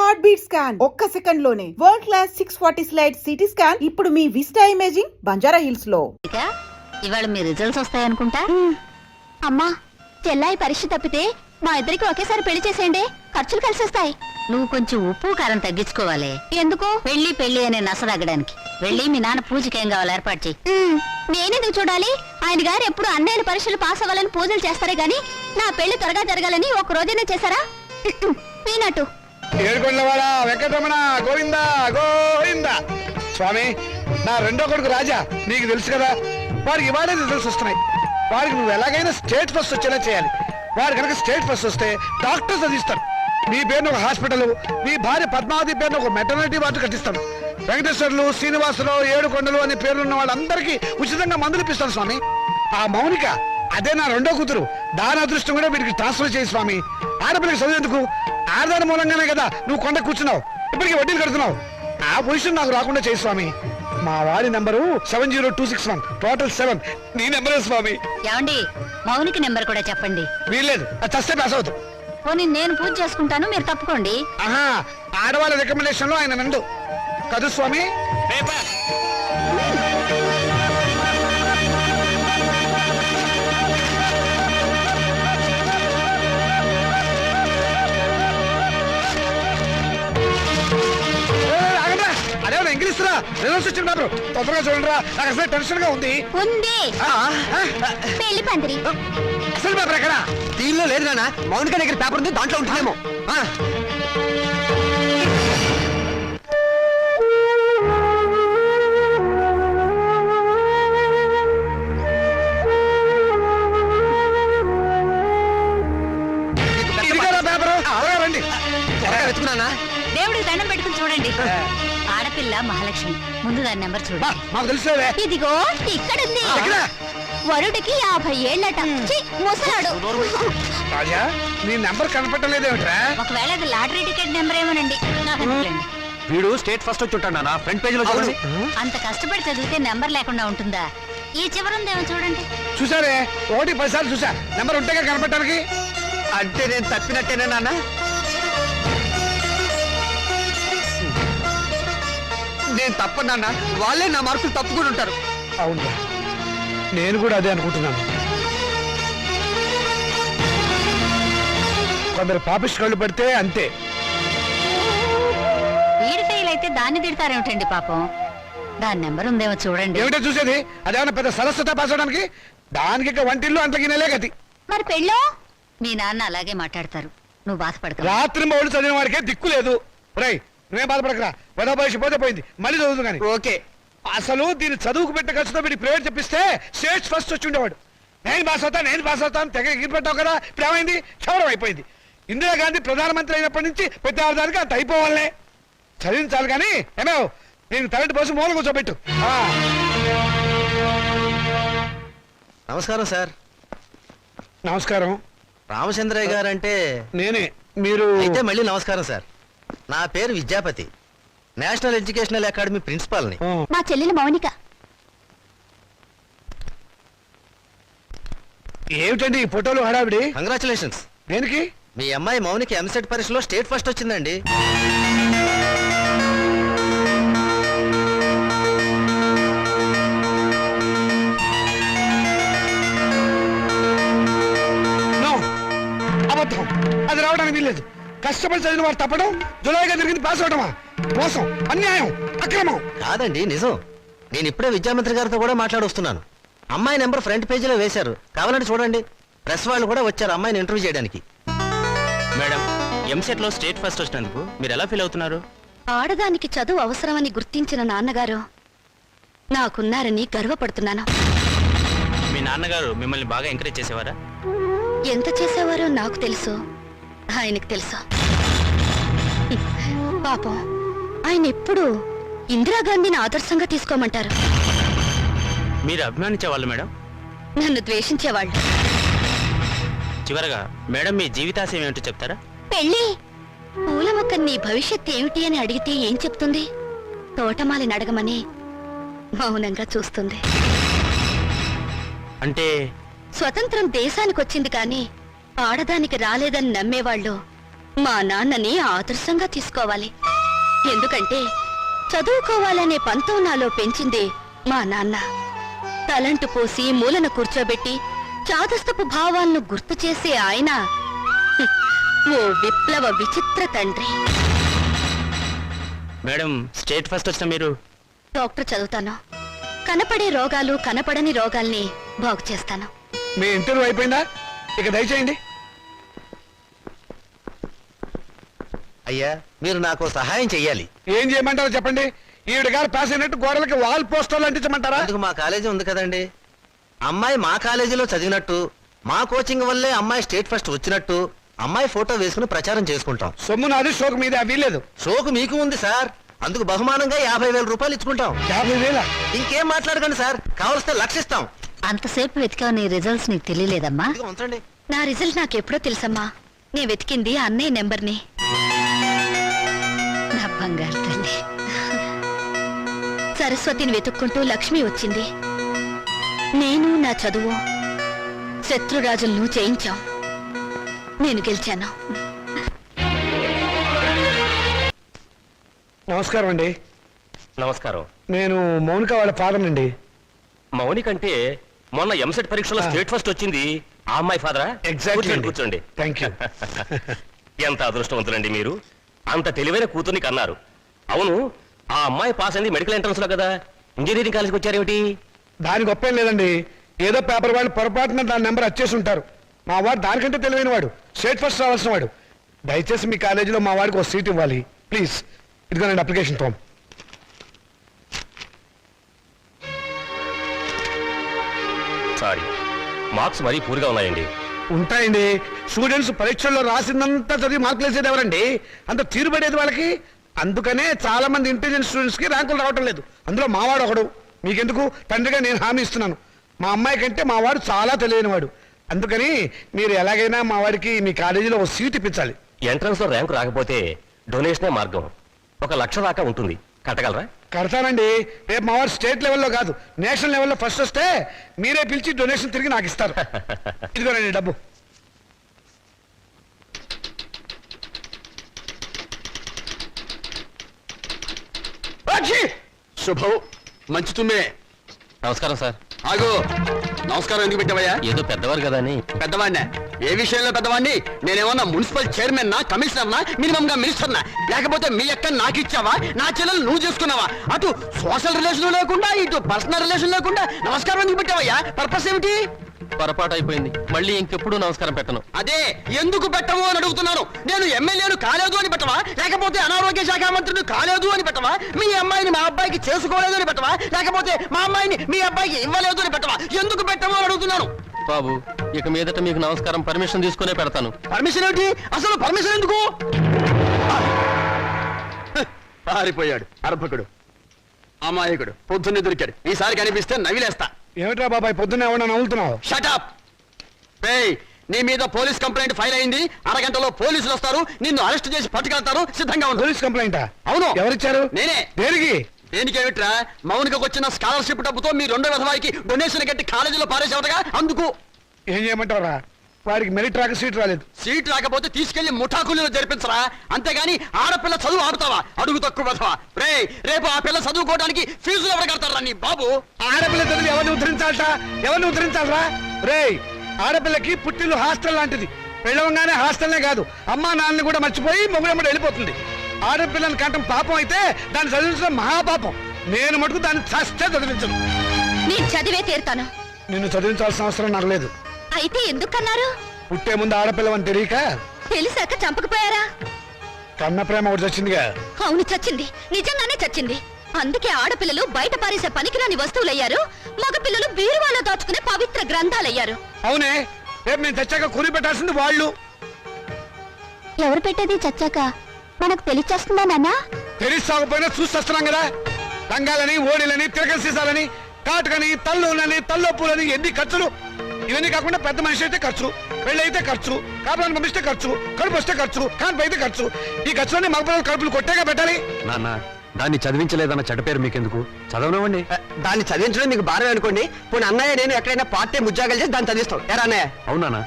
Heart beat scan ఒక్క second లోనే world class 640 slide CT scan ఇప్పుడు మీ విస్టా ఇమేజింగ్ బంజారా హిల్స్ లో. ఇవాళ మీ రిజల్ట్స్ వస్తాయనుకుంటా. అమ్మా, చెల్లాయి పరీక్ష తప్పితే మా ఇద్దరికి ఒకేసారి పెళ్లి చేసేయండి, ఖర్చులు కలిసి వస్తాయి. నువ్వు కొంచెం ఉప్పు కారం తగ్గించుకోవాలి. ఎందుకు? పెళ్లి అనే నసరగడానికి. వెళ్ళి మీ నాన్న పూజకి ఏం కావాలి ఏర్పాటు చెయ్యి. నేనెందుకు చూడాలి? ఆయన గారు ఎప్పుడు అన్నయ్య పరీక్షలు పాస్ అవ్వాలని పూజలు చేస్తారే గాని నా పెళ్లి త్వరగా జరగాలని ఒక రోజైనా చేశారా? పీనట్టు ఏడుకొండలవాడ వెంకటరమణ గోవింద గోవింద. స్వామి, నా రెండో కొడుకు రాజా, నీకు తెలుసు కదా, వాడికి ఇవాళే రిజల్ట్స్ వస్తున్నాయి. వాడికి నువ్వు ఎలాగైనా స్టేట్ ఫస్ట్ వచ్చేలా చేయాలి. వాడు కనుక స్టేట్ ఫస్ట్ వస్తే డాక్టర్స్ చదివిస్తాను. నీ పేరును ఒక హాస్పిటల్, నీ భార్య పద్మావతి పేరును ఒక మెటర్నిటీ వార్డు కట్టిస్తాను. వెంకటేశ్వర్లు, శ్రీనివాసరావు, ఏడుకొండలు అనే పేర్లున్న వాళ్ళందరికీ ఉచితంగా మందులు ఇప్పిస్తాను స్వామి. ఆ మౌనిక, అదే నా రెండో కూతురు, దాని అదృష్టం కూడా వీడికి ట్రాన్స్ఫర్ చేయి స్వామి. ఆడపిల్లకి చదివేందుకు ఆడదాని మూలంగానే కదా నువ్వు కొండ కూర్చున్నావు, ఇప్పటికీ వడ్డీలు కడుతున్నావు. ఆ పొజిషన్ నాకు రాకుండా చేయి స్వామి. మా వాడి నంబరు 70261, టోటల్ 7. నీ నెంబరే స్వామి. ఏమండి, మౌనికి నెంబర్ కూడా చెప్పండి. వీల్లేదు, అది చస్తే పాస్ అవుతావు. పోనీ నేను పూజ చేసుకుంటాను, మీరు తప్పుకోండి. ఆహా, ఆడవాళ్ళ రికమెండేషన్ లో ఆయన నందు కదు స్వామి. అదేమన్నా ఇంగ్లీష్ రా, రిజల్ట్స్ వచ్చిన పేపర్ తొందరగా చూడండి రా, నాకు అసలు టెన్షన్ గా ఉంది. పెళ్లి పందిరి అసలు పేపర్ ఎక్కడా? దీనిలో లేదు నాన్న, మౌనిక దగ్గర పేపర్ ఉంది, దాంట్లో ఉంటుందేమో. రండి, వెతుకున్నానా? దేవుడికి దండం పెట్టుకుని చూడండి. ఆడపిల్ల మహాలక్ష్మి, ముందు దాని నెంబర్ చూడండి. మాకు తెలుసులే. ఇదిగో ఇక్కడుంది. వరుడికి 50 ఏళ్ళట. ముసలాడు. రాజా, నీ నెంబర్ కనపడలేదేమిట్రా? ఒకవేళ అది లాటరీ టికెట్ నెంబర్ ఏమోనండి. వీడు స్టేట్ ఫస్ట్ వచ్చి ఉంటాడు నాన్న, ఫ్రంట్ పేజ్ లో చూడండి. అంత కష్టపడి చదివితే నెంబర్ లేకుండా ఉంటుందా? ఈ చివరుందేమో చూడండి. చూసారే, 1 10 సార్లు చూసా, నెంబర్ ఉంటేగా కనపడటానికి. అంటే నేను తప్పినట్టేనా నాన్న? నేను తప్పనన్నా, వాళ్ళే నా మార్కులు తప్పుకుని ఉంటారు. అవును, నేను కూడా అదే అనుకుంటున్నాను. కొందరు పాపిస్ట్ కళ్ళు పెడితే అంతే. వీడి ఫెయిల్ అయితే దాన్ని తిడతారేమిటండి పాపం. దాని నెంబర్ ఉందేమో చూడండి. ఏమిటో చూసేది? అదేమన్నా పెద్ద సరస్వత పాస్ అవడానికి? దానికి ఇక వంటిల్లు అంతకి నెలే గతి. మరి పెళ్ళో మీ నాన్న అలాగే మాట్లాడతారు, నువ్వు బాధపడతావు. రాత్రి మౌళ్ళు చదివిన వాడికే దిక్కు లేదు. రై, నువ్వేం బాధపడకరా, పెద్ద భవిష్య పోతే పోయింది, మళ్ళీ చదువుతు కానీ. ఓకే. అసలు దీన్ని చదువుకు పెట్టే ఖర్చుతో వీడి ప్రైవేట్ చెప్పిస్తే స్టేట్ ఫస్ట్ వచ్చి ఉండేవాడు. నేను పాస్ అవుతాను తెగ ఎగిరి పెట్టావు కదా, ఇప్పుడు ఏమైంది? క్షవరం అయిపోయింది. ఇందిరాగాంధీ ప్రధానమంత్రి అయినప్పటి నుంచి ప్రతి ఆధారానికి అంత అయిపోవాలనే. చదివించాలి కానీ ఏమో, నేను తలంటి పోసి మూల కూర్చోబెట్టు. నమస్కారం సార్. నమస్కారం. రామచంద్రయ్య గారు అంటే నేనే. మీరు అయితే మళ్ళీ నమస్కారం సార్. నా పేరు విద్యాపతి, నేషనల్ ఎడ్యుకేషనల్ అకాడమీ ప్రిన్సిపాల్ని. మా చెల్లెలు మౌనిక. ఏమిటండి ఈ ఫోటోలు హడావిడి? కంగ్రాచులేషన్స్. దేనికి? మీ అమ్మాయి మౌనికి ఎంసెట్ పరీక్షలో స్టేట్ ఫస్ట్ వచ్చిందండి. అబద్ధం, అది రావడానికి వీల్లేదు. కష్టపడి చదివిన వాడు తప్పడం, జులాయిగా తిరిగింది పాస్ అవడమా? మోసం, అన్యాయం, అక్రమం. కాదండి, నిజం. నేను ఇప్పుడే విద్యామంత్రి గారితో కూడా మాట్లాడొస్తున్నాను. అమ్మాయి నెంబర్ ఫ్రంట్ పేజీలో వేశారు, కావాలంటే చూడండి. ప్రెస్ వాళ్ళు కూడా వచ్చారు అమ్మాయిని ఇంటర్వ్యూ చేయడానికి. మేడం, ఎంసెట్ లో స్టేట్ ఫస్ట్ వచ్చినందుకు మీరు ఎలా ఫీల్ అవుతున్నారు? ఆడదానికి చదువు అవసరమని గుర్తించిన నాన్నగారు నాకున్నారని గర్వపడుతున్నాను. మీ నాన్నగారు మిమ్మల్ని బాగా ఎంకరేజ్ చేసేవారా? ఎంత చేసేవారో నాకు తెలుసు, ఆయనకు తెలుసు. పాపం, ఆయన ఎప్పుడు ఇందిరాగాంధీని ఆదర్శంగా తీసుకోమంటారు. మీరు అభిమానించేవాళ్ళు మేడం? నన్ను ద్వేషించేవాళ్ళు. చివరగా మేడం, మీ జీవితాశయం ఏమిటో చెప్తారా? పెళ్ళి. పూల మొక్క నీ భవిష్యత్ ఏమిటి అని అడిగితే ఏం చెప్తుంది? తోటమాలిని అడగమని మౌనంగా చూస్తుంది. అంటే స్వతంత్రం దేశానికి వచ్చింది కానీ ఆడదానికి రాలేదని నమ్మేవాళ్ళు మా నాన్నని ఆదర్శంగా తీసుకోవాలి. ఎందుకంటే చదువుకోవాలనే పంతం నాలో పెంచింది మా నాన్న. తలంటు పోసి మూలన కూర్చోబెట్టి చాదస్తపు భావాలను గుర్తు చేసే ఆయన ఓ విప్లవ విచిత్ర తండ్రి. మేడం స్టేట్ ఫస్ట్ వచ్చిన మీరు డాక్టర్ చదువుతాను. కనపడే రోగాలు కనపడని రోగాల్ని బాగు చేస్తాను. మీ ఇంటర్వ్యూ అయిపోయిందా? ఇక దయచేయండి. అయ్యా మీరు నాకు సహాయం చెయ్యాలి. ఏం చేయమంటారో చెప్పండి. ఈవిడ గారు పాస్ అయినట్టు గోడలకి వాల్ పోస్టర్లు అంటించమంటారా? అందుకు మా కాలేజీ ఉంది కదండి. అమ్మాయి మా కాలేజీలో చదివినట్టు, మా కోచింగ్ వల్లే అమ్మాయి స్టేట్ ఫస్ట్ వచ్చినట్టు అమ్మాయి ఫోటో వేసుకుని ప్రచారం చేసుకుంటాం. సొమ్ము నాది, షోకు మీది. అవి లేదు. షోకు మీకు ఉంది సార్. అందుకు బహుమానంగా 50,000 రూపాయలు ఇచ్చుకుంటాం. 50,000? ఇంకేం మాట్లాడకండి సార్, కావలిస్తే లక్షిస్తాం. అంతసేపు వెతికావు, నీ రిజల్ట్స్ నీకు తెలియలేదమ్మా? ఇదిగో ఉంచండి. నా రిజల్ట్ నాకెప్పుడో తెలుసమ్మా. నే వెతికింది అన్నయ్య నెంబర్ని. నా బంగారు తల్లి. సరస్వతిని వెతుక్కుంటూ లక్ష్మి వచ్చింది. నేను నా చదువు శత్రురాజులను జయించాం. నేను గెలిచాను. నమస్కారం అండి. నమస్కారం. నేను మౌనిక వాళ్ళ ఫాదర్ అండి. మౌనిక అంటే మొన్న ఎంసెట్ పరీక్షలో స్టేట్ ఫస్ట్ వచ్చింది ఆ అమ్మాయి ఫాదరా? ఎగ్జాక్ట్లీ. కూర్చోండి. Thank you. ఎంత అదృష్టవంతులండి మీరు, అంత తెలివైన కూతుర్ని కన్నారు. అవును, ఆ అమ్మాయి పాస్ అయింది మెడికల్ ఎంట్రన్స్ లో కదా, ఇంజనీరింగ్ కాలేజ్కి వచ్చారేమిటి? దాని గొప్ప ఏం లేదండి. ఏదో పేపర్ వాళ్ళు పొరపాటున దాని నెంబర్ వచ్చేసి ఉంటారు. మా వాడు దానికంటే తెలివైన వాడు, స్టేట్ ఫస్ట్ రావాల్సిన వాడు. దయచేసి మీ కాలేజీలో మా వాడికి ఒక సీట్ ఇవ్వాలి ప్లీజ్. ఇదిగోనండి అప్లికేషన్ ఫామ్. సారీ, మార్క్స్ మరీ పూర్గా ఉన్నాయండి. ఉంటాయండి. స్టూడెంట్స్ పరీక్షల్లో రాసిందంతా చదివి మార్కులు వేసేది ఎవరండి? అంత తీరుబడేది వాళ్ళకి. అందుకనే చాలా మంది ఇంటెలిజెంట్ స్టూడెంట్స్ కి ర్యాంకులు రావటం లేదు. అందులో మావాడు ఒకడు. మీకెందుకు, తండ్రిగా నేను హామీ ఇస్తున్నాను. మా అమ్మాయి కంటే మా వాడు చాలా తెలియని వాడు. అందుకని మీరు ఎలాగైనా మా వాడికి మీ కాలేజీలో ఒక సీట్ ఇప్పించాలి. ఎంట్రన్స్ లో ర్యాంకు రాకపోతే డొనేషనే మార్గం. 1,00,000 దాకా ఉంటుంది, కట్టగలరా? కడతానండి. రేపు మా వాడు స్టేట్ లెవెల్లో కాదు, నేషనల్ లెవెల్లో ఫస్ట్ వస్తే మీరే పిలిచి డొనేషన్ తిరిగి నాకు ఇస్తారు. ఇదిగోనండి డబ్బు. శుభం. మంచి తుమ్మే. నమస్కారం సార్. ఆగు. నమస్కారం ఎందుకు పెట్టావయ్యా? ఏదో పెద్దవారు కదా అని. పెద్దవాడినా? ఏ విషయంలో పెద్దవాడిని? నేనేమన్నా మున్సిపల్ చైర్మన్ నా, కమిషనర్నా, మినిమం గా మినిస్టర్నా? లేకపోతే మీ అక్క నాకు ఇచ్చావా, నా చెల్లెలు నువ్వు చేసుకున్నావా? అటు సోషల్ రిలేషన్ లేకుండా, ఇటు పర్సనల్ రిలేషన్ లేకుండా నమస్కారం ఎందుకు పెట్టావయ్యా? పర్పస్ ఏమిటి? పొరపాటు అయిపోయింది, మళ్ళీ ఇంకెప్పుడు నమస్కారం పెట్టను. అదే ఎందుకు పెట్టవు అని అడుగుతున్నాను. నేను ఎమ్మెల్యేను కాలేదు అని పెట్టవా, లేకపోతే అనారోగ్య శాఖ మంత్రిని కాలేదు అని పెట్టవా, మీ అమ్మాయిని మా అబ్బాయికి చేసుకోలేదు అని పెట్టవా, లేకపోతే మా అమ్మాయిని మీ అబ్బాయికి ఇవ్వలేదు అని పెట్టవా? ఎందుకు పెట్టవు అని అడుగుతున్నాను. బాబు, ఇక మీదట మీకు నమస్కారం పర్మిషన్ తీసుకునే పెడతాను. పర్మిషన్ ఏమిటి? అసలు పర్మిషన్ ఎందుకు? పారిపోయాడు అర్భకుడు, అమాయకుడు. పొద్దున్నే దొరికాడు. ఈసారి కనిపిస్తే నవిలేస్తా. ఏమిట్రా బాబాయ్ పొద్దున్న ఏమన్నా నవ్వుతున్నావు? షటప్. నీ మీద పోలీస్ కంప్లైంట్ ఫైల్ అయింది. అరగంటలో పోలీసులు వస్తారు, నిన్ను అరెస్ట్ చేసి పట్టుకెళ్తారు. సిద్ధంగా ఉండు. పోలీస్ కంప్లైంటా? అవును. ఎవరిచ్చారు? నేనే. దేనికి? దేనికేమిట్రా? మౌనికకు వచ్చిన స్కాలర్షిప్ డబ్బుతో మీ రెండో విధవాయికి డొనేషన్ కట్టి కాలేజీలో పారేసేవటగా. అందుకు ఏం చేయమంటారా? వాడికి మెరిట్ రాక సీట్ రాలేదు. సీట్ రాకపోతే తీసుకెళ్లి ముఠాకుల్లో జరిపించరా, అంతేగాని ఆడపిల్ల చదువు ఆపుతావా? అడుగు తక్కువ విధవా. రేపు ఆ పిల్ల చదువుకోవడానికి ఫీజులు ఎవరు కడతారా నీ బాబు? ఆడపిల్ల చదివి ఎవరిని ఉద్ధరించాలట? ఎవరిని ఉద్ధరించాలరా? రేయ్, ఆడపిల్లకి పుట్టిల్లు హాస్టల్ లాంటిది. పెళ్ళవగానే హాస్టల్నే కాదు, అమ్మా నాన్నని కూడా మర్చిపోయి మొగుడమ్మడి వెళ్ళిపోతుంది. ఆడపిల్లని కంటం పాపం అయితే దాన్ని చదివించడం మహాపాపం. నేను మటుకు దాన్ని చస్తే చదివించను. నేను చదివే తీరుతాను. నిన్ను చదివించాల్సిన అవసరం నాకు లేదు. అయితే ఎందుకన్నారు? పుట్టే ముందు ఆడపిల్లవని తెలియక తెలిసాక చంపకపోయారా? కన్న ప్రేమ ఒకటి వచ్చిందిగా. అవును, చచ్చింది. నిజంగానే చచ్చింది. అందుకే ఆడపిల్లలు బయట పారేసే పనికిరాని వస్తువులయ్యారు, మగపిల్లలు బీరువాలో దాచుకునే పవిత్ర గ్రంథాలయ్యారు. అవునే, రేపు నేను చచ్చాక కొని పెట్టాల్సింది వాళ్ళు. ఎవరు పెట్టేది చచ్చాక మనకు తెలిచేస్తుందా నాన్న? తెలిసాకపోయినా చూస్తున్నాం కదా. రంగాలని, ఓడిలని, తిరగ సీసాలని, కాటుకని, తల్లులని, తల్లొప్పులని, ఎన్ని ఖర్చులు. ఇవన్నీ కాకుండా పెద్ద మనిషి అయితే ఖర్చు, పెళ్ళైతే ఖర్చు, కాపురాన్ని పంపిస్తే ఖర్చు, కడుపు వస్తే ఖర్చు, కాన్పు అయితే ఖర్చు. ఈ ఖర్చులన్నీ మగపిల్లలు కడుపులు కొట్టేగా పెట్టాలి. నాన్న, దాన్ని చదివించలేదన్న చెడ్డ పేరు మీకెందుకు? చదవనివ్వండి. దాన్ని చదివించడం మీకు భారమే అనుకోండి. పోనీ అన్నయ్య నేను ఎక్కడైనా పార్ట్ టైం ఉద్యోగాలు చేసి దాన్ని చదివిస్తాం. ఎరా అన్నయ్య? అవునా?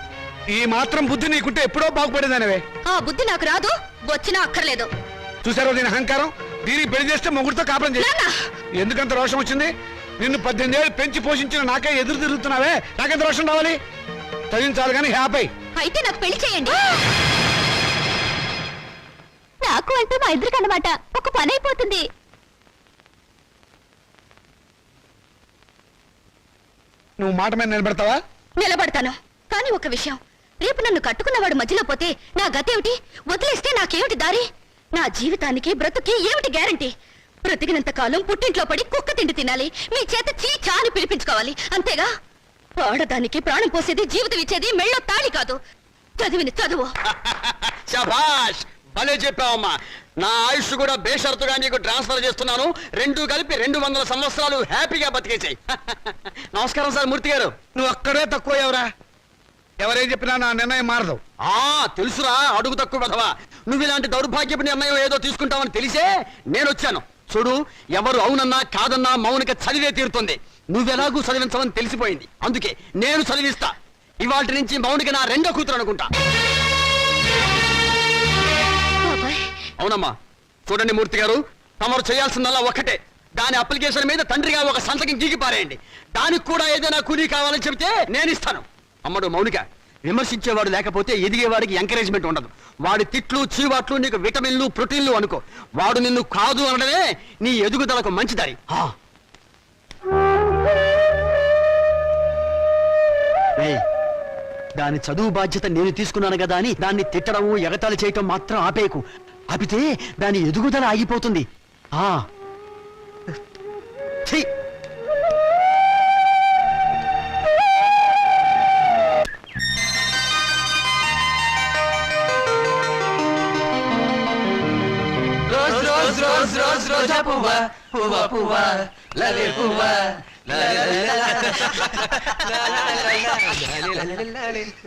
ఈ మాత్రం బుద్ధి నీకుంటే ఎప్పుడో బాగుపడేదానివే. ఆ బుద్ధి నాకు రాదు, వచ్చినా అక్కర్లేదు. చూసారో దీని అహంకారం. దీనికి పెళ్లి చేస్తే మొగుడితో కాపురం చేసి నాన్న! ఎందుకంత రోషం వచ్చింది? నిన్ను 18 ఏళ్ళు పెంచి పోషించిన నాకే ఎదురు తిరుగుతున్నావే, నాకెంత రోషం రావాలి? చదివించాలి కానీ హ్యాపీ. అయితే నాకు పెళ్లి చేయండి. నాకు అంటే మా ఇద్దరికి అన్నమాట ఒక పని అయిపోతుంది. నువ్వు మాట మీద నిలబెడతావా? నిలబడతాను, కానీ ఒక విషయం, రేపు నన్ను కట్టుకున్నవాడు మధ్యలో పోతే నా గతేమిటి? వదిలేస్తే నాకేమిటి దారి? నా జీవితానికి బ్రతుకి ఏమిటి గ్యారంటీ? బ్రతికినంత కాలం పుట్టింట్లో పడి కుక్క తిండి తినాలి, మీ చేత చీచా అని పిలిపించుకోవాలి, అంతేగా? ఆడదానికి ప్రాణం పోసేది, జీవితం ఇచ్చేది మెళ్ళో తాళి కాదు, చదివిన చదువు. శభాష్, భలే చెప్పావమ్మా. నా ఆయుష్ కూడా బేషరతుగా నీకు ట్రాన్స్ఫర్ చేస్తున్నాను. రెండు కలిపి 200 సంవత్సరాలు హ్యాపీగా బతికేసాయి. నమస్కారం సార్ మూర్తి గారు. నువ్వు అక్కడే తక్కువ ఎవరా? ఎవరేం చెప్పినా నా నిర్ణయం మారదు. తెలుసురా, అడుగు తక్కువ కదవా. నువ్వు ఇలాంటి దౌర్భాగ్యపు నిర్ణయం ఏదో తీసుకుంటావని తెలిసే నేను వచ్చాను. చూడు, ఎవరు అవునన్నా కాదన్నా మౌనిక చదివే తీరుతుంది. నువ్వెలాగూ చదివించవని తెలిసిపోయింది, అందుకే నేను చదివిస్తా. ఇవాటి నుంచి మౌనిక నా రెండో కూతురు అనుకుంటా. బాబాయ్, అవునమ్మా. చూడండి మూర్తి గారు, తమరు చేయాల్సిందల్లా ఒక్కటే. దాని అప్లికేషన్ మీద తండ్రిగా ఒక సంతకం గీకి పారేయండి. దానికి కూడా ఏదైనా కూలీ కావాలని చెబితే నేను ఇస్తాను. అమ్మడు మౌనిక, విమర్శించేవాడు లేకపోతే ఎదిగేవాడికి ఎంకరేజ్మెంట్ ఉండదు. వాడి తిట్లు చీవాట్లు నీకు విటమిన్లు ప్రోటీన్లు అనుకో. వాడు నిన్ను కాదు అనడమే నీ ఎదుగుదలకు మంచిదారి. దాని చదువు బాధ్యత నేను తీసుకున్నాను కదా అని దాన్ని తిట్టడము ఎగతాళి చేయటం మాత్రం ఆపేయకు. ఆపితే దాని ఎదుగుదల ఆగిపోతుంది. ఛీ!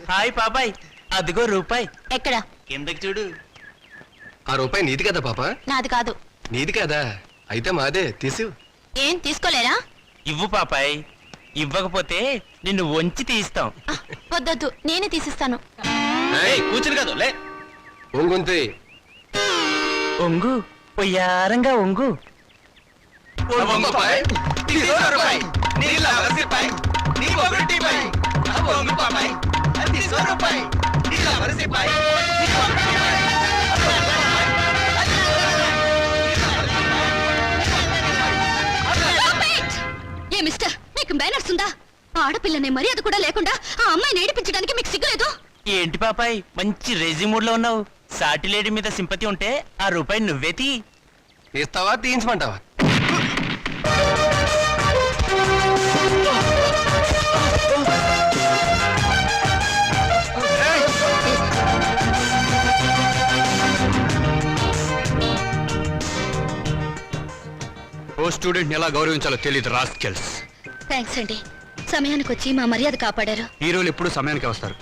హాయ్ పాపాయ్, అదిగో రూపాయి. ఎక్కడ? కిందకి చూడు. ఆ రూపాయి నీది కదా పాప? నాది కాదు. నీది కదా, అయితే మాదే తీసు. ఏం తీసుకోలేరా? ఇవ్వు పాపాయ్, ఇవ్వకపోతే నిన్ను వంచి తీస్తాం. వద్దొద్దు, నేనే తీసిస్తాను. కూర్చుని కాదు లే. ఒంగుంతి ఒంగు, పొయ్యారంగా ఒంగు. ఏ మిస్టర్, మీకు మేనర్స్ ఉందా? ఆడపిల్లనే మర్యాద కూడా లేకుండా ఆ అమ్మాయిని ఏడిపించడానికి మీకు సిగ్గులేదు? ఏంటి పాపాయ్, మంచి రేజీ మూడ్ లో ఉన్నావు. సాటి లేడీ మీద సింపతి ఉంటే ఆ రూపాయి నువ్వే తీ. తీస్తావా తీయించమంటావా? ఓ స్టూడెంట్ ఎలా గౌరవించాలో తెలియదు రాస్కెల్స్. థ్యాంక్స్ అండి, సమయానికి వచ్చి మా మర్యాద కాపాడారు. హీరోలు ఎప్పుడు సమయానికి వస్తారు.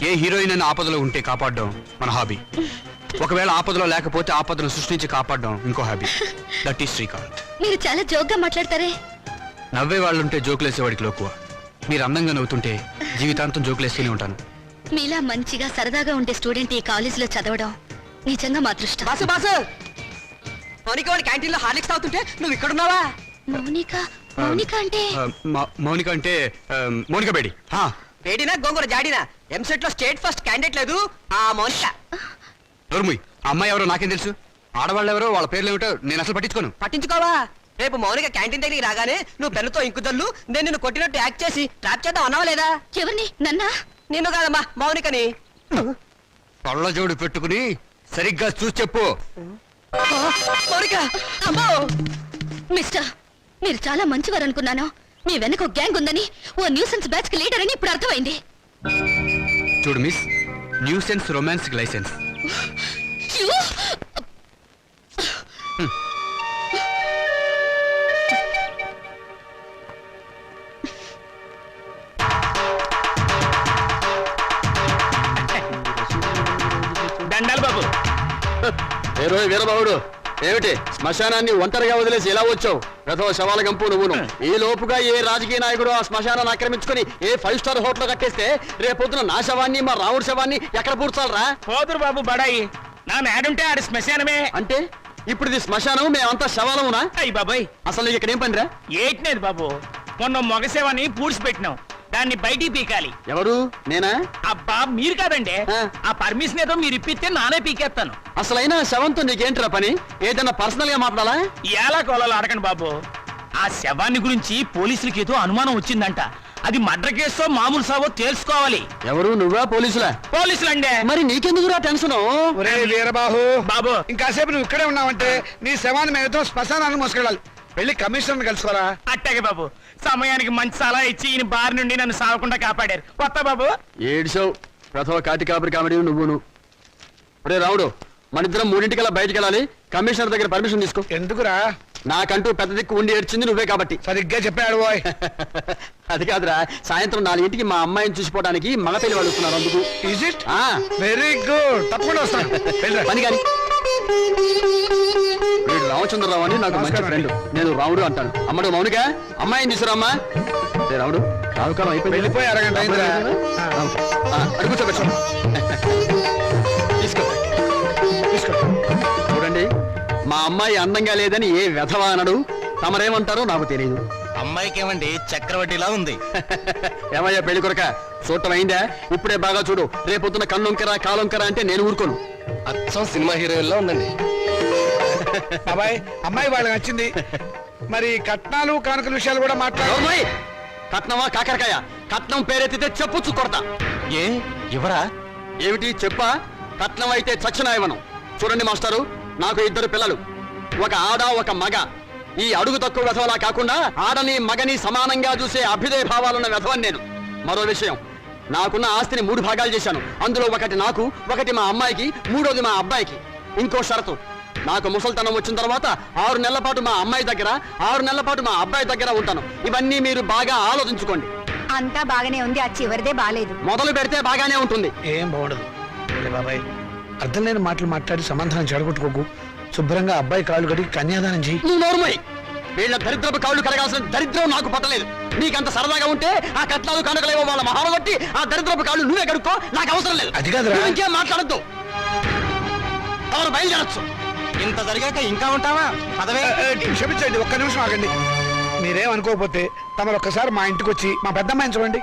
ఏ హీరోయిన్ అయినా ఆపదలో ఉంటే కాపాడడం మన హాబీ. ఒకవేళ ఆపదలో లేకపోతే ఆపదను సృష్టించి కాపాడడం ఇంకో హాబీ. That is Srikanth. మీరు చాలా జోక్గా మాట్లాడతారే. నవ్వే వాళ్ళుంటే జోకులేసేవాడికి లోకువ. మీరు అందంగా నవ్వుతుంటే జీవితాంతం జోకులేస్తూనే ఉంటాను. మీలా మంచిగా సరదాగా ఉండే స్టూడెంట్ ఈ కాలేజీలో చదవడం నిజంగా మా అదృష్టం. బాసు బాసు, మౌనిక వాడి క్యాంటీన్ లో హార్లిక్స్ తాగుతుంటే నువ్వు ఇక్కడున్నావా? మౌనిక? మౌనిక అంటే? మౌనిక అంటే మౌనిక బేడి. వేడినా గోంగూర జాడినా ఎంసెట్ లో స్టేట్ ఫస్ట్ క్యాండిడేట్ లేదు ఆ మౌనిక. నోర్ముయ్, అమ్మాయి ఎవరో నాకేం తెలుసు. ఆడవాళ్ళు ఎవరో వాళ్ళ పేర్లు ఏమిటో నేను అసలు పట్టించుకోను. పట్టించుకోవా? రేపు మౌనిక క్యాంటీన్ దగ్గరికి రాగానే నువ్వు పెన్నుతో ఇంకు జల్లు, నేను నిన్ను కొట్టినట్టు యాక్ట్ చేసి ట్రాప్ చేద్దాం అన్నావా లేదా? ఎవరిని? నన్నా? నిన్ను కాదమ్మా, మౌనికని. పళ్ళ జోడు పెట్టుకుని సరిగ్గా చూసి చెప్పు. మౌనిక, అమ్మో! మిస్టర్, మీరు చాలా మంచివారు అనుకున్నాను. మీ వెనక ఒక గ్యాంగ్ ఉందని, ఓ న్యూసెన్స్ బ్యాచ్ కి లీడర్ అని ఇప్పుడు అర్థమైంది. చూడు miss, nuisance romance license. You? దండాలు బాబు. వీరబాబుడు, ఏమిటి శ్మశానాన్ని ఒంటరిగా వదిలేసి ఎలా వచ్చావు? రథో శవాల గంపు నువ్వును. ఈ లోపుగా ఏ రాజకీయ నాయకుడు ఆ శ్మశానాన్ని ఆక్రమించుకొని ఏ 5 స్టార్ హోటల్ కట్టేస్తే రేపొద్దున నా శవాన్ని మా రాముడి శవాన్ని ఎక్కడ పూడ్చాలరా? పోదురు బాబు బడాయి నా నేడుంటే ఆడి శ్మశానమే. అంటే ఇప్పుడు ఇది శ్మశానం, మేమంతా శవాలమునా? అయ్యి బాబాయ్ అసలు నీకు ఇక్కడ ఏం పనిరా? ఏట్లేదు బాబు, మొన్న మొగసేవని పూడ్చిపెట్టినాం, దాన్ని బయటికి పీకాలి. ఎవరు? నేనా? అబ్బా మీరు కాదండి, ఆ. ఆ పర్మిషన్ ఏదో మీరు ఇప్పిస్తే నానే పీకేస్తాను. అసలైనా శవంతో నీకేంటిరా పని? ఏదైనా పర్సనల్ గా మాట్లాడాలా? ఎలా కోలాలో అడగండి బాబు. ఆ శవాన్ని గురించి పోలీసులకి ఏదో అనుమానం వచ్చిందంట. అది మర్డర్ కేసో మామూలు సావో తెలుసుకోవాలి. ఎవరు? నువ్వా పోలీసులా? పోలీసులండే. మరి నీకెందుకురా టెన్షన్? ఒరే వీరబాహు, బాబు ఇంకాసేపు నువ్వు ఇక్కడే ఉన్నావంటే నీ శవాన్ని మేమతో శ్మశానాన్ని మోసుకెళ్ళాలి. వెళ్ళి కమిషనర్ కలుసుకోరా. అట్టాగే బాబు, సమయానికి మంచి సలహా ఇచ్చి ఈయన బారి నుండి నన్ను సావకుండా కాపాడారు. కొత్త బాబు ఏడ్చావు. ప్రథమ కాటి కాపరి కామెడీ నువ్వును. ఒరే రావుడు, మన ఇద్దరం 3:00 బయటికి వెళ్ళాలి. కమిషనర్ దగ్గర పర్మిషన్ తీసుకో. ఎందుకురా? నాకంటూ పెద్ద దిక్కు ఉండి ఏడ్చింది నువ్వే కాబట్టి. సరిగ్గా చెప్పాడు బాయ్. అది కాదురా, సాయంత్రం 4:00కి మా అమ్మాయిని చూసిపోవడానికి మగ పెళ్లి వాళ్ళు వస్తున్నారు. అందుకు ఈజ్ ఇట్? ఆ, వెరీ గుడ్, తప్పకుండా వస్తాను. వెళ్ళిరా. పని కాని. వీడు రామచంద్రరావు అని నాకు మంచి నమస్కారం ఫ్రెండ్. నేను రావుడు అంటాను. అమ్మడు మౌనిక, అమ్మాయిని తీసుకురామ్మా. ఏ రావుడు, రావుకాలం అయిపోయింది. వెళ్ళిపోయి అరగంట అయిందిరా. అడుగు కూర్చోబెట్టు. తీసుకో తీసుకో. చూడండి, మా అమ్మాయి అందంగా లేదని ఏ వెధవా అనడు. తమరేమంటారో నాకు తెలియదు. అమ్మాయికి ఏమండి చక్రవడ్డీలా ఉంది. ఏమయ్యా పెళ్లి కొరక, చూడటం అయిందా? ఇప్పుడే బాగా చూడు. రేపొద్దున కన్నొంకరా కాలొంకరా అంటే నేను ఊరుకోను. అచ్చం సినిమా హీరోయిన్లో ఉందండి. బాబాయ్, అమ్మాయి వాళ్ళకి నచ్చింది. మరి కట్నాలు కానుకల విషయాలు కూడా మాట్లాడు. ఓయ్! కట్నమా కాకరకాయ? కట్నం పేరెత్తితే చెప్పుచ్చు కొడతా. ఏ ఎవరా? ఏమిటి చెప్పా? కట్నం అయితే చచ్చిన ఇవ్వను. చూడండి మాస్టారు, నాకు 2 పిల్లలు, ఒక ఆడ ఒక మగ. ఈ అడుగు తక్కువ వెధవలా కాకుండా ఆడని మగని సమానంగా చూసే అభ్యుదయ భావాలున్న వెధవని నేను. మరో విషయం, నాకున్న ఆస్తిని 3 భాగాలు చేశాను. అందులో ఒకటి నాకు, ఒకటి మా అమ్మాయికి, 3వది మా అబ్బాయికి. ఇంకో షరతు, నాకు ముసల్తనం వచ్చిన తర్వాత 6 నెలల పాటు మా అమ్మాయి దగ్గర, 6 నెలల పాటు మా అబ్బాయి దగ్గర ఉంటాను. ఇవన్నీ మీరు బాగా ఆలోచించుకోండి. అంతా బాగానే ఉంది, ఆ చివరిదే బాలేదు. మొదలు పెడితే బాగానే ఉంటుంది. ఏం బాగుండదు. ఒరే బాబాయ్, అర్థం లేని మాటలు మాట్లాడి సమాధానం చెడగొట్టుకోకు. శుభ్రంగా అబ్బాయి కాళ్ళు కడిగి కన్యాదానం చెయ్యి. నువ్వు నోరుమోయ్. వీళ్ళ దరిద్రపు కాళ్ళు కలగాల్సిన దరిద్రం నాకు పట్టలేదు. నీకంత సరదాగా ఉంటే ఆ కట్నాలు కనుకలేవో వాళ్ళ మహాలు కొట్టి ఆ దరిద్రపు కాళ్ళు నువ్వే కడుక్కో, నాకు అవసరం లేదు. అది కాదురా. నువ్వు ఇంకేం మాట్లాడద్దు. ఎవరు బయలుదేరచ్చు. ఇంత జరిగాక ఇంకా ఉంటావా? పదవే. క్షమించండి, ఒక్క నిమిషం ఆగండి. మీరేమనుకోకపోతే తమరు ఒక్కసారి మా ఇంటికి వచ్చి మా పెద్దమ్మాయిని చూడండి.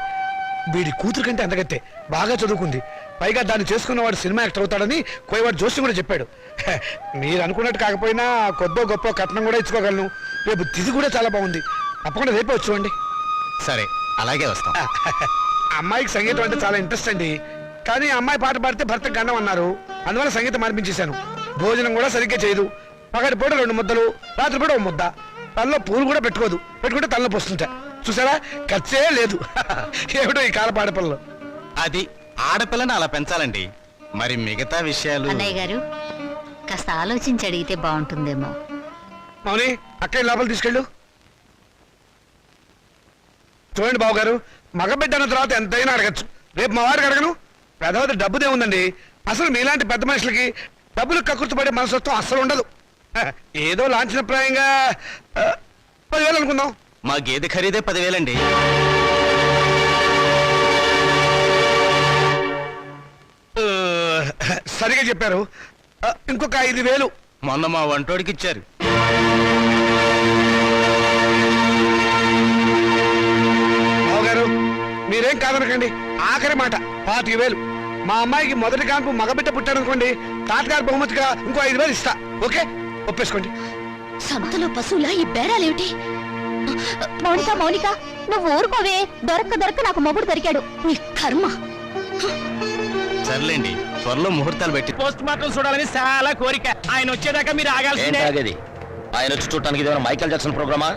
వీడి కూతురు కంటే అంతగత్తే, బాగా చదువుకుంది. పైగా దాన్ని చేసుకున్నవాడు సినిమా యాక్టర్ అవుతాడని కోయవాడు జోషి కూడా చెప్పాడు. మీరు అనుకున్నట్టు కాకపోయినా కొద్దో గొప్ప కట్నం కూడా ఇచ్చుకోగలను. రేపు తిథి కూడా చాలా బాగుంది. తప్పకుండా రేపే వచ్చి చూడండి. సరే, అలాగే వస్తాం. అమ్మాయికి సంగీతం అంటే చాలా ఇంట్రెస్ట్ అండి. కానీ అమ్మాయి పాట పాడితే భర్తకు గండం అన్నారు. అందువల్ల సంగీతం మార్పించేశాను. భోజనం కూడా సరిగ్గా చేయదు. పగటి పూట 2 ముద్దలు, రాత్రి పూట 1 ముద్ద. తనలో పూలు కూడా పెట్టుకోదు. పెట్టుకుంటే తనలో వస్తుంటా. చూసారా, ఖర్చే లేదు. ఏమిటో ఈ కాల పాడపల్లో. అది ఆడపిల్లని అలా పెంచాలండి. మరి మిగతా విషయాలు అన్నయ్య గారు కాస్త ఆలోచించి అడిగితే బాగుంటుందేమో. మౌని, అక్కడ లోపల తీసుకెళ్ళు. చూడండి బాబు గారు, మగబిడ్డ అన్న తర్వాత ఎంతైనా అడగచ్చు. రేపు మా వాడికి అడగను. పెద్దవది డబ్బుదే ఉందండి. అసలు మీలాంటి పెద్ద మనుషులకి డబ్బులు కక్కుర్తిపడే మనసత్వం అస్సలు ఉండదు. ఏదో లాంఛనప్రాయంగా 10,000 అనుకుందాం. మా గేదె ఖరీదే 10,000 అండి. సరిగా చెప్పారు. ఇంకొక 5,000. మొన్న మా వంటోడికి ఇచ్చారు. బాబు గారు, మీరేం కాదనకండి. ఆఖరి మాట 25,000. మా అమ్మాయికి మొదటి కాన్పు మగబిడ్డ పుట్టాడనుకోండి, తాతగారు బహుమతిగా ఇంకో 5,000 ఇస్తా. ఓకే, ఒప్పేసుకోండి. సంతలో పశువులా ఈ బేరాలేమిటి? మౌనిక మౌనిక, నువ్వు ఊరుకోవే. దొరక్క నాకు మొగుడు దొరికాడు. నీ కర్మ. సర్లేండి, త్వరలో ముహూర్తాలు పెట్టి పోస్ట్ మార్టం చూడాలని చాలా కోరిక. ఆయన వచ్చేదాకా మీరు ఆగాల్సిందే. ఆయన వచ్చి చూడటానికి ఇదేమైనా మైకేల్ జాక్సన్ ప్రోగ్రామా?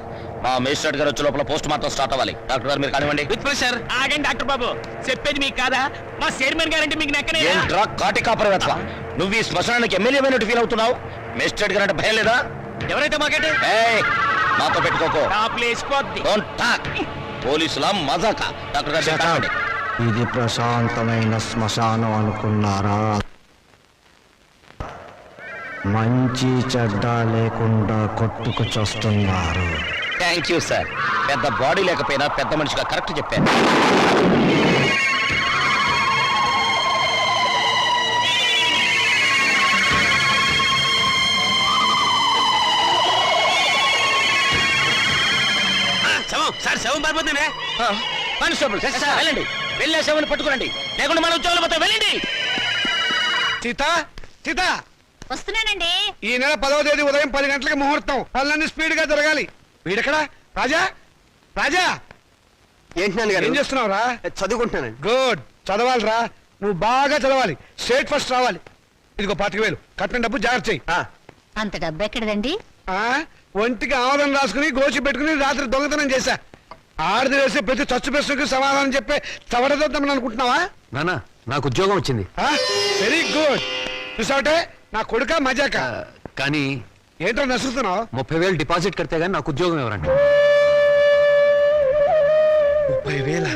మా మేజిస్ట్రేట్ గారు వచ్చే లోపల పోస్ట్ మార్టం స్టార్ట్ అవ్వాలి. డాక్టర్ గారు మీరు కానివ్వండి. With pressure. ఆగండి డాక్టర్ బాబు, చెప్పేది మీకు కాదా? మా చైర్మన్ గారంటే మీకు నెక్కనే. ఏంట్రా కాటి కాపరవేత్త, నువ్వు ఈ శ్మశానానికి ఎమ్మెల్యే అయినట్టు ఫీల్ అవుతున్నావు? మేజిస్ట్రేట్ గారు అంటే భయం లేదా? ఎవరైతే మాకేంటి? ఏయ్, మాతో పెట్టుకోకో. నా ప్లేస్ పోద్ది. Don't talk. పోలీసుల మజాక. డాక్టర్ గారు మీరు కానివ్వండి. ఇది ప్రశాంతమైన శ్మశానం అనుకున్నారా? మంచి చెడ్డ లేకుండా కొట్టుకు చూస్తున్నారు. Thank you sir. పెద్ద బాడీ లేకపోయినా పెద్ద మనిషిగా కరెక్ట్ చెప్పారు. సార్ శవం పారిపోతుందే. కానిస్టేబుల్ వెళ్ళండి, వెళ్ళే శవాన్ని పట్టుకురండి, లేకుండా మన ఉద్యోగాలు పోతే వెళ్ళండి. సీత సీత, వస్తున్నానండి. ఈ నెల 10వ తేదీ ఉదయం 10 గంటలకు ముహూర్తం. పనులన్నీ స్పీడ్ గా జరగాలి. వీడెక్కడా? రాజా, రాజా ఏంటి నాన్నగారు? ఏం చేస్తున్నావురా? చదువుకుంటున్నానండి. గుడ్, చదవాలిరా. నువ్వు బాగా చదవాలి, స్టేట్ ఫస్ట్ రావాలి. ఇదిగో 25,000 కట్టిన డబ్బు జాగ్రత్త చెయ్యి. అంత డబ్బు ఎక్కడదండి? ఆ, ఒంటికి ఆమోదం రాసుకుని గోచి పెట్టుకుని రాత్రి దొంగతనం చేశా. ఆడది వేసే ప్రతి చచ్చు ప్రశ్నకు సమాధానం చెప్పే చవడదొద్దామని అనుకుంటున్నావా? నానా నాకు ఉద్యోగం వచ్చింది. Very good. చూసావటే నా కొడుక మజాక. కానీ ఏంటో నసురుతున్నావు? 30,000 డిపాజిట్ కడితే గానీ నాకు ఉద్యోగం ఎవరండి? 30,000?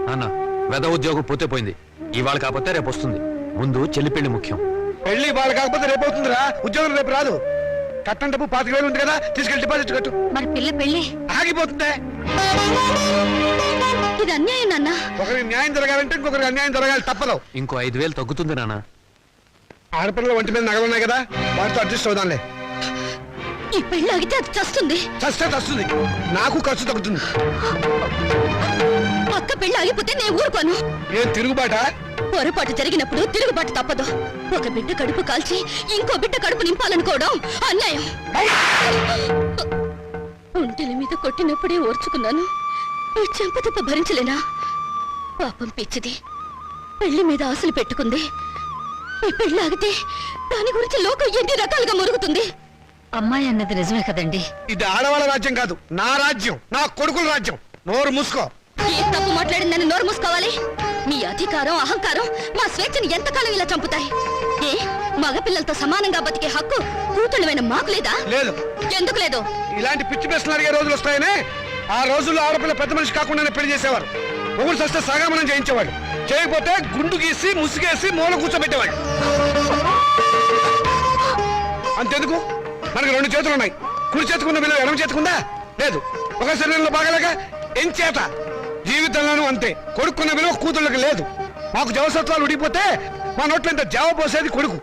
నాన్న వెద ఉద్యోగం పోతే పోయింది, ఇవాళ కాకపోతే రేపు వస్తుంది. ముందు చెల్లి పెళ్లి ముఖ్యం. పెళ్లి వాళ్ళు కాకపోతే రేపు అవుతుందిరా, ఉద్యోగం రేపు రాదు. కట్టం డబ్బు 25,000 ఉంది కదా, తీసుకెళ్లి డిపాజిట్ కట్టు. మరి పిల్ల పెళ్ళి ఆగిపోతుందే. ఇది అన్యాయం నాన్న. ఒకరికి న్యాయం జరగాలంటే ఇంకొకరికి అన్యాయం జరగాలి, తప్పదు. ఇంకో 5,000 తగ్గుతుంది నాన్న. ఆడపిల్లల ఒంటి మీద నగలున్నాయి కదా, వాటితో అడ్జస్ట్ అవుదాంలే. ఈ పెళ్ళి ఆగితే అది చస్తుంది. చస్తే చస్తుంది, నాకు ఖర్చు తగ్గుతుంది. అక్క పెళ్ళి ఆగిపోతే నేను ఊరుకోను. ఏం తిరుగుబాట? పొరపాటు జరిగినప్పుడు తిరుగుబాటు తప్పదు. ఒక బిడ్డ కడుపు కాల్చి ఇంకో బిడ్డ కడుపు నింపాలనుకోవడం అన్యాయం. ఒంటెల మీద కొట్టినప్పుడే ఓర్చుకున్నాను, ఈ చెంపదెబ్బ భరించలేనా? పాపం పిచ్చిది, పెళ్లి మీద ఆశలు పెట్టుకుంది. ఈ పెళ్లి ఆగితే దాని గురించి లోకం ఎన్ని రకాలుగా మురుగుతుంది. అమ్మాయి అన్నది నిజమే కదండి. ఇది ఆడవాళ్ళ రాజ్యం కాదు, నా రాజ్యం, నా కొడుకుల రాజ్యం. నోరు మూసుకో. ఏ తప్పు మాట్లాడిందని నోరు మూసుకోవాలి? మీ అధికారం అహంకారం మా స్వేచ్ఛని ఎంతకాలం ఇలా చంపుతాయి? ఏ మగపిల్లలతో సమానంగా బతికే హక్కు కూతుళ్ళమైన మాకు లేదా? లేదు. ఎందుకు లేదు? ఇలాంటి పిచ్చి ప్రశ్నలు అడిగే రోజులు వస్తాయనే ఆ రోజుల్లో ఆడపిల్ల పెద్ద మనిషి కాకుండానే పెళ్లి చేసేవారు. ఒకరు సస్తే సగామనం చేయించేవాడు, చేయకపోతే గుండు గీసి ముసుగేసి మూల కూర్చోబెట్టేవాడు. అంతెందుకు, మనకు 2 చేతులు ఉన్నాయి. కుడి చేతుకున్న విలువ ఎడమ చేతుకుందా? లేదు. ఒక శరీరంలో బాగాలేక ఎంచేత జీవితంలోనూ అంతే. కొడుకున్న విలువ కూతుళ్ళకి లేదు. మాకు జవసత్వాలు ఉడిపోతే మా నోట్లో ఇంత జావ పోసేది కొడుకు.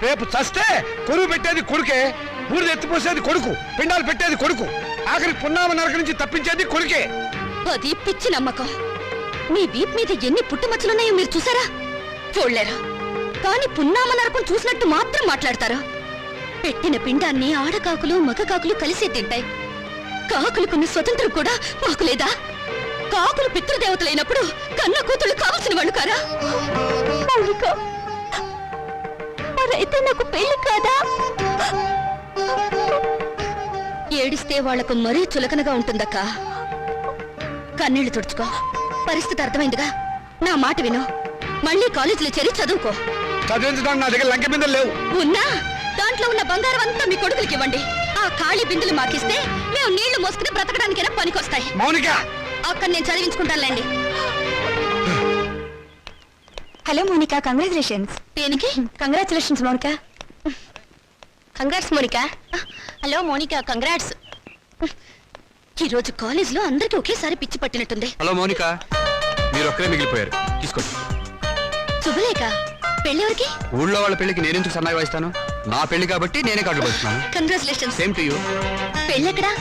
రేపు చస్తే కొరువు పెట్టేది కొడుకే, బూడిద ఎత్తిపోసేది కొడుకు, పిండాలు పెట్టేది కొడుకు, ఆఖరి పున్నామ నరక నుంచి తప్పించేది కొడుకే. అది పిచ్చి నమ్మకం. మీ వీప్ మీద ఎన్ని పుట్టుమచ్చలున్నాయో మీరు చూసారా? చూడలేరా? కానీ పున్నామ నరకం చూసినట్టు మాత్రం మాట్లాడతారా? పెట్టిన పిండాన్ని ఆడకాకులు మగ కాకులు కలిసే తింటాయి. కాకులకున్న స్వతంత్రం కూడా మాకు లేదా? కాకులు పితృదేవతలైనప్పుడు కన్న కూతుళ్ళు కావలసిన వాళ్ళు కారా? మరైతే నాకు పెళ్లి కాదా? ఏడిస్తే వాళ్లకు మరీ చులకనగా ఉంటుందక్క. కన్నీళ్లు తుడుచుకో. పరిస్థితి అర్థమైందిగా. నా మాట విను, మళ్ళీ కాలేజీలో చేరి చదువుకో. చదివించడానికి నా దగ్గర లంకె బిందెలు లేవు. ఉన్నా దాంట్లో ఉన్న బంగారం అంతా మీ కొడుకులకి ఇవ్వండి. ఆ ఖాళీ బిందులు మాకిస్తే మేము నీళ్లు మోసుకుని బ్రతకడానికైనా పనికొస్తాయి. మౌనిక, అక్కడ నేను చదివించుకుంటానులేండి. Hello Monika, congratulations. దేనికి? Congratulations Monika. Congrats Monika. Hello Monika, congrats. ఈ రోజు కాలేజీలో అందరికీ ఒకేసారి పిచ్చి పట్టినట్టుంది. హలో మౌనిక, మీరు ఒక్కరే మిగిలిపోయారు, తీసుకోండి. శుభలేఖ, పెళ్ళెవరికి? ఊళ్ళో వాళ్ళ పెళ్లికి నేనెందుకు సన్నాయి వాయిస్తాను? నా పెళ్లి కాబట్టి నేనే కార్డులు పడుతున్నాను. కంగ్రాచులేషన్స్. Same to you. పెళ్ళెక్కడా?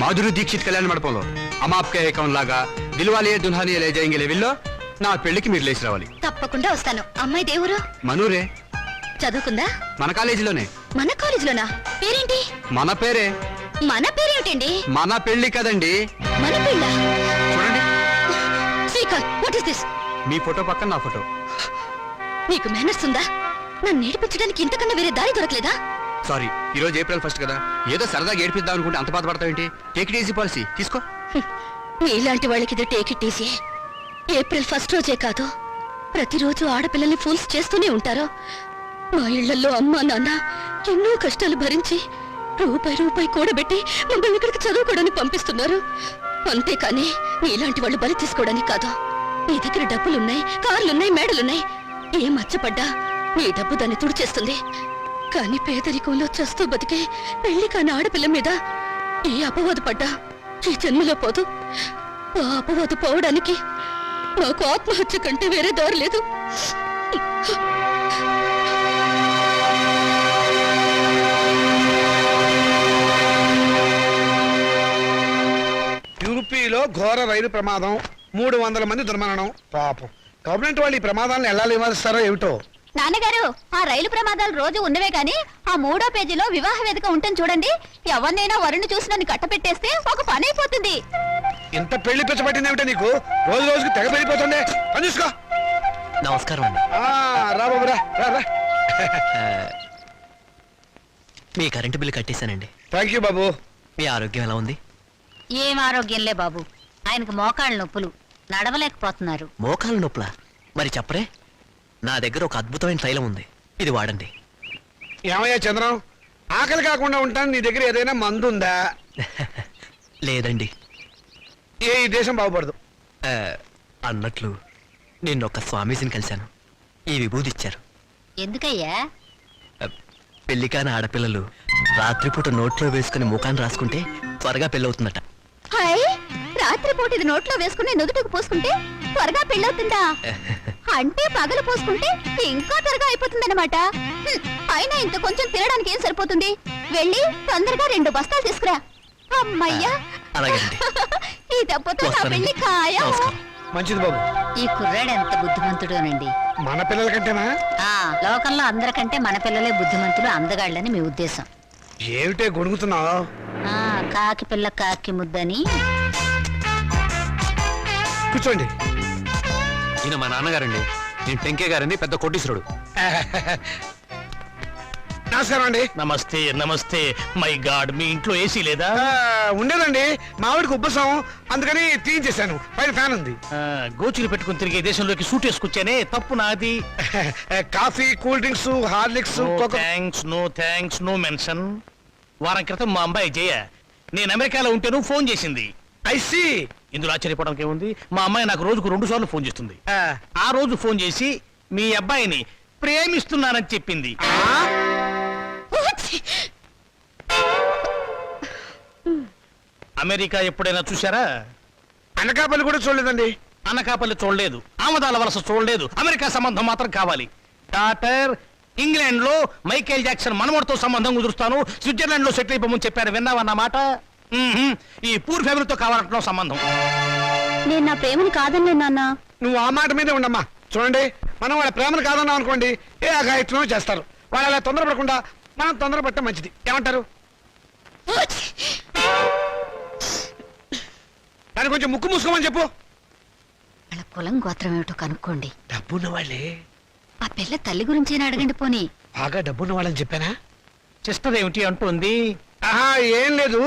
మాధురి దీక్షిత్ కళ్యాణ మండపంలో అమాప్కే ఏకం లాగా దిల్వాలియే దుల్హానియే లే జాయేంగే లెవెల్లో నా పెళ్లికి మీరు లేచి రావాలి. తప్పకుండా వస్తాను. అమ్మాయి దేవురు? మనూరే. చదువుకుందా? మన కాలేజీలోనే. మన కాలేజీలోనా? పేరేంటి? మన పేరే. మన పేరేమిటండి? మన పెళ్లి కదండి. మన పెళ్ళ? చూడండి, Srikanth, what is this? Me photo పక్కన నా ఫోటో. నీకు మేనర్స్ ఉందా? నన్ను నేర్పించడానికి ఇంతకన్నా వేరే దారి దొరకలేదా? సారీ, ఈ రోజు ఏప్రిల్ 1 కదా, ఏదో సరదాగా ఏడిపిద్దాం అనుకుంటే అంత బాధపడతావేంటి? టేక్ ఇట్ ఈజీ పాలసీ, తీసుకో. మీలాంటి వాళ్ళకి ఇది టేక్ ఇట్ ఈజీ. ఏప్రిల్ 1 రోజే కాదు, ప్రతిరోజు ఆడపిల్లల్ని ఫూల్స్ చేస్తూనే ఉంటారు. మా ఇళ్లలో అమ్మా నాన్న ఎన్నో కష్టాలు భరించి రూపాయి కూడబెట్టి మమ్మల్ని ఇక్కడికి చదువుకోవడానికి పంపిస్తున్నారు. అంతేకాని మీలాంటి వాళ్ళు బలి తీసుకోవడానికి కాదు. నీ దగ్గర డబ్బులున్నాయి, కార్లున్నాయి, మేడలున్నాయి. ఏ మచ్చపడ్డా నీ డబ్బు దాన్ని తుడిచేస్తుంది. కానీ పేదరికంలో చస్తూ బతికే పెళ్లి కాని ఆడపిల్ల మీద ఈ అపవాదు పడ్డా ఈ జన్మలో పోదు. ఆ అపవాదు పోవడానికి నాకు ఆత్మహత్య కంటే వేరే దారి లేదు. యూపీలో ఘోర రైలు ప్రమాదం, 300 మంది దుర్మరణం. పాపం గవర్నమెంట్ వాళ్ళు ఈ ప్రమాదాలను ఎలా నివారిస్తారో ఏమిటో. నాన్నగారు, ఆ రైలు ప్రమాదాలు రోజు ఉన్నవే గాని ఆ 3వ పేజీలో వివాహ వేదిక ఉంటుంది చూడండి. ఎవరినైనా వరుణ్ణి చూసి నన్ను కట్టపెట్టేస్తే ఒక పని అయిపోతుంది. ఇంత పెళ్లి పిచ్చబట్టింది ఏమిటో నీకు? రోజు రోజుకి తెగ పెరిగిపోతుంది. పని చూసుకో. నమస్కారం అండి. రా బాబు రా రా రా. మీ కరెంటు బిల్లు కట్టేశానండి. థ్యాంక్ యూ బాబు. మీ ఆరోగ్యం ఎలా ఉంది? ఏం ఆరోగ్యంలే బాబు, ఆయనకు మోకాళ్ళ నొప్పులు, నడవలేకపోతున్నారు. మోకాలు నొప్పులా? మరి చెప్పరే, నా దగ్గర ఒక అద్భుతమైన తైలం ఉంది, ఇది వాడండి. ఏమయ్యా చంద్రం, ఆకలి కాకుండా ఉంటాను, నీ దగ్గర ఏదైనా మందు ఉందా? లేదండి. ఈ దేశం బాగుపడదు. అన్నట్లు నిన్న ఒక స్వామీజీని కలిశాను, ఈ విభూది ఇచ్చారు. ఎందుకయ్యా? పెళ్లి కాని ఆడపిల్లలు రాత్రిపూట నోట్లో వేసుకుని ముఖాన్ని రాసుకుంటే త్వరగా పెళ్ళవుతుందట. హాయ్, రాత్రిపూట ఇది నోట్లో వేసుకుని నుదుటికి పోసుకుంటే త్వరగా పెళ్ళవుతుందా? అంటే పగలు పోసుకుంటే ఇంకా త్వరగా అయిపోతుందన్నమాట. అయినా ఇంత కొంచెం తినడానికి ఏం సరిపోతుంది? వెళ్ళి తొందరగా 2 బస్తాలు తీసుకురా. అమ్మయ్యా, అలాగేనండి. ఈ దెబ్బతో నా వస్తానండి. పెళ్లి ఖాయం. నమస్కారం. మంచిది బాబు. ఈ కుర్రాడు ఎంత బుద్ధిమంతుడోనండి. మన పిల్లల కంటేనా? లోకంలో అందరికంటే మన పిల్లలే బుద్ధిమంతులు, అందగాళ్ళని మీ ఉద్దేశం. ఏమిటే గొడుగుతున్నావు? కాకి పిల్ల కాకి ముద్దని. కూర్చోండి. ఈయన మా నాన్నగారండి. నేను టెంకే గారండి, పెద్ద కోటీశ్వరుడు. నమస్కారం అండి. నమస్తే నమస్తే. మై గాడ్, మీ ఇంట్లో ఏసీ లేదా? ఉండేదండి, మావిడికి ఉబ్బసం, అందుకని తీయించేశాను. పైన ఫ్యాన్ ఉంది. గోచులు పెట్టుకుని తిరిగే దేశంలోకి సూట్ వేసుకొచ్చానే, తప్పు నాది. Coffee, cool drinks, Horlicks, no thanks, no mention. వారం క్రితం మా అమ్మాయి జయ నేను అమెరికాలో ఉంటేను ఫోన్ చేసింది. ఐసీ. ఇందులో ఆశ్చర్యపోవడానికి ఏముంది? మా అమ్మాయి నాకు రోజుకు 2 సార్లు ఫోన్ చేస్తుంది. ఆ రోజు ఫోన్ చేసి మీ అబ్బాయిని ప్రేమిస్తున్నానని చెప్పింది. అమెరికా ఎప్పుడైనా చూసారా? అనకాపల్లి కూడా చూడలేదండి. అనకాపల్లి చూడలేదు, ఆమదాల వలస చూడలేదు, అమెరికా సంబంధం మాత్రం కావాలి. డాక్టర్, ఇంగ్లాండ్ లో మైకేల్ జాక్సన్ మనవడితో సంబంధం కుదురుస్తాను, స్విట్జర్లాండ్ లో సెటిల్ అయిపోమని చెప్పారు. విన్నావన్నమాట. ఈ పూర్ ఫ్యామిలీతో కావాలంటున్నావు సంబంధం. నేను నా ప్రేమని కాదన్నే నాన్న. నువ్వు ఆ మాట మీదే ఉండమ్మా. చూడండి, మనం వాళ్ళ ప్రేమను కాదన్నాం అనుకోండి, ఏ అఘాయిత్వం చేస్తారు. వాళ్ళు అలా తొందరపడకుండా మనం తొందరపడటం మంచిది. ఏమంటారు? దాన్ని కొంచెం ముక్కు మూసుకోమని చెప్పు. వాళ్ళ కులం గోత్రం ఏమిటో కనుక్కోండి. డబ్బున్న వాళ్ళే. ఆ పిల్ల తల్లి గురించేనా అడగండి పోనీ. బాగా డబ్బున్న వాళ్ళని చెప్పానా? సిస్టర్ ఏమిటి అంటుంది? ఆహా, ఏం లేదు.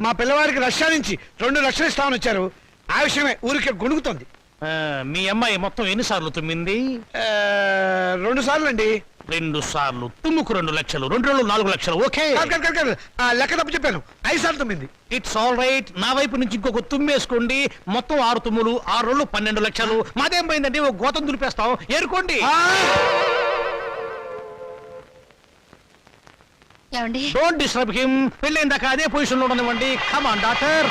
మా పిల్లవాడికి రష్యా నుంచి 2 లక్షలు ఇస్తామని వచ్చారు. ఆ విషయమే ఊరికే గొణుగుతోంది. మీ అమ్మాయి మొత్తం ఎన్నిసార్లు తుమ్మింది? 2 సార్లు అండి. 2 సార్లు తుమ్ముకు 2 లక్షలు, 2 రోజులు 4 లక్షలు. ఓకే, లెక్క తప్పు చెప్పాను. 5 సార్లు తుమ్మింది. It's all right. నా వైపు నుంచి ఇంకొక తుమ్మేసుకోండి. మొత్తం 6 తుమ్ములు, 6 రోజులు 12 లక్షలు. మాదేం పోయిందండి? ఒక గోతం దులిపేస్తాం, ఏరుకోండి. ఏమండి? Don't disturb him. పెళ్ళైన దాకా అదే పొజిషన్ లో ఉండనివ్వండి. Come on doctor.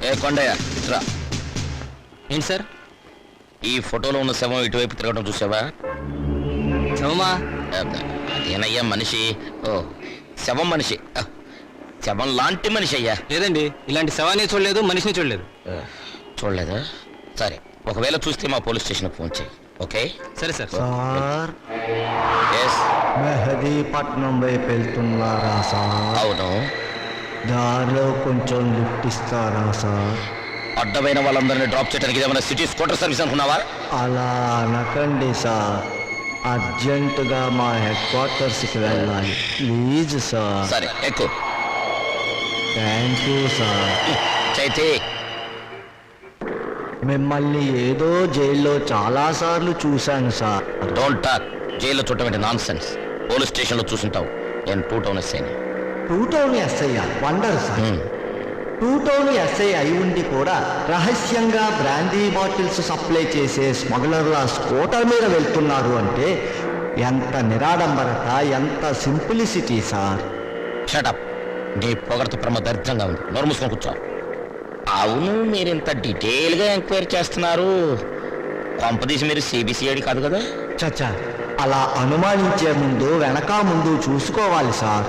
ఏ కొండయ్య రా. ఏంటి సార్? ఈ ఫోటోలో ఉన్న శవం ఇటువైపు తిరగడం చూసావా? శవమా? అదేనయ్యా మనిషి. ఓ, శవం మనిషి. శవం లాంటి మనిషి అయ్యా. లేదండి, ఇలాంటి శవాన్ని చూడలేదు, మనిషిని చూడలేదు. చూడలేదా? సరే, ఒకవేళ చూస్తే మా పోలీస్ స్టేషన్కి ఫోన్ చేయి. ఓకే? సరే సార్. Sir, yes. మెహదీపట్నం వైపు వెళ్తున్నారా సార్? అవును. దారిలో కొంచెం లిఫ్ట్ ఇస్తారా సార్? అడ్డమైన వాళ్ళందరినీ డ్రాప్ చేయడానికి ఏమైనా సిటీ స్కూటర్ సర్వీస్ అనుకున్నావా? అలా అనకండి సార్, అర్జెంటుగా మా హెడ్ క్వార్టర్స్కి వెళ్ళాలి, ప్లీజ్ సార్. సరే, ఎక్కువ. Thank you sir. చైతే, మిమ్మల్ని ఏదో జైల్లో చాలాసార్లు చూశాను సార్. Don't talk. జైల్లో చూడటం నాన్ సెన్స్. పోలీస్ స్టేషన్లో చూసుంటావు. నేను 2 టౌన్ ఎస్ఐని. 2 town SI wonder sir. Two town SI అయి ఉండి కూడా రహస్యంగా బ్రాందీ బాటిల్స్ సప్లై చేసే స్మగ్లర్ల స్కూటర్ మీద వెళ్తున్నారు అంటే ఎంత నిరాడంబరత, ఎంత సింప్లిసిటీ సార్. షటప్. నీ పొగడత ప్రమ దరిద్రంగా ఉంది. నోరు మూసుకొని కూర్చో. అవును, మీరు ఇంత డీటెయిల్ గా ఎంక్వైరీ చేస్తున్నారు. కొంపదీసి మీరు సిబిసిఐడి కాదు కదా? చచ్చా, అలా అనుమానించే ముందు వెనక ముందు చూసుకోవాలి సార్.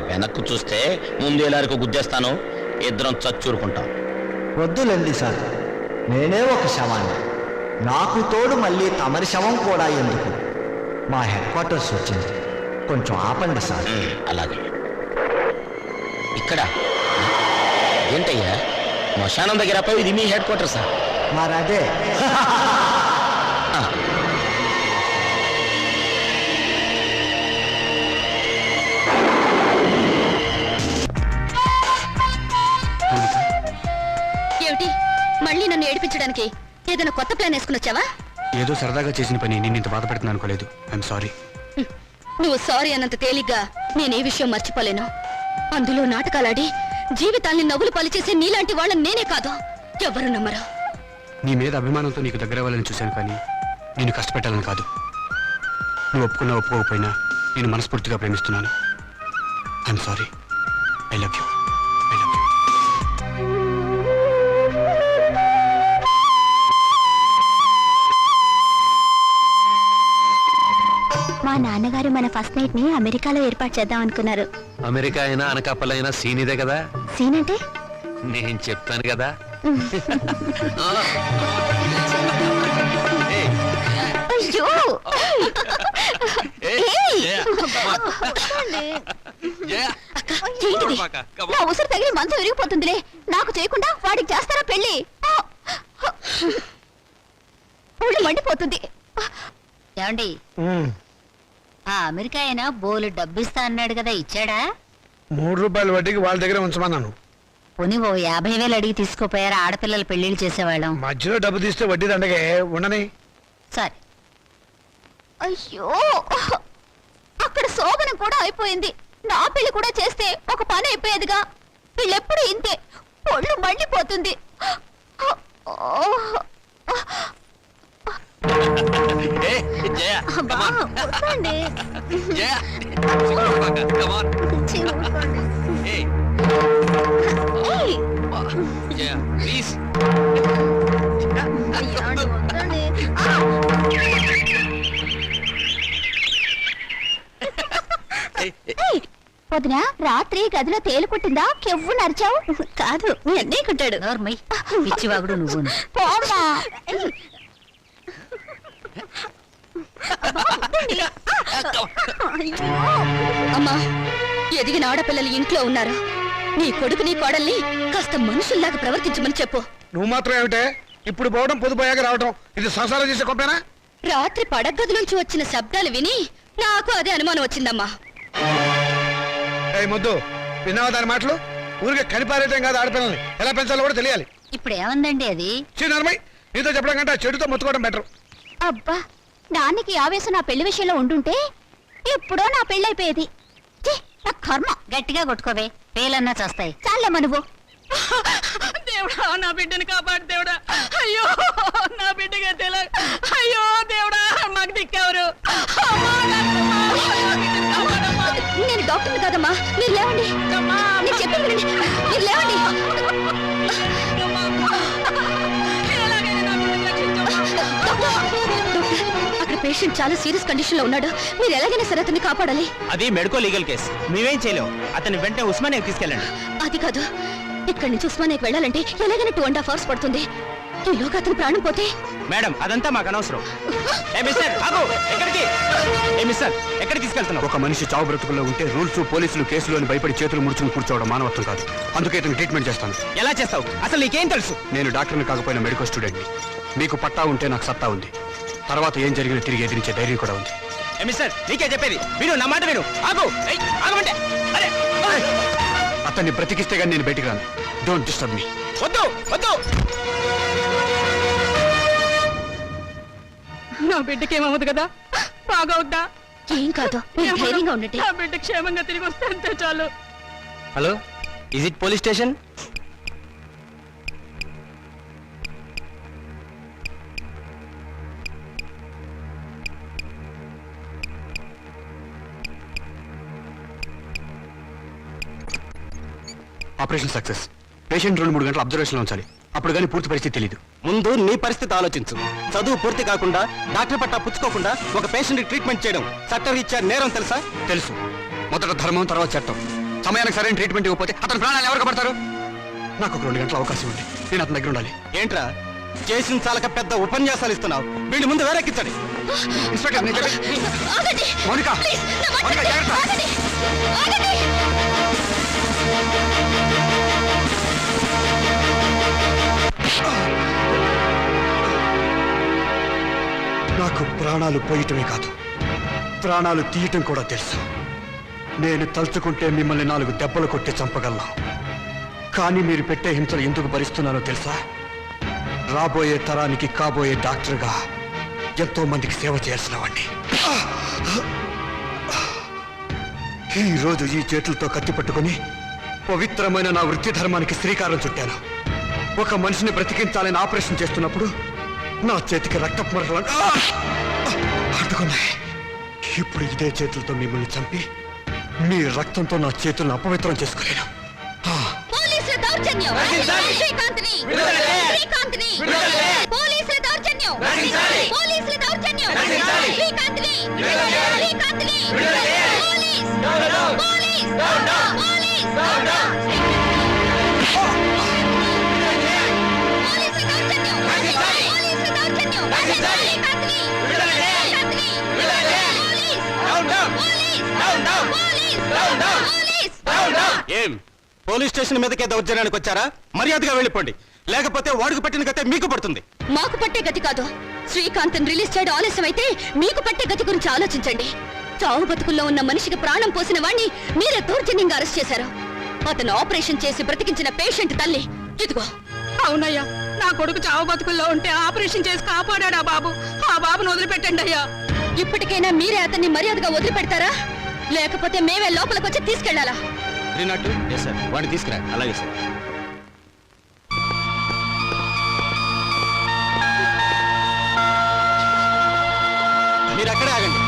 వెనక్కు చూస్తే ముందు ఎలారికి గుద్దేస్తాను, ఇద్దరం చచ్చూరుకుంటాం. వద్దులండి సార్, నేనే ఒక శవాన్ని. నాకు తోడు మళ్ళీ తమరి శవం కూడా ఎందుకు? మా హెడ్ క్వార్టర్స్ వచ్చింది, కొంచెం ఆపండి సార్. అలాగే. ఇక్కడ ఏంటయ్యా, శ్మశానం దగ్గర పోయి ఇది మీ హెడ్ క్వార్టర్సా? మరదే. ఏమిటి మళ్ళీ నన్ను ఏడిపించడానికి ఏదైనా కొత్త ప్లాన్ వేసుకుని వచ్చావా? ఏదో సరదాగా చేసిన పని నేను ఇంత బాధ పెడుతున్నాను అనుకోలేదు. I'm sorry. నువ్వు సారీ అన్నంత తేలిగ్గా నేనే విషయం మర్చిపోలేను. అందులో నాటకాలాడి జీవితాల్ని నవ్వులు పలిచేసే నీలాంటి వాళ్ళని నేనే కాదు, ఎవరు నమ్మరు. నీ మీద అభిమానంతో నీకు దగ్గర అవ్వాలని చూశాను, కానీ నేను కష్టపెట్టాలని కాదు. నువ్వు ఒప్పుకున్నా ఒప్పుకోకపోయినా నేను మనస్ఫూర్తిగా ప్రేమిస్తున్నాను. I'm sorry. I love you. I love you. మా నాన్నగారు మన ఫస్ట్ నైట్ ని అమెరికాలో ఏర్పాటు చేద్దాం అనుకున్నారు. అమెరికా అయినా అనకాపల్లైనా సీనిదే కదా. సీన్ అంటే నేను చెప్తాను కదా. అయ్యో ఏంటిది? నా ఉసురు తగిలి మంచం విరిగిపోతుందిలే. నాకు చేయకుండా వాడికి చేస్తారా పెళ్లి? ఒళ్ళు మండిపోతుంది. ఏమండి, ఆ అమెరికా అయినా బోలు డబ్బిస్తా అన్నాడు కదా, ఇచ్చాడా? 3 రూపాయల వడ్డీకి వాళ్ళ దగ్గర ఉంచమన్నాను. పోనీ ఓ 50,000 అడిగి తీసుకోపోయారా? ఆడపిల్లల పెళ్లిళ్ళు చేసేవాళ్ళం. మధ్యలో డబ్బు తీస్తే వడ్డీ దండగే ఉండని. సరే. అయ్యో, అక్కడ శోభనం కూడా అయిపోయింది. నా పెళ్లి కూడా చేస్తే ఒక పని అయిపోయేదిగా. వీళ్ళెప్పుడు ఇంతే, ఒళ్ళు మండిపోతుంది. అబ్బా, వద్దండి. ఏయ్. అయ్యో, వద్దండి. వదిన, రాత్రి గదిలో తేలు కుట్టిందా? కెవ్వు నరిచావు? కాదు, మీ అన్నీ కుట్టాడు. పిచ్చివాగుడు నువ్వు. పోమ్మా. అమ్మా, ఎదిగిన ఆడపిల్లలు ఇంట్లో ఉన్నారు. నీ కొడుకుని కోడల్ని కాస్త మనుషుల్లాగా ప్రవర్తించమని చెప్పు. నువ్వు మాత్రం ఏమిటే, ఇప్పుడు పోవడం పొదుపోయాక రావడం, ఇది సంసారం చేసే కొంపేనా? రాత్రి పడగదిలోంచి వచ్చిన శబ్దాలు విని నాకు అదే అనుమానం వచ్చిందమ్మా. మొద్దు, విన్నావా దాని మాటలు? ఊరికే కనిపారేయటం కాదు, ఆడపిల్లల్ని ఎలా పెంచాలో కూడా తెలియాలి. ఇప్పుడు ఏమందండి అది? చిన్నమ్మాయి, నీతో చెప్పడం కంటే ఆ చెడుతో మొత్తుకోవడం బెటర్. అబ్బా, నాన్నకి ఆవేశం నా పెళ్లి విషయంలో ఉండుంటే ఎప్పుడో నా పెళ్ళైపోయేది. నా కర్మ. గట్టిగా కొట్టుకోవే, పేలన్నా చేస్తాయి. చాలమ్మా నువ్వు. దేవుడా, నా బిడ్డను కాపాడు దేవుడా. అయ్యో, నా బిడ్డగా తెల. అయ్యో దేవుడా, మాకు దిక్కెవరు? నేను డాక్టర్ని కాదమ్మా, మీరు లేవండి. నేను చెప్పింది వినండి. మీరు లేవండి. అక్కడ పేషెంట్ చాలా సీరియస్ కండిషన్ లో ఉన్నాడు. మీరు ఎలాగైనా సరే అతన్ని కాపాడాలి. అది మెడికో లీగల్ కేసు, మేమేం చేయలేము. అతన్ని వెంటనే ఉస్మానియాకి తీసుకెళ్ళండి. అది కాదు, ఇక్కడి నుంచి ఉస్మానియాకి వెళ్ళాలంటే ఎలాగైనా 2.5 hours పడుతుంది. ఈలోగా అతను ప్రాణం పోతే? మేడం, అదంతా మాకు అనవసరం. ఎక్కడికి తీసుకెళ్తున్నావు? ఒక మనిషి చావు బ్రతుకుల్లో ఉంటే రూల్స్, పోలీసులు, కేసులు అని భయపడి చేతులు ముడుచుకుని కూర్చోవడం మానవత్వం కాదు. అందుకే ఇతను ట్రీట్మెంట్ చేస్తాను. ఎలా చేస్తావు? అసలు నీకేం తెలుసు? నేను డాక్టర్ని కాకపోయినా మెడికల్ స్టూడెంట్ని. మీకు పట్టా ఉంటే నాకు సత్తా ఉంది. తర్వాత ఏం జరిగినా తిరిగి ఎదిరించే ధైర్యం కూడా ఉంది. నీకే చెప్పేది విను, నా మాట విను. ఆగమంటే అతన్ని బ్రతికిస్తే గానీ నేను బయటికి రాను. Don't disturb me. వద్దు వద్దు. నా బిడ్డకేమవుతుంది కదా, బాగవుద్దా? ఏం కాదు, మీరు ధైర్యంగా ఉండండి. నా బిడ్డ క్షేమంగా తిరిగి వస్తే అంతే చాలు. Hello, is it police station? Operation success. Patient 2-3 గంటలు అబ్జర్వేషన్లో ఉంచాలి. అప్పుడు కానీ పూర్తి పరిస్థితి తెలియదు. ముందు నీ పరిస్థితి ఆలోచించు. చదువు పూర్తి కాకుండా డాక్టర్ పట్టా పుచ్చుకోకుండా ఒక పేషెంట్ ట్రీట్మెంట్ చేయడం చట్టరీత్యా నేరం తెలుసా? తెలుసు. మొదట ధర్మం, తర్వాత చట్టం. సమయానికి సరైన ట్రీట్మెంట్ ఇవ్వకపోతే అతని ప్రాణాలు ఎవరికి పడతారు? నాకు ఒక 2 గంటల అవకాశం ఉంది. నేను అతని దగ్గర ఉండాలి. ఏంట్రా చేసిన చాలక పెద్ద ఉపన్యాసాలు ఇస్తున్నావు? వీడి ముందు వేరెక్కించండి. ఇన్స్పెక్టర్, నేను చెప్పేది- ఆగండి. మౌనిక, ప్లీజ్, నా మాట మౌనిక, వినండి. జాగ్రత్త. ఆగండి. ఆగండి. నాకు ప్రాణాలు పోయటమే కాదు, ప్రాణాలు తీయటం కూడా తెలుసు. నేను తలుచుకుంటే మిమ్మల్ని 4 దెబ్బలు కొట్టి చంపగలను. కానీ మీరు పెట్టే హింసలు ఎందుకు భరిస్తున్నానో తెలుసా? రాబోయే తరానికి కాబోయే డాక్టర్గా ఎంతో మందికి సేవ చేయాల్సిన వాడిని. ఈ రోజు ఈ చేతులతో కత్తి పట్టుకుని పవిత్రమైన నా వృత్తి ధర్మానికి శ్రీకారం చుట్టాను. ఒక మనిషిని బ్రతికించాలని ఆపరేషన్ చేస్తున్నప్పుడు నా చేతికి రక్తపు మరకలు అడ్డుకున్నాయి. ఇప్పుడు ఇదే చేతులతో మిమ్మల్ని చంపి మీ రక్తంతో నా చేతులను అపవిత్రం చేసుకోలేను. పోలీసుల దౌర్జన్యం. శ్రీకాంత్ని. శ్రీకాంత్ని. పోలీసుల దౌర్జన్యం. పోలీసుల దౌర్జన్యం. శ్రీకాంత్ని. శ్రీకాంత్ని. పోలీస్. పోలీస్. పోలీస్. పోలీసుల దౌర్జన్యం. పోలీసుల దౌర్జన్యం. శ్రీకాంత్ని. శ్రీకాంత్ని. పోలీస్. పోలీస్. పోలీస్. ఏం పోలీస్ స్టేషన్ మీదకే దౌర్జన్యానికి వచ్చారా? మర్యాదగా వెళ్ళిపోండి, లేకపోతే వాడికి పట్టిన గతే మీకు పడుతుంది. మాకు పట్టే గతి కాదు. శ్రీకాంత్ రిలీజ్ చేయడం ఆలస్యం అయితే మీకు పట్టే గతి గురించి ఆలోచించండి. చావు బతుకుల్లో ఉన్న మనిషికి ప్రాణం పోసిన వాణ్ణి మీరే దౌర్జన్యంగా అరెస్ట్ చేశారు. అతను ఆపరేషన్ చేసి బ్రతికించిన పేషెంట్ తల్లి ఇదిగో. అవునయ్యా, నా కొడుకు చావు బతుకుల్లో ఉంటే ఆపరేషన్ చేసి కాపాడా బాబు. ఆ బాబును వదిలిపెట్టండి అయ్యా. ఇప్పటికైనా మీరే అతన్ని మర్యాదగా వదిలిపెడతారా, లేకపోతే మేమే లోపలికొచ్చి తీసుకెళ్లాలా? వాడిని తీసుకురా. అలాగే సార్. మీరు అక్కడే ఆగండి.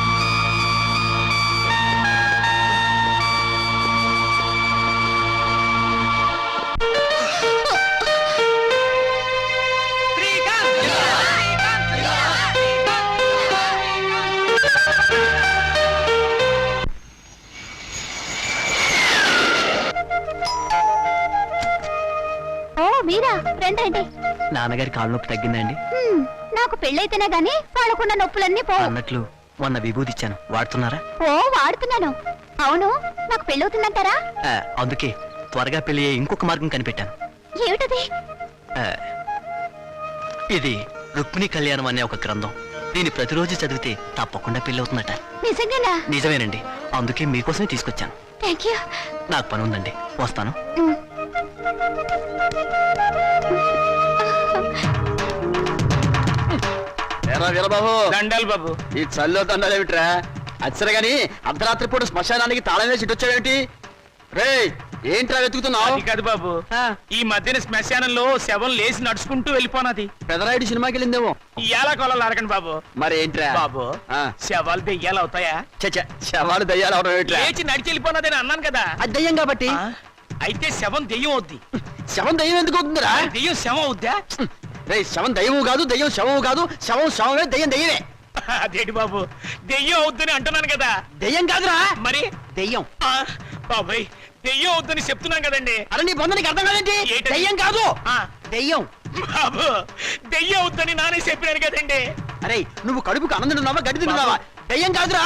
ఓ మీరా, రండి. నాన్నగారి కాలు నొప్పి తగ్గిందండి? నాకు పెళ్ళైతేనే గానీ వాళ్ళకున్న నొప్పులన్నీ పో. అన్నట్లు మొన్న విభూతి ఇచ్చాను, వాడుతున్నారా? ఓ వాడుతున్నాను. అవును, నాకు పెళ్ళవుతుందంటారా? అందుకే త్వరగా పెళ్లి అయ్యే ఇంకొక మార్గం కనిపెట్టాను. ఏమిటది? ఇది రుక్మిణి కళ్యాణం అనే ఒక గ్రంథం. దీన్ని ప్రతిరోజు చదివితే తప్పకుండా పెళ్లి అవుతుందట. నిజంగానా? నిజమేనండి, అందుకే మీకోసమే తీసుకొచ్చాను. Thank you. నాకు పని ఉందండి, వస్తాను. వీరబాబు, దండాలు బాబు. ఈ చల్లో దండాలేమిట్రా? అచ్చరే గాని అర్ధరాత్రి పూట శ్మశానానికి తాళం వేసి వచ్చావేమిటి? రే, ఏంట్రా వెతుకుతున్నావు? అది కాదు బాబు, ఈ మధ్యన శ్మశానంలో శవం లేచి నడుచుకుంటూ వెళ్ళిపోనది. పెదరాయుడు సినిమాకి వెళ్ళిందేమో. ఇయ్యాల కొలాలు అడగండి బాబు. మరి ఏంట్రా బాబు, ఆ. శవాలు దెయ్యాలు అవుతాయా? చచ్చ, శవాలు దయ్యాలు అవడం ఏమిట్రా? లేచి నడిచి వెళ్ళిపోనదని అన్నాను కదా. అది దయ్యం కాబట్టి. ఆ? అయితే శవం దెయ్యం అవుద్ది. శవం దయ్యం ఎందుకు అవుతుందిరా? దెయ్యం శవం అవుద్దా? రే, శవం దయ్యము కాదు, దయ్యం శవము కాదు. శవం శవమే, దయ్యం దయ్యమే. అదేంటి బాబు, దెయ్యం అవుద్దని అంటున్నాను కదా. దయ్యం కాదురా, మరి దయ్యం. బాబాయ్, దెయ్యం అవుద్దని చెప్తున్నాను కదండి. అరే, నీ పొందనికి అర్థం కాదేంటి? ఏంటది? దయ్యం కాదు, ఆ. దయ్యం. బాబు, దెయ్యం అవుద్దని నానే చెప్పినాను కదండి. అరే, నువ్వు కడుపుకు అన్నం తిన్నావా, గడ్డి తిన్నావా? దయ్యం కాదురా,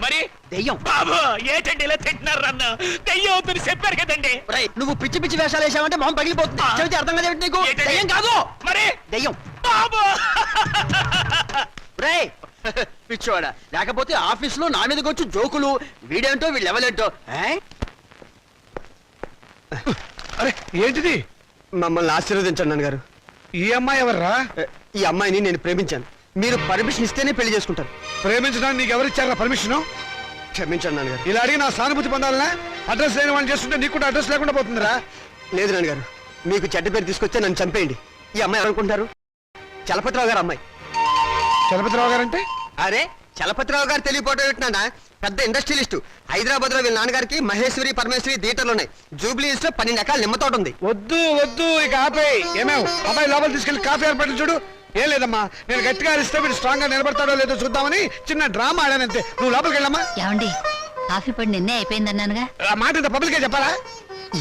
మరి దయ్యం. బాబు, ఏంటండి ఇలా తింటున్నారు నన్ను? దెయ్యం అవుద్దని చెప్పారు కదండి. రేయ్, నువ్వు పిచ్చి పిచ్చి వేషాలు వేసావంటే మొహం పగిలిపోతుంది. చెబితే అర్థం కాదేంటి నీకు? ఏంటది? దయ్యం కాదు, మరి దయ్యం. బాబు. రేయ్, పిచ్చోడా, లేకపోతే ఆఫీస్ లో నా మీదకి వచ్చి జోకులు, వీడేంటో వీళ్ళు ఎవలేంటో. అరే, ఏంటిది? మమ్మల్ని ఆశీర్వదించండి నాన్నగారు. ఈ అమ్మాయి ఎవర్రా? ఈ అమ్మాయిని నేను ప్రేమించాను. మీరు పర్మిషన్ ఇస్తేనే పెళ్లి చేసుకుంటాను. ప్రేమించడానికి నీకు ఎవరిచ్చారా పర్మిషన్? క్షమించండి నాన్నగారు. ఇలా అడిగి నా సానుభూతి పొందాలనా? అడ్రస్ లేని వాళ్ళు చేస్తుంటే నీకు కూడా అడ్రస్ లేకుండా పోతుందిరా. లేదు నాన్నగారు, మీకు చెడ్డ పేరు తీసుకొస్తే నన్ను చంపేయండి. ఈ అమ్మాయి ఎవరనుకుంటారు? చలపతిరావు గారు అమ్మాయి. చలపతిరావు గారంటే? అరే, చలపతిరావు గారు తెలియపోవటం ఏంటి నాన్న? పెద్ద ఇండస్ట్రియలిస్ట్. హైదరాబాద్ లో వీళ్ళ నాన్నగారికి మహేశ్వరి పరమేశ్వరి థియేటర్లు ఉన్నాయి. జూబ్లీ హిల్స్ లో 12 ఎకరాల నిమ్మ తోట ఉంది. వద్దు వద్దు ఇక ఆపేయ్. ఏమేవ్ అబ్బాయి లోపల తీసుకెళ్లి కాఫీ ఏర్పాట్లు చూడు. ఏం లేదమ్మా, నేను గట్టిగా అరిస్తే వీడు స్ట్రాంగ్ గా నిలబడతాడో లేదో చూద్దామని చిన్న డ్రామా ఆడానంతే. నువ్వు లోపలికి వెళ్ళమ్మా. ఏమండి కాఫీ పొడి నిన్నే అయిపోయిందన్నానుగా. ఆ మాట ఇంత పబ్లిక్ గా చెప్పాలా?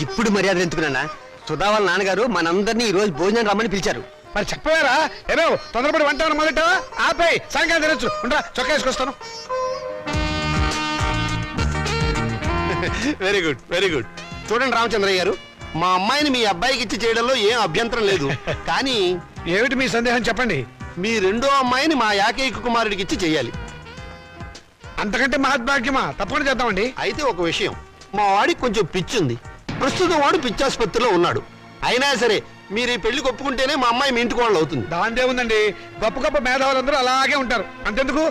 ఇప్పుడు మర్యాద ఎందుకున్నా? సుధా వాళ్ళ నాన్నగారు మనందరినీ ఈ రోజు భోజనం రమ్మని పిలిచారు. మరి చెప్పవేరా? ఏమేవ్ తొందరపడి వంట మొదలెట్టావా? ఆపేయ్, సాయంకాలం తినొచ్చు. ఉండరా, చొక్కా వేసుకొస్తాను. Very good very good. చూడండి రామచంద్రయ్య గారు, మా అమ్మాయిని మీ అబ్బాయికి ఇచ్చి చేయడంలో ఏం అభ్యంతరం లేదు. కానీ ఏమిటి మీ సందేహం చెప్పండి. మీ రెండో అమ్మాయిని మా ఏకైక కుమారుడికి ఇచ్చి చెయ్యాలి. అంతకంటే మహద్భాగ్యమా? తప్పకుండా చేద్దామండి. అయితే ఒక విషయం, మా వాడికి కొంచెం పిచ్చి ఉంది. ప్రస్తుతం వాడు పిచ్చాసుపత్రిలో ఉన్నాడు. అయినా సరే మీరు ఈ పెళ్లికి ఒప్పుకుంటేనే మా అమ్మాయి మీ ఇంటికి వాళ్ళు అవుతుంది. దాందే ఉందండి, గొప్ప గొప్ప మేధావులందరూ అలాగే ఉంటారు. అంతెందుకు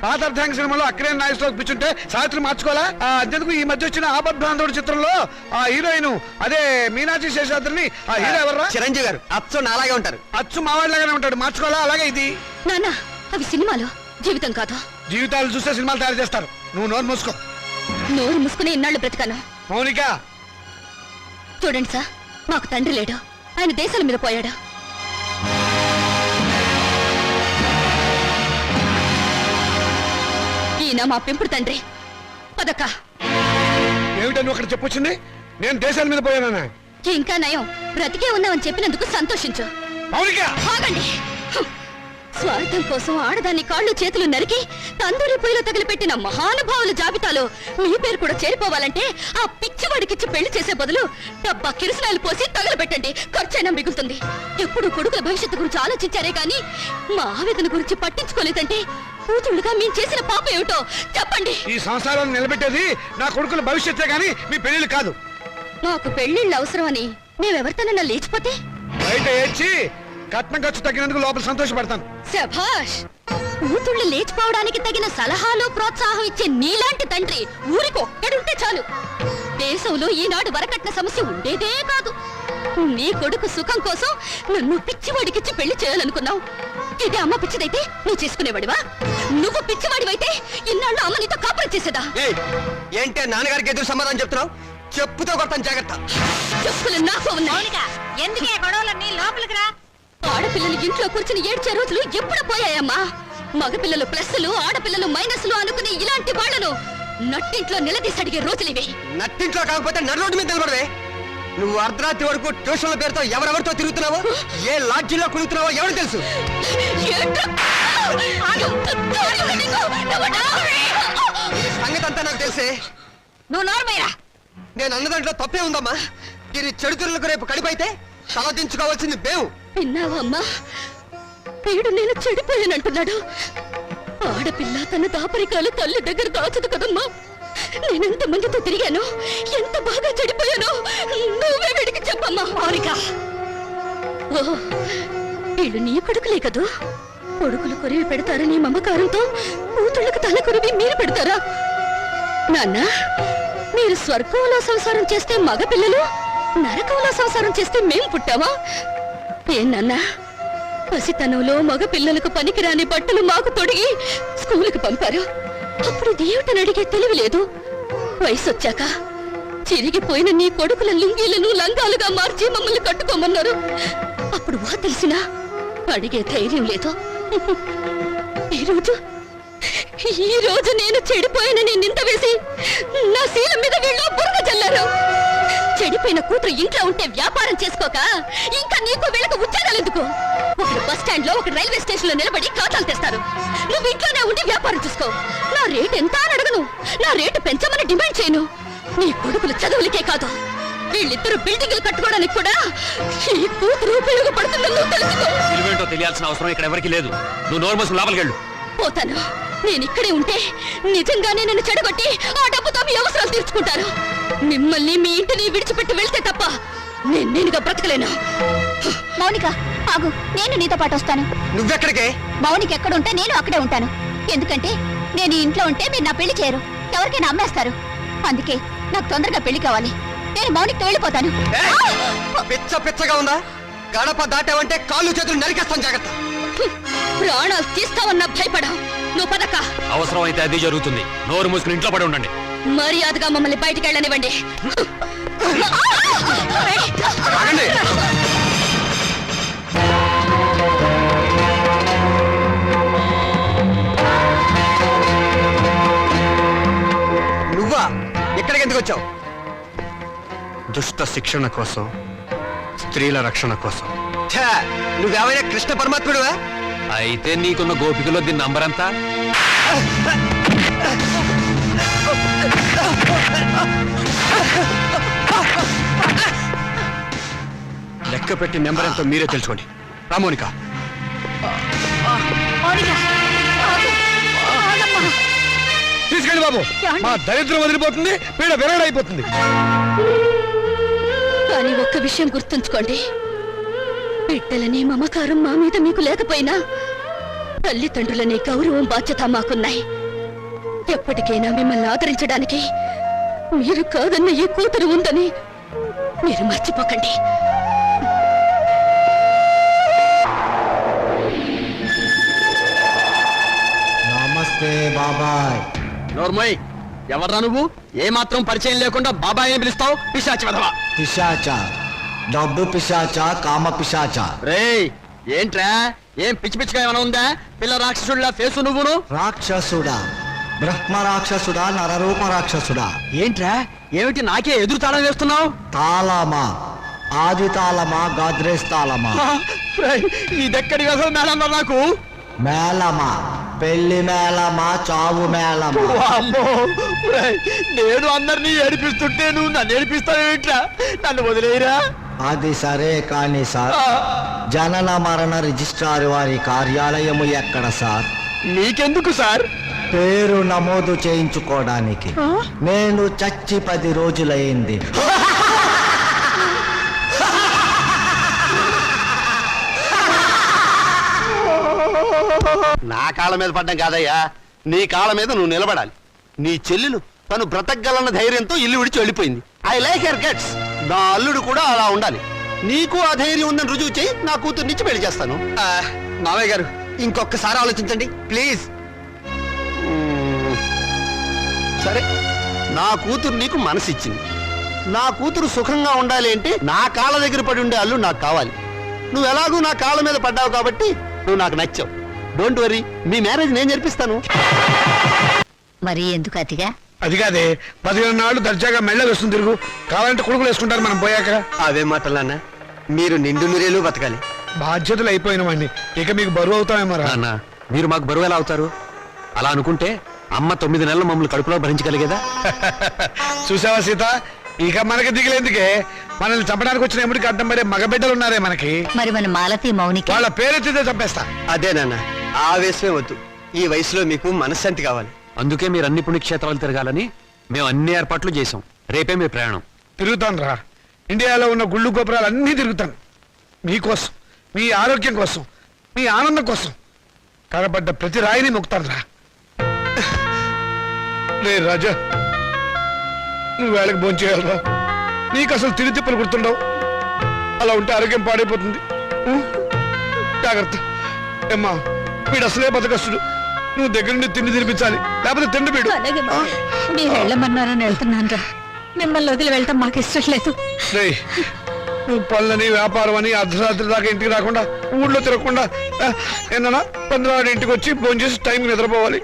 పాత అర్థాంగ సినిమాలో అక్కినే నాగేశ్వరరావు పిచ్చుంటే సావిత్రి మార్చుకోవాలా? అంతెందుకు ఈ మధ్య వచ్చిన ఆపద్బాంధవుడు చిత్రంలో ఆ హీరోయిన్ అదే మీనాక్షి శేషాద్రిని ఆ హీరో ఎవర్రా? చిరంజీవి గారు. అచ్చు నాలాగే ఉంటారు. అచ్చు మావాడిలాగానే ఉంటాడు. మార్చుకోవాలా? అలాగే ఇది నాన్న అవి సినిమాలు, జీవితం కాదు. జీవితాలు చూస్తే సినిమాలు తయారు చేస్తారు. నువ్వు నోరు మూసుకో. నోరు మూసుకుని ఇన్నాళ్ళు బ్రతికాను. మౌనిక, చూడండి సార్, మాకు తండ్రి లేడు. ఆయన దేశాల మీద పోయాడు. ఈయన మా పెంపుడు తండ్రి. పదక్క. ఏమిటో నువ్వు అక్కడ చెప్పొచ్చింది? నేను దేశాల మీద పోయానా? ఇంకా నయం, బ్రతికే ఉన్నామని చెప్పినందుకు సంతోషించు. మౌనిక, ఆగండి. హ్మ్. స్వార్థం కోసం ఆడదాన్ని కాళ్ళు చేతులు నరికి తందూరి పొయ్యిలో తగిలిపెట్టిన మహానుభావుల జాబితాలో మీ పేరు కూడా చేరిపోవాలంటే ఆ పిచ్చివాడికిచ్చి పెళ్లి చేసే బదులు డబ్బా కిరసనాయలు పోసి తగలబెట్టండి. ఖర్చైనా మిగులుతుంది. ఎప్పుడు కొడుకుల భవిష్యత్తు గురించి ఆలోచించారే గాని మా ఆవేదన గురించి పట్టించుకోలేదంటే కూతుళ్ళుగా మేము చేసిన పాప ఏమిటో చెప్పండి. ఈ సంసారాన్ని నిలబెట్టేది నా కొడుకుల భవిష్యత్తే గాని మీ పెళ్లిళ్ళు కాదు. మాకు పెళ్లిళ్ళు అవసరమని మేమెవరితోనన్నా లేచిపోతే బయట ఏడ్చి కట్నం ఖర్చు తగ్గినందుకు లోపల సంతోషపడతాను. శభాష్. కూతుళ్ళు లేచిపోవడానికి తగిన సలహాలు ప్రోత్సాహం ఇచ్చే నీలాంటి తండ్రి ఊరికి ఒక్కడుంటే చాలు. దేశంలో ఈనాడు వరకట్న సమస్య ఉండేదే కాదు. నీ కొడుకు సుఖం కోసం నన్ను పిచ్చివాడికిచ్చి పెళ్లి చేయాలనుకున్నావు. ఇదే అమ్మ పిచ్చిదైతే నువ్వు చేసుకునేవాడివా? నువ్వు పిచ్చివాడివైతే ఇన్నాళ్ళు అమ్మ నీతో కాపురం చేసేదా? ఏంటే నాన్నగారికి ఎదురు సమాధానం చెప్తున్నావు? చెప్పుతో కొడతాను, జాగ్రత్త. చెప్పులు నాకు ఉన్నాయి. ఎందుకే గొడవలన్నీ లోపలికి రా. ఆడపిల్లలు ఇంట్లో కూర్చుని ఏడ్చే రోజులు ఎప్పుడు పోయాయమ్మా? మగపిల్లలు ప్లస్సులు, ఆడపిల్లలు మైనస్లు అనుకునే ఇలాంటి వాళ్లను నట్టింట్లో నిలదీసి అడిగే రోజులివి. నట్టింట్లో కాకపోతే నడు రోడ్డు మీద నిలబడవే. నువ్వు అర్ధరాత్రి వరకు ట్యూషన్ల పేరుతో ఎవరెవరితో తిరుగుతున్నావో, ఏ లాడ్జీలో కుదురుతున్నావో ఎవరు తెలుసు? సంగతి అంతా నాకు తెలిసే. నువ్వు నోర్మయ్యా. నేను అన్న దాంట్లో తప్పే ఉందమ్మా. దీని చెడుతులకు రేపు కడిపైతే తలదించుకోవాల్సింది మేము. విన్నావమ్మా? వీడు నేను చెడిపోయానంటున్నాడు. ఆడపిల్ల తన దాపరికాలు తల్లి దగ్గర దాచదు కదమ్మా. నేనెంత మందితో తిరిగాను, ఎంత బాగా చెడిపోయానో నువ్వే వీడికి చెప్పమ్మా. మౌనిక, ఓ వీళ్ళు నీ కొడుకులే కదూ. కొడుకులు కొరివి పెడతారని మమకారంతో కూతుళ్ళకు తల కొరివి మీరు పెడతారా? నాన్న, మీరు స్వర్గంలో సంసారం చేస్తే మగ పిల్లలు, నరకంలో సంసారం చేస్తే మేం పుట్టావా? ఏనన్నా, పసితనంలో మగ పిల్లలకు పనికిరాని బట్టలు మాకు తొడిగి స్కూలుకి పంపారు. అప్పుడు దేవుటని అడిగే తెలివి లేదు. వయసు వచ్చాక చిరిగిపోయిన నీ కొడుకుల లుంగీలను లంగాలుగా మార్చి మమ్మల్ని కట్టుకోమన్నారు. అప్పుడు వా తెలిసినా అడిగే ధైర్యం లేదు. ఈ రోజు నేను చెడిపోయినని నింద వేసి నా శీలం మీద వీళ్ళు బురద చల్లారు. చెడిపోయిన కూతురు ఇంట్లో ఉంటే వ్యాపారం చేసుకోక ఇంకా నీకు వీళ్ళకు ఉద్యోగాలు ఎందుకు? ఒకడు బస్ స్టాండ్ లో, ఒక రైల్వే స్టేషన్ లో నిలబడి ఖాతాలు తెస్తారు. నువ్వు ఇంట్లోనే ఉండి వ్యాపారం చూసుకో. నా రేటు ఎంత అని అడగను, నా రేటు పెంచమని డిమాండ్ చేయను. నీ కొడుకులు చదువులకే కాదు, వీళ్ళిద్దరు బిల్డింగ్లు కట్టుకోవడానికి కూడా ఈ కూతురు ఉపయోగపడుతుందని నువ్వు తెలుసుకో. తెలివేంటో తెలియాల్సిన అవసరం ఇక్కడ ఎవరికి లేదు. నువ్వు నోరు మూసుకుని లోపలికి వెళ్ళు. పోతాను. నేను ఇక్కడే ఉంటే నిజంగానే నన్ను చెడగొట్టి ఆ డబ్బుతో మీ అవసరాలు తీర్చుకుంటారు. మిమ్మల్ని మీ ఇంటిని విడిచిపెట్టి వెళ్తే తప్ప నేనుగా బ్రతకలేను. మౌనిక ఆగు, నేను నీతో పాటు వస్తాను. నువ్వెక్కడికే? మౌనిక ఎక్కడుంటే నేను అక్కడే ఉంటాను. ఎందుకంటే నేను ఈ ఇంట్లో ఉంటే మీరు నా పెళ్లి చేయరు, ఎవరికైనా అమ్మేస్తారు. అందుకే నాకు తొందరగా పెళ్లి కావాలి. నేను మౌనికతో వెళ్ళిపోతాను. పిచ్చ పిచ్చగా ఉందా? గడప దాటావంటే కాళ్ళు చేతులు నరికేస్తాను, జాగ్రత్త. ప్రాణాలు తీస్తావన్నా భయపడా. నువ్వు పదక్క. అవసరం అయితే అది జరుగుతుంది. నోరు మూసుకుని ఇంట్లో పడి ఉండండి. మర్యాదగా మమ్మల్ని బయటికి వెళ్ళనివ్వండి. ఆగండి. నువ్వా ఎక్కడికి ఎందుకు వచ్చావు? దుష్ట శిక్షణ కోసం, స్త్రీల రక్షణ కోసం. నువ్వేమైనా కృష్ణ పరమాత్ముడువా? అయితే నీకున్న గోపికలో దీని నంబర్ ఎంత? లెక్క పెట్టి నెంబర్ ఎంతో మీరే తెలుసుకోండి. రామోనిక, తీసుకెళ్ళి బాబు, మా దరిద్రం వదిలిపోతుంది, పీడ విరగడైపోతుంది. కానీ ఒక్క విషయం గుర్తుంచుకోండి, బిడ్డలనే మమకారం మా మీద మీకు లేకపోయినా తల్లిదండ్రులనే గౌరవం బాధ్యత మాకున్నాయి. ఎప్పటికైనా మిమ్మల్ని ఆదరించడానికి మీరు కాదన్న ఈ కూతురు ఉందని మీరు మర్చిపోకండి. నమస్తే బాబాయ్. నోర్మోయ్, ఎవర్రా నువ్వు? ఏ మాత్రం పరిచయం లేకుండా బాబాయ్ అని పిలుస్తావు? పిశాచి వెధవా. పిశాచ, డబ్బు పిశాచ, కామ పిశాచ. రేయ్, ఏంట్రా? ఏం పిచ్చి పిచ్చిగా ఏమైనా ఉందా? పిల్ల రాక్షసుడిలా ఫేసు నువ్వును. రాక్షసుడా, బ్రహ్మ రాక్షసుడా, నరరూప రాక్షసుడా? ఏంట్రా? ఏమిటి నాకే ఎదురు తాళం వేస్తున్నావు? తాళమా? ఆది తాళమా, గాద్రేజ్ తాళమా? ఇదెక్కడి వ్యవసాయం మేళన్నా నాకు? మేళమా? పెళ్లి మేళమా, చావు మేళమా? అమ్మో, నేను అందరినీ ఏడిపిస్తుంటే నువ్వు నన్ను ఏడిపిస్తావేమిట్రా? నన్ను వదిలేయరా. అది సరే కానీ సార్, జనన మరణ రిజిస్ట్రార్ వారి కార్యాలయము ఎక్కడ సార్? నీకెందుకు సార్? పేరు నమోదు చేయించుకోవడానికి. నేను చచ్చి 10 రోజులైంది. నా కాళ్ళ మీద పడ్డం కాదయ్యా, నీ కాళ్ళ మీద నువ్వు నిలబడాలి. నీ చెల్లెలు తను బ్రతకగలన్న ధైర్యంతో ఇల్లు విడిచి వెళ్ళిపోయింది. I like her guts. నా అల్లుడు కూడా అలా ఉండాలి. నీకు ఆ ధైర్యం ఉందని రుజువు చేయి, నా కూతుర్నిచ్చి పెళ్లి చేస్తాను. మావయ్య గారు, ఇంకొకసారి ఆలోచించండి ప్లీజ్. సరే, నా కూతురు నీకు మనసు ఇచ్చింది. నా కూతురు సుఖంగా ఉండాలి అంటే నా కాళ్ళ దగ్గర పడి ఉండే అల్లుడు నాకు కావాలి. నువ్వు ఎలాగూ నా కాళ్ళ మీద పడ్డావు కాబట్టి నువ్వు నాకు నచ్చావు. డోంట్ వరీ, మీ మ్యారేజ్ నేను జరిపిస్తాను. మరి ఎందుకు అతిగా? అది కాదే, 15 నాళ్ళు దర్జాగా మెళ్ళ వేస్తుంది తిరుగు. కావాలంటే కొడుకులు వేసుకుంటారు మనం పోయాక. అవే మాటలన్నా, మీరు నిండు నూరేళ్ళు బతకాలి. బాధ్యతలు అయిపోయిన వాడిని ఇక మీకు బరువు అవుతామేమో రా. నాన్న, మీరు మాకు బరువు ఎలా అవుతారు? అలా అనుకుంటే అమ్మ 9 నెలలు మమ్మల్ని కడుపులో భరించగలిగేదా? చూసావా సీత, ఇక మనకి దిగులేందుకే. మనల్ని చంపడానికి వచ్చిన ఎముడికి అడ్డం పడే మగబిడ్డలు ఉన్నారే మనకి. మరి మన మాలతి మౌనికి వాళ్ళ పేరెత్తితే చంపేస్తా. అదే నాన్న, ఆవేశమే వద్దు. ఈ వయసులో మీకు మనశ్శాంతి కావాలి. అందుకే మీరు అన్ని పుణ్యక్షేత్రాలు తిరగాలని మేము అన్ని ఏర్పాట్లు చేసాం. రేపే మీ ప్రయాణం. తిరుగుతాను రా, ఇండియాలో ఉన్న గుళ్ళు గోపురాలు అన్నీ తిరుగుతాను. మీకోసం, మీ ఆరోగ్యం కోసం, మీ ఆనందం కోసం కనబడ్డ ప్రతి రాయిని మొక్కుతాను రా. రే రాజా, నువ్వు వేళకి భోంచేయాలరా. నీకు అసలు తిరిగి తిప్పలు గుర్తుండవు. అలా ఉంటే ఆరోగ్యం పాడైపోతుంది. జాగ్రత్త. ఏమ్మా, వీడు అసలే బతకస్తుడు. నువ్వు దగ్గర నుండి తిండి తినిపించాలి, లేకపోతే తిండి వీడు. మీరు వెళ్ళమన్నారని వెళ్తున్నాను రా. మిమ్మల్ని వదిలి వెళ్ళటం మాకు ఇష్టం లేదు. రేయ్, నువ్వు పనులని వ్యాపారం అని అర్ధరాత్రి దాకా ఇంటికి రాకుండా, ఊళ్ళో తిరగకుండా ఏమన్నా 15 ఇంటికి వచ్చి ఫోన్ చేసి టైంకి నిద్రపోవాలి.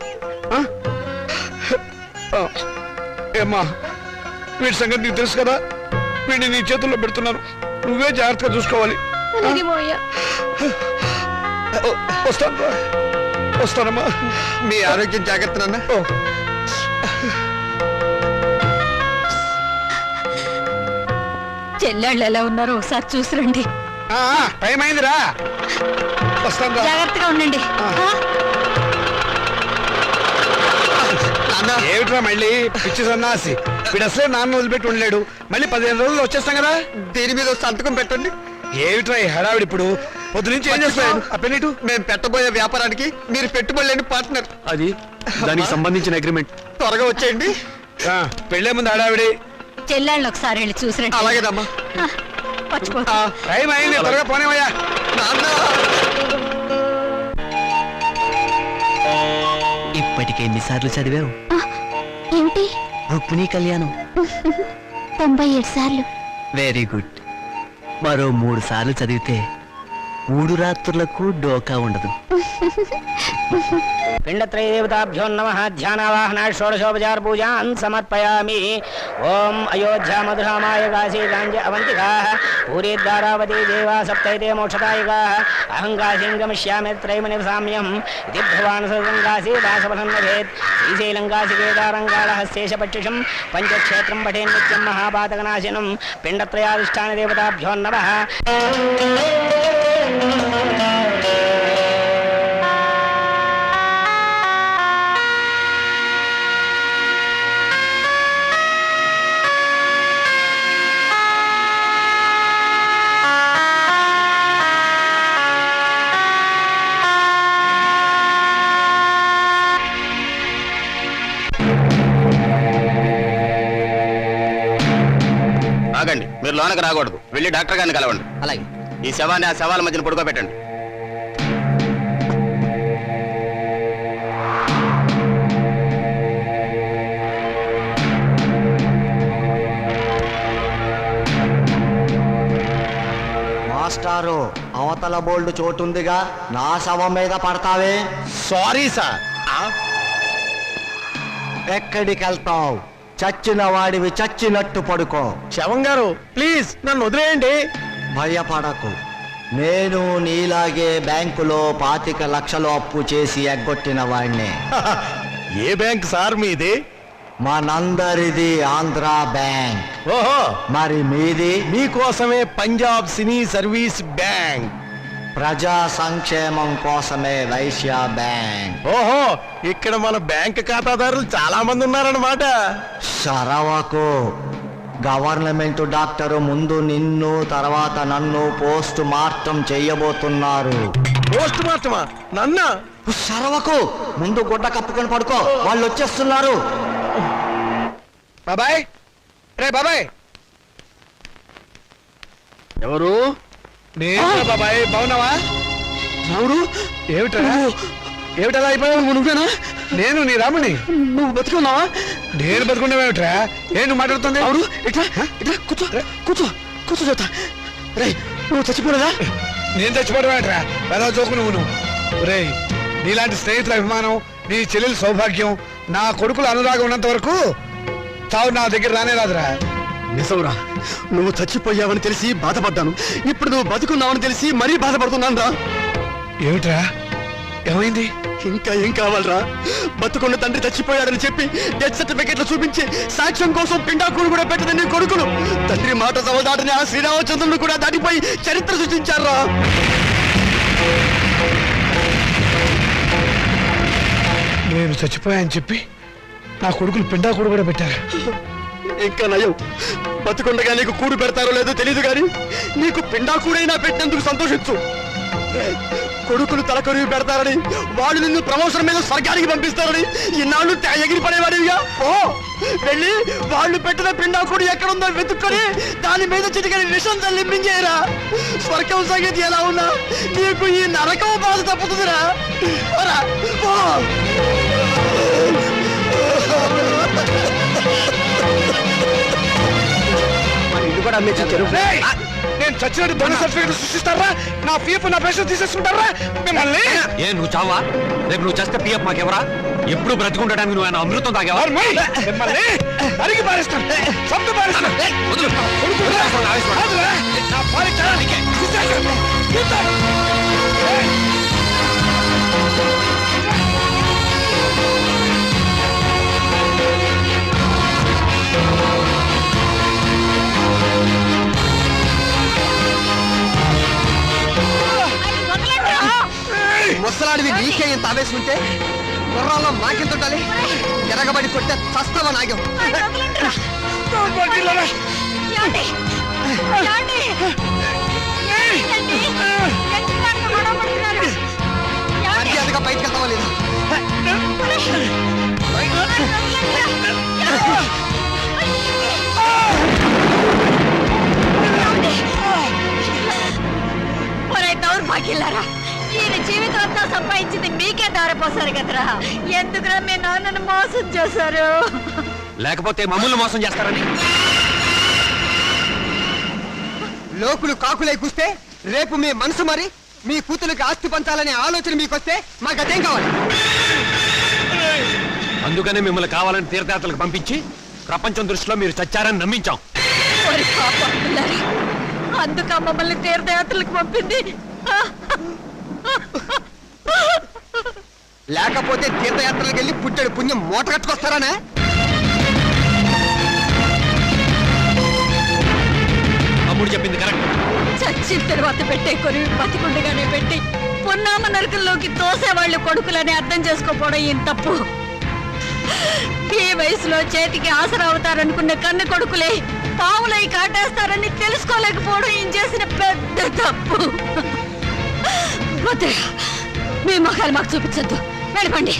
ఏమ్మా, వీడి సంగతి నీకు తెలుసు కదా. వీడిని నీ చేతుల్లో పెడుతున్నాను, నువ్వే జాగ్రత్తగా చూసుకోవాలి. వస్తాను, వస్తానమ్మా. మీ ఆరోగ్యం జాగ్రత్త నాన్న. చెల్లెళ్ళు ఎలా ఉన్నారో ఒకసారి చూసిరండి. టైం అయిందిరా, వస్తాను. జాగ్రత్తగా ఉండండి. ఏమిట్రా మళ్ళీ పిచ్చి సన్నాసి? వీడు అసలే నాన్న వదిలిపెట్టి ఉండలేడు. మళ్ళీ 15 రోజుల్లో వచ్చేస్తాం కదా. దీని మీద సంతకం పెట్టండి. ఏమిట్రా ఈ హడావిడి? ఇప్పుడు పొద్దు నుంచి ఏం చేస్తాను? ఆ పెన్నిటు. మేము పెట్టబోయే వ్యాపారానికి మీరు పెట్టుబడి లేని పార్ట్నర్. అది దానికి సంబంధించిన అగ్రిమెంట్. త్వరగా వచ్చేయండి. పెళ్ళే ముందు హడావిడి. చెల్లెళ్ళని ఒకసారి వెళ్ళి చూసిరండి. అలాగేదమ్మా. టైం అయింది, త్వరగా పోనేవయ్యా. ఇప్పటికే ఎన్నిసార్లు చదివావు? ఏమిటి? రుక్మిణీ కళ్యాణం. 97 సార్లు. Very good. మరో 3 సార్లు చదివితే 3 రాత్రులకు డోకా ఉండదు. పిండత్రయదేవతాభ్యో నమః. ధ్యానావాహన షోడశోపచార పూజాన్ సమర్పయామి. ఓం అయోధ్యా మధురామాయ కాశీ గాంజ అవంతికాః పూరీద్వారావతి దేవా సప్తైతే మోక్షదాయకాః. అహం కాశీం గమిష్యామి త్రైమణి సామ్యం ఇది భగవాన్ సర్వం కాశీ దాసఫలం నభేత్. శ్రీశైలం కాశీ కేదారం కాళహస్తేశ పక్షిషం పంచక్షేత్రం పఠే నిత్యం మహాపాతకనాశనం. పిండత్రయాధిష్టాన దేవతాభ్యో నమః. ఆగండి, మీరు లోనకి రాకూడదు. వెళ్ళి డాక్టర్ గారిని కలవండి. అలాగే. ఈ శవాన్ని ఆ శవాల మధ్యన పడుకోబెట్టండి. మాస్టారు, అవతల బోల్డ్ చోటుందిగా, నా శవం మీద పడతావే. Sorry sir. ఎక్కడికి వెళ్తావు? చచ్చిన వాడివి చచ్చినట్టు పడుకో. శవం గారు ప్లీజ్ నన్ను వదిలేయండి. భయపడకు, నేను నీలాగే బ్యాంకులో 25 లక్షలు అప్పు చేసి ఎగ్గొట్టిన వాడిని. ఏ బ్యాంక్ సార్ మీది? మనందరిది ఆంధ్ర బ్యాంక్. ఓహో, మరి మీది? మీకోసమే పంజాబ్ సినీ సర్వీస్ బ్యాంక్. ప్రజా సంక్షేమం కోసమే వైశ్య బ్యాంక్. ఓహో, ఇక్కడ మన బ్యాంక్ ఖాతాదారులు చాలా మంది ఉన్నారన్నమాట. సరవకు. గవర్నమెంట్ డాక్టరు ముందు నిన్ను, తర్వాత నన్ను పోస్ట్ మార్టం చెయ్యబోతున్నారు. పోస్ట్ మార్టమా? నన్నా? సరవకు, ముందు గుడ్డ కప్పుకొని పడుకో, వాళ్ళు వచ్చేస్తున్నారు. బాబాయ్, రే బాబాయ్. ఎవరు? నేను బాబాయ్. బాగున్నావా? ఎవరు? ఏమిటా ఏమిటలా అయిపోయావు? నువ్వేనా? నేను నీ రాముని. నువ్వు బతుకున్నావా? నేను బతుకుండేవేమిట్రా? ఏం నువ్వు మాట్లాడుతుంది? ఎవరు? ఇట్లా ఇట్లా కూర్చో కూర్చో కూర్చో చెప్తా. రే, నువ్వు చచ్చిపోలేదా? నేను చచ్చిపోవడమేట్రా? పెద్ద జోకు నువ్వు. రే, నీలాంటి స్నేహితుల అభిమానం, నీ చెల్లెలు సౌభాగ్యం, నా కొడుకుల అనురాగం ఉన్నంత వరకు చావు నా దగ్గర రానే రాదురా. నిజంరా, నువ్వు చచ్చిపోయావని తెలిసి బాధపడ్డాను. ఇప్పుడు నువ్వు బతుకున్నావని తెలిసి మరీ బాధపడుతున్నాను రా. ఏమిట్రా? ఏమైంది? ఇంకా ఏం కావాలరా? బతుకున్న తండ్రి చచ్చిపోయాడని చెప్పి డెత్ సర్టిఫికెట్లు చూపించి సాక్ష్యం కోసం పిండాకుడు కూడా పెట్టదని నీ కొడుకులు తండ్రి మాట సవదాటని ఆ శ్రీరామచంద్రుడు కూడా దాటిపోయి చరిత్ర సృష్టించారా. నేను చచ్చిపోయాని చెప్పి నా కొడుకులు పిండాకుడు కూడా పెట్టారు. ఇంకా నయం, బతుకుండగా నీకు కూడు పెడతారో లేదో తెలియదు కానీ నీకు పిండాకుడైనా పెట్టినందుకు సంతోషించు. కొడుకులు తలకొరివి పెడతారని, వాళ్ళు నిన్ను ప్రమోషన్ మీద స్వర్గానికి పంపిస్తారని ఇన్నాళ్ళు ఎగిరి పడేవాడివిగా. ఓ, వెళ్ళి వాళ్ళు పెట్టిన పిండాకుడు ఎక్కడుందో వెతుక్కొని దాని మీద చిటికని విషం తల్లింపించేయరా. స్వర్గం సంగతి ఎలా ఉన్నా నీకు ఈ నరకం బాధ తప్పుతుందిరా. ఇది కూడా నేను చచ్చినట్టు దొంగ సర్టిఫికెట్ సృష్టిస్తారా? నా పీఎఫ్ నా పెన్షన్ తీసేసుకుంటారా మిమ్మల్ని? ఏ నువ్వు చావా? రేపు నువ్వు చేస్తే పిఎఫ్ మాకెవరా? ఎప్పుడు బ్రతికుండడానికి నువ్వు అమృతం తాగేవా? మిమ్మల్ని అడిగి పారేస్తాను, చంపి పారేస్తాను. నా పాలించడానికి ముసలాడివి నీకే ఇంత ఆవేశం గుర్రాల్లో నాకెంత ఉండాలి? ఎరగబడి కొట్టే చస్తావా నాగం? మర్యాదగా బయటకు వెళ్తావా లేదా? దౌర్భాగ్యులారా, ఈయన జీవితం అంతా సంపాదించింది మీకే దారపోయింది. మోసపోసారు కదరా. ఎందుకురా మీ నాన్నను మోసం చేశారు? లేకపోతే మమ్మల్ని మోసం చేస్తారని. లోకులు కాకులై కూస్తే రేపు మీ మనసు మరి మీ కూతురికి ఆస్తి పంచాలనే ఆలోచన మీకొస్తే మాకు అదేం కావాలి? అందుకనే మిమ్మల్ని కావాలని తీర్థయాత్రలకు పంపించి ప్రపంచం దృష్టిలో మీరు చచ్చారని నమ్మించాం. ఓరి పాపంలారా, అందుక మమ్మల్ని తీర్థయాత్రలకు పంపింది. లేకపోతే తీర్థయాత్రలకు వెళ్ళి పుట్టడు పుణ్యం మూట కట్టుకొస్తారానా? తమ్ముడు చెప్పింది కరెక్ట్. చచ్చిన తర్వాత పెట్టే కొరివి బతికుండగానే పెట్టి పున్నామ నరకల్లోకి తోసేవాళ్ళు కొడుకులని అర్థం చేసుకోపోవడం ఏం తప్పు. ఈ వయసులో చేతికి ఆసరా అవుతారనుకున్న కన్న కొడుకులే పావులై కాటేస్తారని తెలుసుకోలేకపోవడం ఏం చేసిన పెద్ద తప్పు. వద్దురా, మీ మొఖాలు మాకు చూపించద్దు. వెళ్ళిపోండి,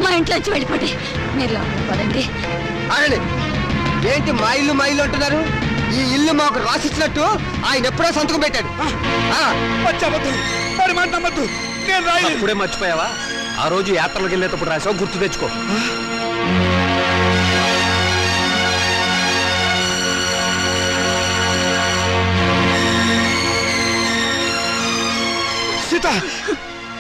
మా ఇంట్లోంచి వెళ్ళిపోండి. మీరు లోపలికి పదండి. ఆగండి, ఏంటి మా ఇల్లు అంటున్నారు? ఈ ఇల్లు మాకు రాసిచ్చినట్టు ఆయన ఎప్పుడో సంతకం పెట్టాడు. మరి మాట నమ్మద్దు. నేను రాయలేదు. ఇప్పుడే మర్చిపోయావా? ఆ రోజు యాత్రలకు వెళ్ళేటప్పుడు రాసావు, గుర్తు తెచ్చుకో. సీత,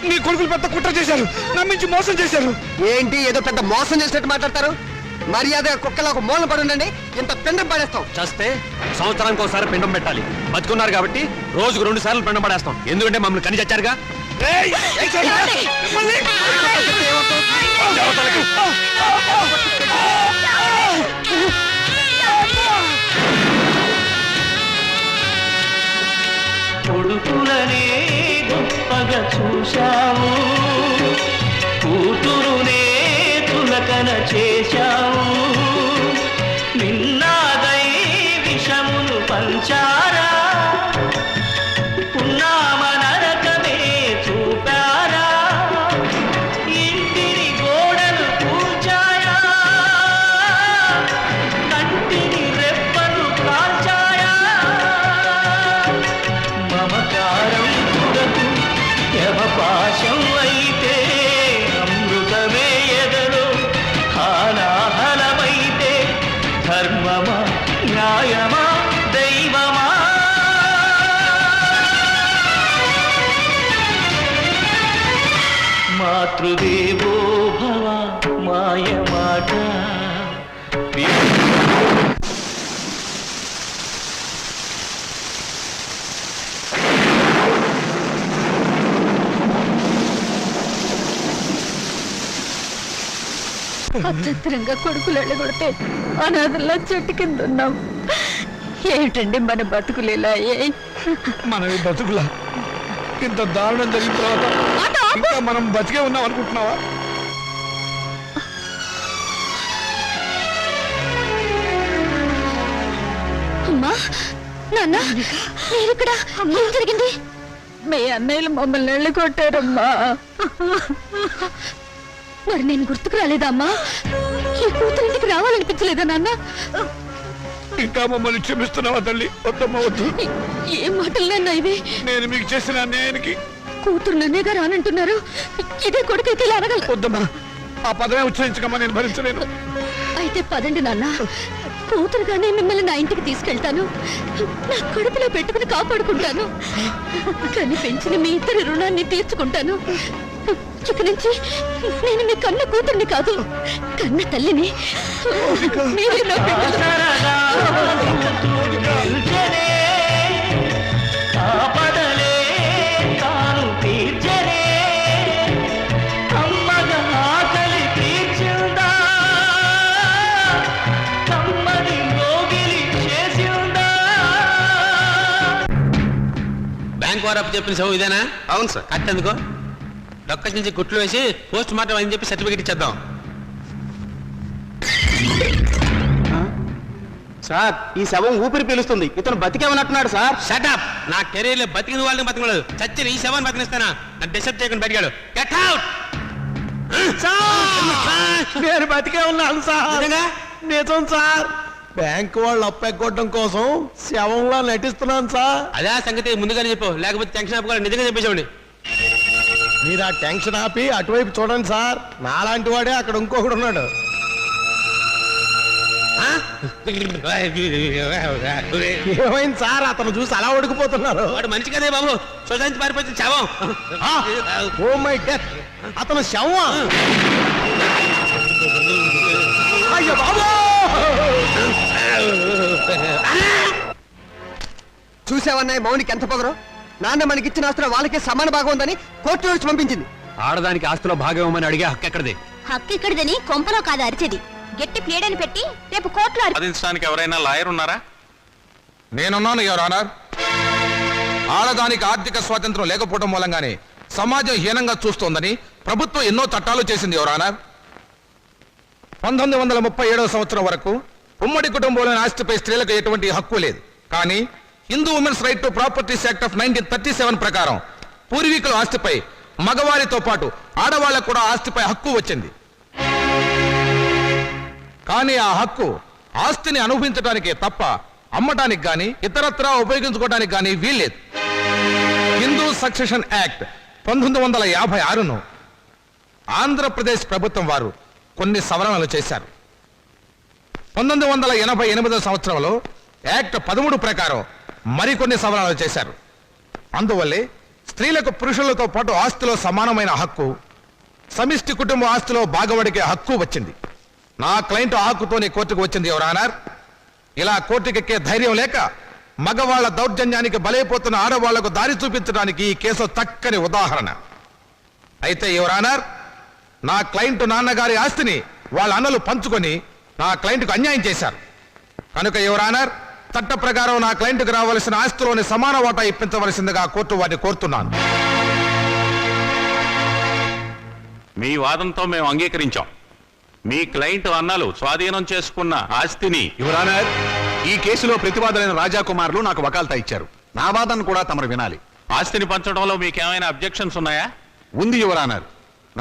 నీ కొడుకులు పెద్ద కుట్ర చేశారు, నమ్మించి మోసం చేశారు. ఏంటి ఏదో పెద్ద మోసం చేసినట్టు మాట్లాడతారు? మర్యాద కుక్కలా ఒక మూలన పడి ఉండండి. ఇంత పిండం పడేస్తాం. చేస్తే సంవత్సరానికి ఒకసారి పిండం పెట్టాలి. బతుకున్నారు కాబట్టి రోజుకు 2 సార్లు పిండం పడేస్తాం. ఎందుకంటే మమ్మల్ని కని చచ్చారుగా. కొడుకులనే గొప్పగా చూశావు, కూతురునే తులకన చేశావు. నిన్నాదై విషమును పంచారా, పున్నామ నరకమే చూపారా. ఇంటిని గోడలు కూల్చాయా, కంటిని రెప్పలు కాల్చాయా. మమకారం కొరకు యమపాశం అయితే అమృతమే ఎదలో హాలాహలమైతే ధర్మమా న్యాయమా దైవమా. మాతృదేవో భవ మాయ మాట. అత్యంతరంగా కొడుకులు వెళ్ళగొడితే అనాథల్లా చెట్టు కింద ఉన్నాం. ఏమిటండి మన బతుకులేలా? మనవి బతుకులా? ఇంత దారుణం జరిగిన తర్వాత ఇంకా మనం బతికే ఉన్నాం అనుకుంటున్నావా? అమ్మా, నాన్న, మీరిక్కడ ఏం జరిగింది? మీ అన్నయ్యలు మమ్మల్ని వెళ్ళగొట్టారమ్మా. మరి నేను గుర్తుకు రాలేదా అమ్మా? ఈ కూతురింటికి రావాలనిపించలేదా నాన్న? ఇంకా మమ్మల్ని క్షమిస్తున్నావా తల్లి? వద్దమ్మా, వద్దు. ఏ మాటలన్నా ఇవి? నేను మీకు చేసిన అన్యాయానికి కూతురు నన్నేగా రానంటున్నారు. ఇదే కొడుకైతే ఇలా అనగల. వద్దమ్మా, ఆ పదమే ఉచ్చరించకమ్మా, నేను భరించలేను. అయితే పదండి నాన్న, కూతురుగానే మిమ్మల్ని నా ఇంటికి తీసుకెళ్తాను. నా కడుపులో పెట్టుకుని కాపాడుకుంటాను. కానీ పెంచిన మీ ఇద్దరి రుణాన్ని తీర్చుకుంటాను. ఇక నుంచి నేను మీ కన్న కూతుర్ని కాదు, కన్న తల్లిని. మీరే నా బిడ్డలు. కాపడలే తాను తీర్చలే, అమ్మగా ఆకలి తీర్చుందా, కమ్మని మోగిలి చేసిందా. బ్యాంక్ వారప్ చెప్పిన సౌ ఇదేనా? అవును సార్. అట్టెందుకో డొక్కటి నుంచి గుట్లు వేసి పోస్ట్ మార్టం అని చెప్పి సర్టిఫికేట్ ఇచ్చేద్దాం. సార్, ఈ శవం ఊపిరి పీలుస్తుంది. ఇతను బతికేమన్నట్టున్నాడు సార్. షటప్! నా కెరీర్ లో బతికిన వాళ్ళని బతికలేదు, చచ్చిన ఈ శవాన్ని బతికిస్తానా? నన్ను డిస్టర్బ్ చేయకుండా బతికాడు. Get out! నేను బతికే ఉన్నాను సార్. నిజం సార్. బ్యాంక్ వాళ్ళు అప్పెక్కొట్టడం కోసం శవంలా నటిస్తున్నాను సార్. అదే సంగతి ముందుగానే చెప్పు, లేకపోతే టెన్షన్ ఆపుకోవాలి. నిజంగా చెప్పేసామండి. మీరు ఆ టెన్షన్ ఆపి అటువైపు చూడండి సార్, నాలాంటి వాడే అక్కడ ఇంకొకడు ఉన్నాడు. ఏమైంది సార్, అతను చూసి అలా ఉడికిపోతున్నారు? వాడు మంచి కదే బాబు, సొసైటీ పారిపోతే చావం. ఓ మై డెత్, అతను శవమా? అయ్యో బాబు! చూసావన్నాయి మౌనికి ఎంత పొగరు. నాన్న మనకిచ్చిన ఆస్తులు వాళ్ళకే సమాన భాగం ఉందని కోర్టు నుంచి పంపించింది. ఆడదానికి ఆస్తిలో భాగం ఇవ్వమని అడిగే హక్కు ఎక్కడిది? హక్కు ఇక్కడిదని కొంపలో కాదు అరిచేది. గట్టి ప్లేడని పెట్టి రేపు కోర్టులో వాదించడానికి ఎవరైనా లాయర్ ఉన్నారా? నేనున్నాను యువర్ ఆనర్. ఆడదానికి ఆర్థిక స్వాతంత్రం లేకపోవడం మూలంగానే సమాజం హీనంగా చూస్తోందని ప్రభుత్వం ఎన్నో చట్టాలు చేసింది యువర్ ఆనర్. 1937వ సంవత్సరం వరకు ఉమ్మడి కుటుంబంలోని ఆస్తిపై స్త్రీలకు ఎటువంటి హక్కు లేదు. కానీ Hindu women's right to properties act of 1937 ప్రకారం పూర్వీకుల ఆస్తిపై మగవారితో పాటు ఆడవాళ్లకు కూడా ఆస్తిపై హక్కు వచ్చింది. కానీ ఆ హక్కు ఆస్తిని అనుభవించడానికే తప్ప అమ్మటానికి గాని ఇతరత్రా ఉపయోగించుకోవడానికి గాని వీల్లేదు. హిందూ సక్సెషన్ యాక్ట్ 1956ను ఆంధ్రప్రదేశ్ ప్రభుత్వం వారు కొన్ని సవరణలు చేశారు. 1988వ సంవత్సరంలో యాక్ట్ 13 ప్రకారం మరికొన్ని సవరణలు చేశారు. అందువల్లే స్త్రీలకు పురుషులతో పాటు ఆస్తిలో సమానమైన హక్కు, సమిష్టి కుటుంబ ఆస్తిలో భాగవడికే హక్కు వచ్చింది. నా క్లయింట్ ఆ హక్కుతోనే కోర్టుకు వచ్చింది యువర్ ఆనర్. ఇలా కోర్టుకెక్కే ధైర్యం లేక మగవాళ్ల దౌర్జన్యానికి బలైపోతున్న ఆడవాళ్లకు దారి చూపించడానికి ఈ కేసు చక్కని ఉదాహరణ. అయితే యువర్ ఆనర్, నా క్లయింట్ నాన్నగారి ఆస్తిని వాళ్ళ అన్నలు పంచుకొని నా క్లయింట్కు అన్యాయం చేశారు. కనుక యువర్ ఆనర్, చట్ట ప్రకారం నా క్లయింట్కు రావాల్సిన ఆస్తిలోని సమాన వాటా ఇప్పించవలసిందిగా కోర్టు వారిని కోరుతున్నాను. మీ వాదంతో మేము అంగీకరించాం. మీ క్లయింట్ అన్నలు స్వాధీనం చేసుకున్న ఆస్తిని యువర్ ఆనర్, ఈ కేసులో ప్రతివాదులైన రాజాకుమారులు నాకు వకాల్తా ఇచ్చారు. నా వాదన కూడా తమరు వినాలి. ఆస్తిని పంచడంలో మీకేమైనా అబ్జెక్షన్స్ ఉన్నాయా? ఉంది యువర్ ఆనర్.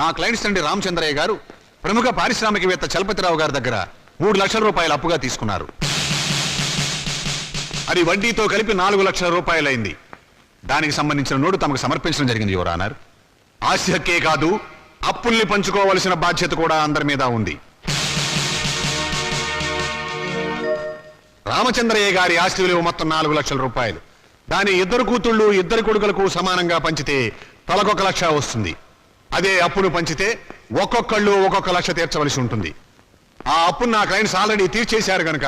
నా క్లయింట్స్ తండ్రి రామచంద్రయ్య గారు ప్రముఖ పారిశ్రామికవేత్త చలపతిరావు గారి దగ్గర 3 లక్షల రూపాయలు అప్పుగా తీసుకున్నారు. అది వడ్డీతో కలిపి 4 లక్షల రూపాయలైంది. దానికి సంబంధించిన నోటు తమకు సమర్పించడం జరిగింది యువర్ ఆనర్. ఆస్తి హక్కే కాదు, అప్పుల్ని పంచుకోవలసిన బాధ్యత కూడా అందరి మీద ఉంది. రామచంద్రయ్య గారి ఆస్తి విలువ మొత్తం 4 లక్షల రూపాయలు. దాని 2 కూతుళ్ళు 2 కొడుకులకు సమానంగా పంచితే తలకొక 1 లక్ష వస్తుంది. అదే అప్పును పంచితే ఒక్కొక్కళ్ళు 1 లక్ష తీర్చవలసి ఉంటుంది. ఆ అప్పును నా క్లయింట్స్ ఆల్రెడీ తీర్చేశారు గనక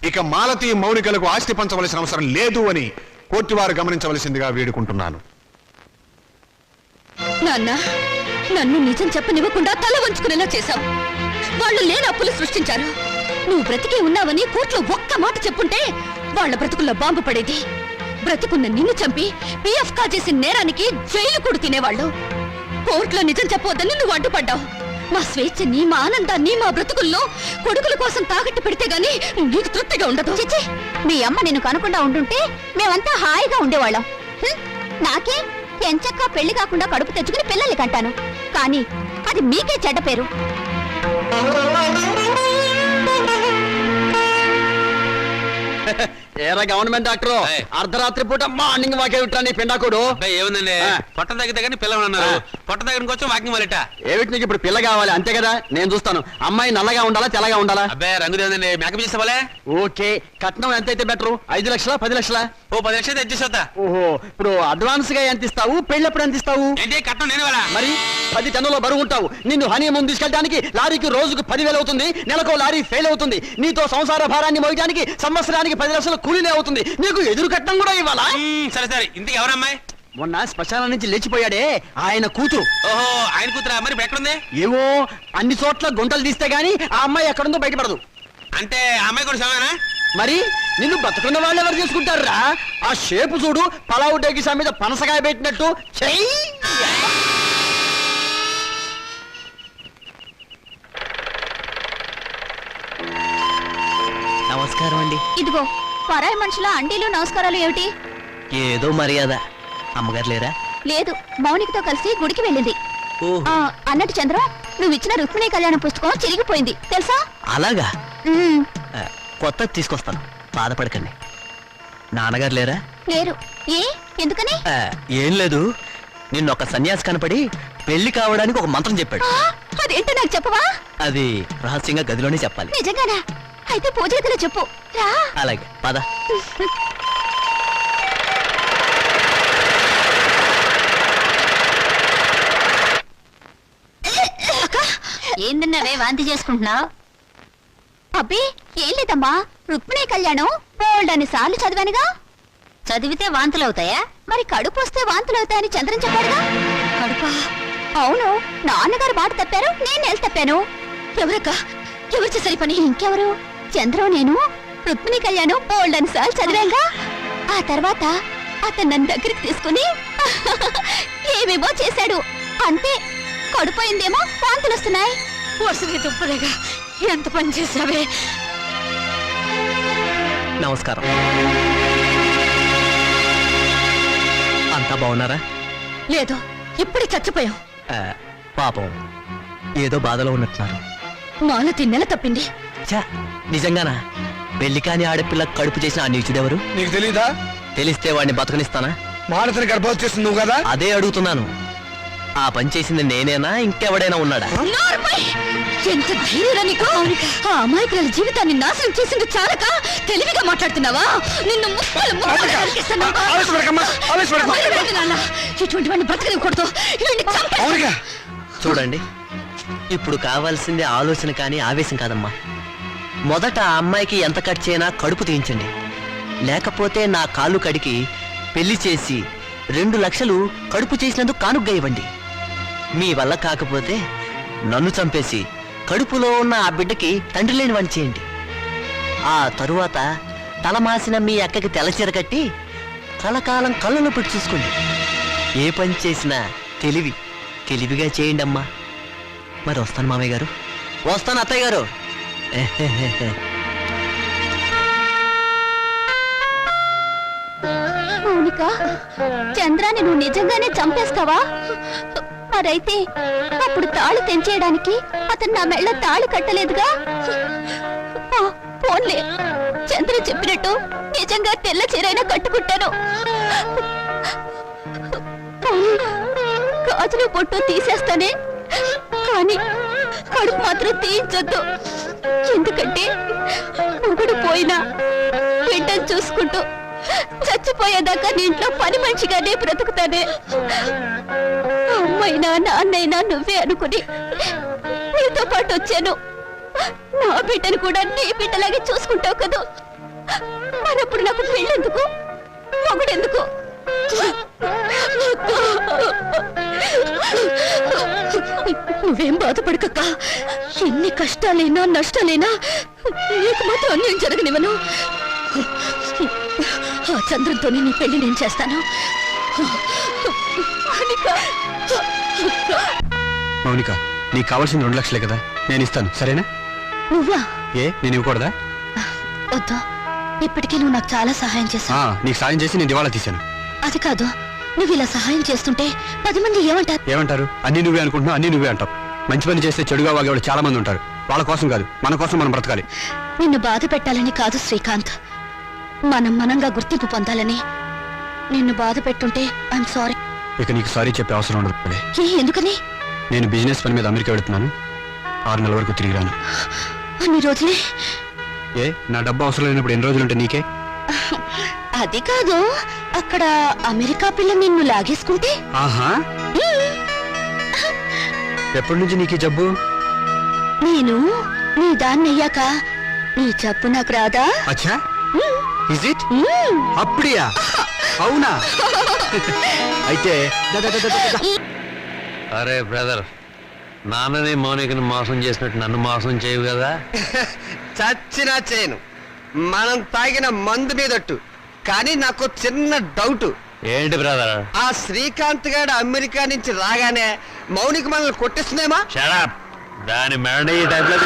ఇక మాలతి మౌనికలకు ఆస్తి పంచవలసిన అవసరం లేదు అని కోర్టు వారు గమనించవలసిందిగా వేడుకుంటున్నాను. నాన్న, నన్ను నిజం చెప్పనివ్వకుండా తల వంచుకునేలా చేశావు. వాళ్ళు లేని అప్పులు సృష్టించారు. నువ్వు బ్రతికే ఉన్నావని కోర్టులో ఒక్క మాట చెప్పుంటే వాళ్ళ బ్రతుకుల్లో బాంబు పడేది. బ్రతుకున్న నిన్ను చంపి పిఎఫ్ కా చేసిన నేరానికి జైలు కూడా తినేవాళ్ళు. కోర్టులో నిజం చెప్పవద్దని నువ్వు అడ్డుపడ్డావు. మా స్వేచ్ఛని, మా ఆనందాన్ని, మా బ్రతుకుల్లో కొడుకుల కోసం తాకట్టు పెడితే గానీ నీకు తృప్తిగా ఉండదు. చిచ్చి, మీ అమ్మ నిన్ను కనుకుండా ఉండుంటే మేమంతా హాయిగా ఉండేవాళ్ళం. నాకే ఎంచక్కా పెళ్లి కాకుండా కడుపు తెచ్చుకుని పిల్లల్ని కంటాను. కానీ అది మీకే చెడ్డ పేరు. ఏరా గవర్నమెంట్ డాక్టర్, అర్ధరాత్రి పూట మార్నింగ్ వాకే విట్రా నీ పెండాకుడు. ఏముందండి, పొట్ట తగ్గితే కానీ పిల్లలు అన్నారు. పొట్ట దగ్గరికి వచ్చి వాకింగ్ మొదలెట. ఏమిటి నీకు ఇప్పుడు పిల్ల కావాలి అంతే కదా? నేను చూస్తాను. అమ్మాయి నల్లగా ఉండాలా తెల్లగా ఉండాలా? అబ్బాయి రంగు లేదండి, మేకప్ చేసేవాళ్ళే. ఓకే, కట్నం ఎంత అయితే బెటరు? 5 లక్షలా 10 లక్షలా? ఓ 10 లక్షలు తెచ్చేసా. ఓహో, ఇప్పుడు అడ్వాన్స్ గా ఎంత ఇస్తావు? పెళ్ళప్పుడు ఎంత ఇస్తావు? ఏంటి కట్నం నేను వాళ్ళ? మరి 10 టన్నులో బరువు ఉంటావు. నిన్ను హనీమూన్ తీసుకెళ్ళడానికి లారీకి రోజుకు 10,000 అవుతుంది. నెలకు లారీ ఫెయిల్ అవుతుంది. నీతో సంసార భారాన్ని మోయడానికి సంవత్సరానికి 10 లక్షల కూలీనే అవుతుంది. నీకు ఎదురు కట్నం కూడా ఇవ్వాలా? సరే సరే, ఇంతకు ఎవరమ్మాయి? మొన్న శ్మశానం నుంచి లేచిపోయాడే ఆయన కూతురు. ఓహో, ఆయన కూతురా? మరి ఇప్పుడు ఎక్కడుంది? ఏవో అన్ని చోట్ల గుంటలు తీస్తే గానీ ఆ అమ్మాయి ఎక్కడుందో బయటపడదు. అంటే అమ్మాయి కూడా శవమేనా? మరి నిన్ను బతుకున్న వాళ్ళు ఎవరు చేసుకుంటారా? ఆ షేపు చూడు, పలావు డేగిసా మీద పనసకాయ పెట్టినట్టు. చెయ్యి. నమస్కారం అండి. ఇదిగో పరాయి మనుషుల అండీలు నమస్కారాలు ఏమిటి? ఏదో మర్యాద. అమ్మగారు లేరా? లేదు, మౌనికతో కలిసి గుడికి వెళ్ళింది. ఓహో, అన్నట్టు చంద్ర, నువ్వు ఇచ్చిన రుక్మిణి కళ్యాణ పుస్తకం చిరిగిపోయింది తెలుసా? అలాగా? ఉమ్, కొత్తది తీసుకొస్తాను, బాధపడకండి. నాన్నగారు లేరా? లేరు. ఏ ఎందుకని? ఏం లేదు, నిన్న ఒక సన్యాసి కనపడి పెళ్లి కావడానికి ఒక మంత్రం చెప్పాడు. అదేంటో నాకు చెప్పవా? అది రహస్యంగా గదిలోనే చెప్పాలి. నిజంగానా? అయితే పూజ గదిలో చెప్పు. రా. అలాగే పద. ఏందన్నావే వాంతి చేసుకుంటున్నావు? అబ్బే ఏం లేదమ్మా, రుక్మిణి కళ్యాణం బోల్డని సార్లు చదివానుగా. చదివితే వాంతులు అవుతాయా? మరి కడుపు వస్తే వాంతులు అవుతాయని చంద్రన్ చెప్పాడుగా. కడుపా? అవును, నాన్నగారు మాట తప్పారు, నేను నెల తప్పాను. ఎవరక్క? ఎవరు చేసరి పని? ఇంకెవరు? చంద్రం నేను రుక్మిణి కళ్యాణం బోల్డని సార్లు చదివాంగా. ఆ తర్వాత అతను నన్ను దగ్గరికి తీసుకుని ఏమేమో చేశాడు. అంతే, కడుపోయిందేమో వాంతులు వస్తున్నాయి. వరుసగా తుప్పలేగా ఎంత పని చేశావే. నమస్కారం. అంతా బాగున్నారా? లేదు, ఇప్పుడే చచ్చిపోయాం. పాపం ఏదో బాధలో ఉన్నట్టున్నారు. మాల తిన్నెల తప్పింది. ఛా, నిజంగానా? పెళ్లి కాని ఆడపిల్ల కడుపు చేసిన ఆ నీచుడెవరు? నీకు తెలీదా? తెలిస్తే వాడిని బతకనిస్తానా? మాలతిని గర్భవతి చేస్తుంది నువ్వు కదా? అదే అడుగుతున్నాను. ఆ పని చేసింది నేనేనా, ఇంకెవడైనా ఉన్నాడా? ఎంత ధైర్యం నీకు! ఆ అమాయకుల జీవితాన్ని నాశనం చేసింది చాలక తెలివిగా మాట్లాడుతున్నావా? నిన్ను ముక్కలు ముక్కలు నరికేస్తాను. ఇటువంటి వాడిని బ్రతకనివ్వకూడదు. వీడిని చంపేస్తాను. చూడండి, ఇప్పుడు కావాల్సింది ఆలోచన కానీ ఆవేశం కాదమ్మా. మొదట ఆ అమ్మాయికి ఎంత ఖర్చు అయినా కడుపు తీయించండి. లేకపోతే నా కాళ్ళు కడికి పెళ్లి చేసి 2 లక్షలు కడుపు చేసినందుకు కానుగ్గా ఇవ్వండి. మీ వల్ల కాకపోతే నన్ను చంపేసి కడుపులో ఉన్న ఆ బిడ్డకి తండ్రి లేని వాడిని చేయండి. ఆ తరువాత తలమాసిన మీ అక్కకి తెల్లచీర కట్టి కలకాలం కళ్ళను పెట్టి చూసుకోండి. ఏ పని చేసినా తెలివిగా చేయండి అమ్మా. మరి వస్తాను మామయ్య గారు. వస్తాను అత్తయ్య గారు. మౌనిక, చంద్రాన్ని నువ్వు నిజంగానే చంపేస్తావా? మరైతే అప్పుడు తాళి తెంచేయడానికి అతను నా మెళ్ళ తాళి కట్టలేదుగా. పోన్లే, చంద్ర చెప్పినట్టు నిజంగా తెల్ల చీరైనా కట్టుకుంటాను. గాజులు పొట్టు తీసేస్తానే, కానీ కడుపు మాత్రం తీయించొద్దు. ఎందుకంటే మొగుడు పోయినా బిడ్డను చూసుకుంటూ చచ్చిపోయేదాకా నీ ఇంట్లో పని మనిషిగానే బ్రతుకుతానే. అమ్మైనా నాన్నైనా నువ్వే అనుకుని నీతో పాటు వచ్చాను. నా బిడ్డను కూడా నీ బిడ్డలాగే చూసుకుంటావు కదా. మరప్పుడు నాకు పెళ్ళెందుకు, మొగుడెందుకు? నువ్వేం బాధపడకక్క. ఎన్ని కష్టాలైనా నష్టాలైనా నీకు మాత్రం అన్యాయం జరగనివ్వను. ఆ చంద్రంతోనే నీ పెళ్లి నేను చేస్తాను. మౌనిక, నీకు కావాల్సిన 2 లక్షలే కదా, నేను ఇస్తాను, సరేనా? నువ్వా? ఏ, నేను ఇవ్వకూడదా? వద్దు, ఇప్పటికే నువ్వు నాకు చాలా సహాయం చేశావు. నీకు సాయం చేసి నేను దివాళా తీశాను. అది కాదు, నువ్వు ఇలా సహాయం చేస్తుంటే 10 మంది ఏమంటారు? ఏమంటారు? అన్ని నువ్వే అనుకుంటున్నావు, అన్ని నువ్వే అంటావు. మంచి పని చేస్తే చెడుగా వాగేవాళ్ళు చాలా మంది ఉంటారు. వాళ్ళ కోసం కాదు, మన కోసం మనం బ్రతకాలి. నిన్ను బాధ పెట్టాలని కాదు శ్రీకాంత్, మనంగా గుర్తింపు పొందాలని. నిన్ను బాధ పెట్టుంటే ఐఎమ్ సారీ. ఇక నీకు సారీ చెప్పే అవసరం ఉండదు. ఎందుకని? నేను బిజినెస్ పని మీద అమెరికా వెళుతున్నాను. 6 నెలల వరకు తిరిగి రాను. అన్ని రోజులే? ఏ, నా డబ్బు అవసరం లేనప్పుడు ఎన్ని రోజులుంటే నీకే? అది కాదు, అక్కడ అమెరికా పిల్ల నిన్ను లాగేసుకుంటే? ఆహా, ఎప్పటి నుంచి నీకు జబ్బు? నేను నీ దాన్ని అయ్యాక నీ జబ్బు నాకు రాదా? అచ్చా, ఇస్ ఇట్? అప్పుడియా? అవునా? అయితే అరే బ్రదర్, నాన్నని మౌనికని మోసం చేసినట్టు నన్ను మోసం చేయవు కదా? చచ్చినా చేయను. మనం తాగిన మందు మీదట్టు. కానీ నాకు చిన్న డౌట్. ఏంటి బ్రదర్? ఆ శ్రీకాంత్ గారు అమెరికా నుంచి రాగానే మౌనిక మనల్ని కొట్టిస్తుందేమా? షడప్, దాని మెడ ఈ టైంలో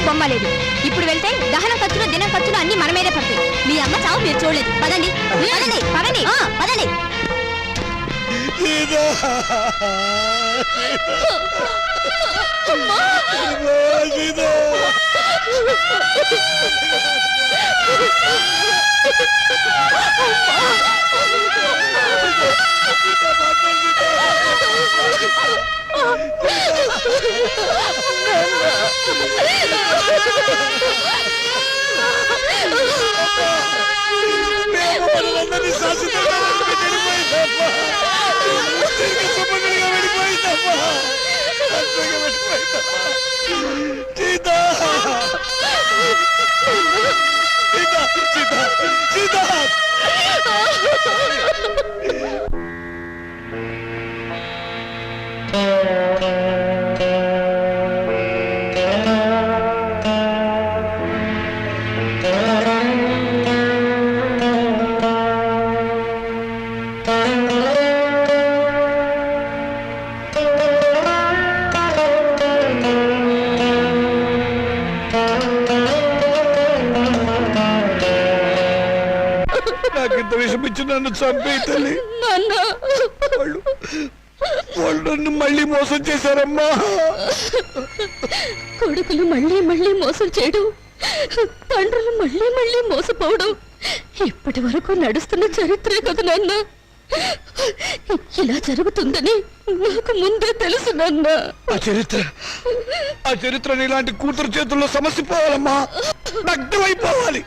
బొమ్మ లేదు. ఇప్పుడు వెళ్తే దహన ఖర్చులు దినం ఖర్చులు అన్ని మన మీదే పడతాయి. మీ అమ్మ చావు మీరు చూడలేదు. పదండి పదండి పదండి పదండి. నాకింత విషమిచ్చి నన్ను చంపే తల్లి. వాళ్ళు నన్ను మళ్ళీ మోసం చేశారమ్మా. కొడుకులు మళ్ళీ మళ్ళీ మోసం చేయడం, తండ్రులు మళ్ళీ మళ్ళీ మోసపోవడం ఇప్పటి వరకు నడుస్తున్న చరిత్రే కదా నాన్న. ఇలా జరుగుతుందని నాకు ముందే తెలుసు నాన్న. ఆ చరిత్ర ఇలాంటి కూతురు చేతుల్లో సమస్య పోవాలమ్మా. నగ్నమైపోవాలి.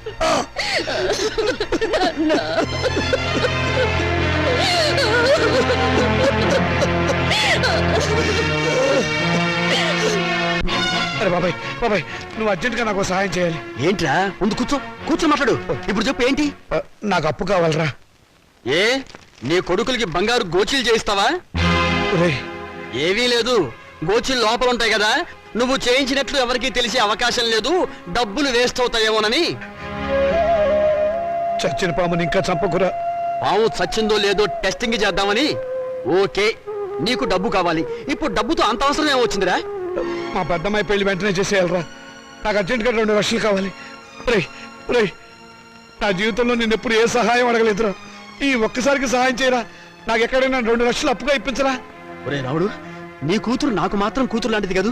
అరే బాబాయ్ బాబాయ్, నువ్వు అర్జెంట్ గా నాకు సహాయం చేయాలి. ఏంట్రా? ముందు కూర్చో మాట్లాడు. ఇప్పుడు చెప్పు ఏంటి? నాకు అప్పు కావాలరా. ఏ నీ కొడుకులకి బంగారు గోచీలు చేయిస్తావా? ఏవీ లేదు, గోచీలు లోపల ఉంటాయి కదా. నువ్వు చేయించినట్లు ఎవరికీ తెలిసే అవకాశం లేదు. డబ్బులు వేస్ట్ అవుతాయేమోనని. చచ్చిన పాముని ఇంకా చంపకురా. పాము చచ్చిందో లేదో టెస్టింగ్ చేద్దామని. ఓకే, నీకు డబ్బు కావాలి. ఇప్పుడు డబ్బుతో అంత అవసరం ఏమొచ్చిందిరా? మా పెద్దమ్మాయి పెళ్లి వెంటనే చేసేయాలరా. నాకు అర్జెంట్ గా 2 లక్షలు కావాలి. నా జీవితంలో నేను ఎప్పుడు ఏ సహాయం అడగలేదురా. ఈ ఒక్కసారికి సహాయం చేయరా. నాకు ఎక్కడైనా 2 లక్షలు అప్పుగా ఇప్పించరా. ఒరే రావుడు, నీ కూతురు నాకు మాత్రం కూతురు లాంటిది కాదు.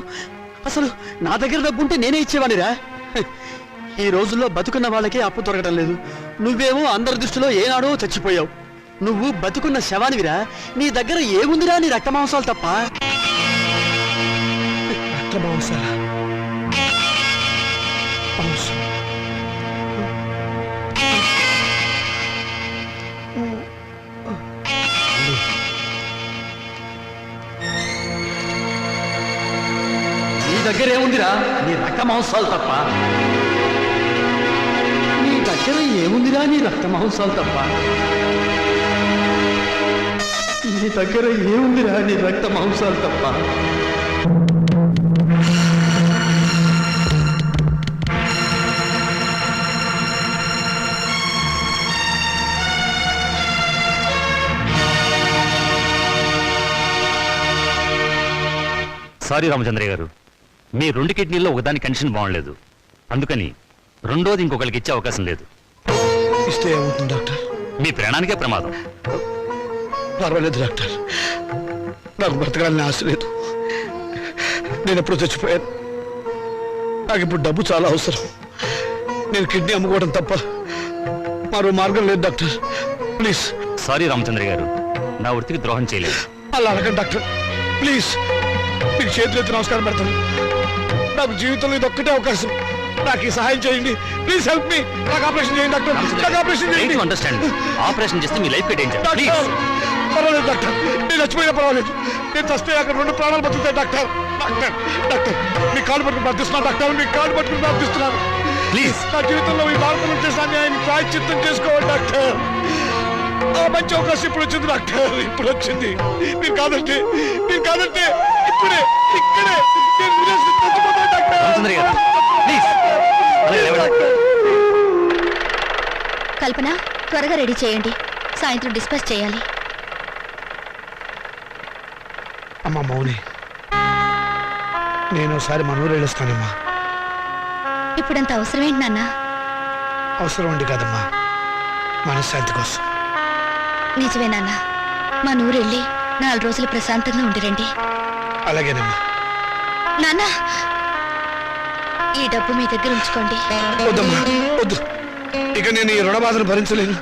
అసలు నా దగ్గర డబ్బు ఉంటే నేనే ఇచ్చేవాడిరా. ఈ రోజుల్లో బతుకున్న వాళ్ళకే అప్పు దొరకడం లేదు. నువ్వేమో అందరి దృష్టిలో ఏనాడో చచ్చిపోయావు. నువ్వు బతుకున్న శవానివిరా. నీ దగ్గర ఏముందిరా? నీ రక్త మాంసాలు తప్ప. నీ దగ్గర ఏముందిరా? నీ రక్త మాంసాలు తప్ప. నీ దగ్గర ఏముందిరా? నీ రక్త మాంసాలు తప్ప. నీ దగ్గర ఏముందిరా? నీ రక్త మాంసాలు తప్ప. సారీ రామచంద్రయ్య గారు, మీ 2 కిడ్నీల్లో ఒకదాని కండిషన్ బాగుండలేదు. అందుకని రెండోది ఇంకొకరికి ఇచ్చే అవకాశం లేదు. ఇస్తే ఏమవుతుంది డాక్టర్? మీ ప్రాణానికే ప్రమాదం. పర్వాలేదు డాక్టర్, నాకు బ్రతకాలని ఆశ లేదు. నేను ఎప్పుడు చచ్చిపోయాను. నాకు ఇప్పుడు డబ్బు చాలా అవసరం. నేను కిడ్నీ అమ్ముకోవడం తప్ప మరో మార్గం లేదు డాక్టర్. ప్లీజ్. సారీ రామచంద్రయ్య గారు, నా వృత్తికి ద్రోహం చేయలేదు. అలా అడగండి డాక్టర్, ప్లీజ్. మీకు చేతులెత్తి నమస్కారం పెడతాను. నాకు జీవితంలో ఇది ఒక్కటే అవకాశం. నాకు ఈ సహాయం చేయండి. Please help me. నాకు ఆపరేషన్ చేయండి డాక్టర్. నాకు ఆపరేషన్ చేయండి. అండర్స్టాండ్. ఆపరేషన్ చేస్తే మీ లైఫ్ డేంజర్. పర్వాలేదు డాక్టర్, నేను చచ్చిపోయినా పర్వాలేదు. నేను చస్తే అక్కడ 2 ప్రాణాలు బతుకుతాయి డాక్టర్. డాక్టర్ డాక్టర్ మీ కాళ్ళు పట్టుకుని ప్రార్థిస్తున్నాను డాక్టర్. మీ కాళ్ళు పట్టుకుని ప్రార్థిస్తున్నాను. ప్లీజ్. నా జీవితంలో ఈ భారతంలో చేసిన అన్యాయాన్ని ప్రాయశ్చిత్తం చేసుకోవాలి డాక్టర్. ఆ మంచి అవకాశం ఇప్పుడు వచ్చింది డాక్టర్. ఇప్పుడు వచ్చింది. మీరు కాదంటే ఇప్పుడే ఇక్కడే నేను విదేశీ చచ్చిపోతాను డాక్టర్. కల్పన, త్వరగా రెడీ చేయండి. సాయంత్రం డిస్పాచ్ చేయాలి. అమ్మా మౌని, నేను ఒకసారి మన ఊరు వెళ్ళొస్తానమ్మా. ఇప్పుడంత అవసరం ఏంటి నాన్న? అవసరం ఉండి కదమ్మా, మనశ్శాంతి కోసం. నిజమే నాన్న. మా నూరెళ్ళి 4 రోజులు ప్రశాంతంగా ఉండిరండి. అలాగేనమ్మా. నాన్న, ఈ డబ్బు మీ దగ్గర ఉంచుకోండి. వద్దమ్మా, వద్దు. ఇక నేను ఈ రుణ బాధను భరించలేను.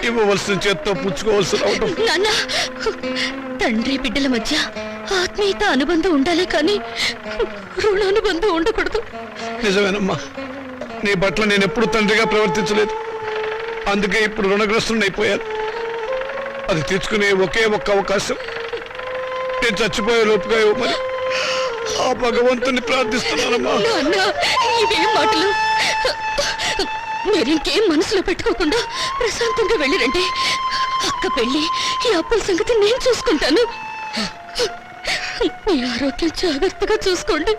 ఇవ్వవలసిన చేత్తో పుచ్చుకోవాల్సి రావటం. నాన్న, తండ్రి బిడ్డల మధ్య ఆత్మీయత అనుబంధం ఉండాలి కానీ రుణానుబంధం ఉండకూడదు. నిజమేనమ్మా, నీ పట్ల నేను ఎప్పుడు తండ్రిగా ప్రవర్తించలేదు. అందుకే ఇప్పుడు రుణగ్రస్తుని అయిపోయాను. అది తీర్చుకునే ఒకే ఒక్క అవకాశం నేను చచ్చిపోయే లోపుగా ఇవ్వమని ఆ భగవంతుని ప్రార్థిస్తున్నానమ్మా. నాన్న, ఇవేం మాటలు? మీరింకేం మనసులో పెట్టుకోకుండా ప్రశాంతంగా వెళ్ళిరండి. అక్క పెళ్ళి, ఈ అప్పుల సంగతి నేను చూసుకుంటాను. మీ ఆరోగ్యం జాగ్రత్తగా చూసుకోండి.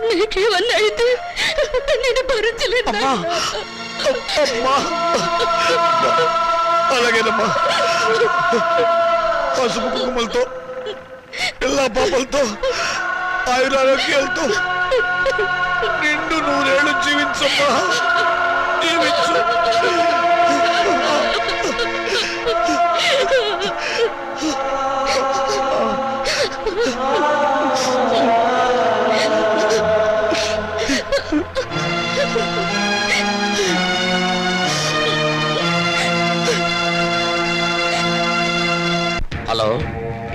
నీకేమన్నా అయితే నేను భరించలేదు. అలాగేనమ్మా. పసుపు కుంకుమలతో, పిల్ల పాపలతో, ఆయురారోగ్యాలతో నిండు 100 ఏళ్ళు జీవించమ్మా, జీవించు. Hello,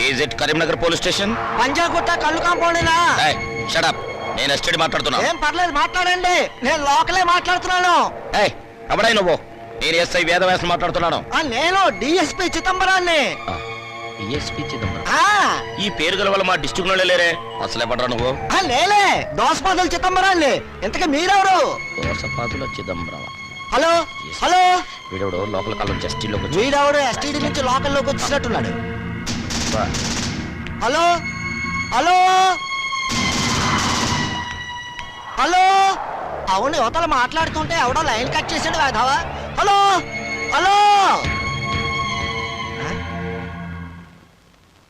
is it Karimnagar police station? Panjagutta కళ్ళు కాంపౌండేనా? షడప్, నేను ఎస్టేట్ మాట్లాడుతున్నా. ఏం పర్లేదు, మాట్లాడండి. నేను లోకలే మాట్లాడుతున్నాను. ఎవడై నువ్వు? నేను ఎస్ఐ వేదవ్యాసం మాట్లాడుతున్నాను. నేను డిఎస్పీ చిదంబరాన్ని. డిఎస్పీ చిదంబరం? ఈ పేరు గల వల్ల మా డిస్ట్రిక్ట్ లో లేరే. అసలే పడరా నువ్వు? లేలే, దోసపాదుల చిదంబరాన్ని. ఇంతకీ మీరెవరు? దోసపాదుల చిదంబరం. హలో హలో, వీడెవడు లోకల్ కాలం జస్టిలోకి వీడెవడు ఎస్టీడీ నుంచి లోకల్లోకి వచ్చినట్టున్నాడు. Hello hello hello. అవును, యువతల మాట్లాడుతుంటే ఎవడో లైన్ కట్ చేసాడు వేధవా. Hello hello.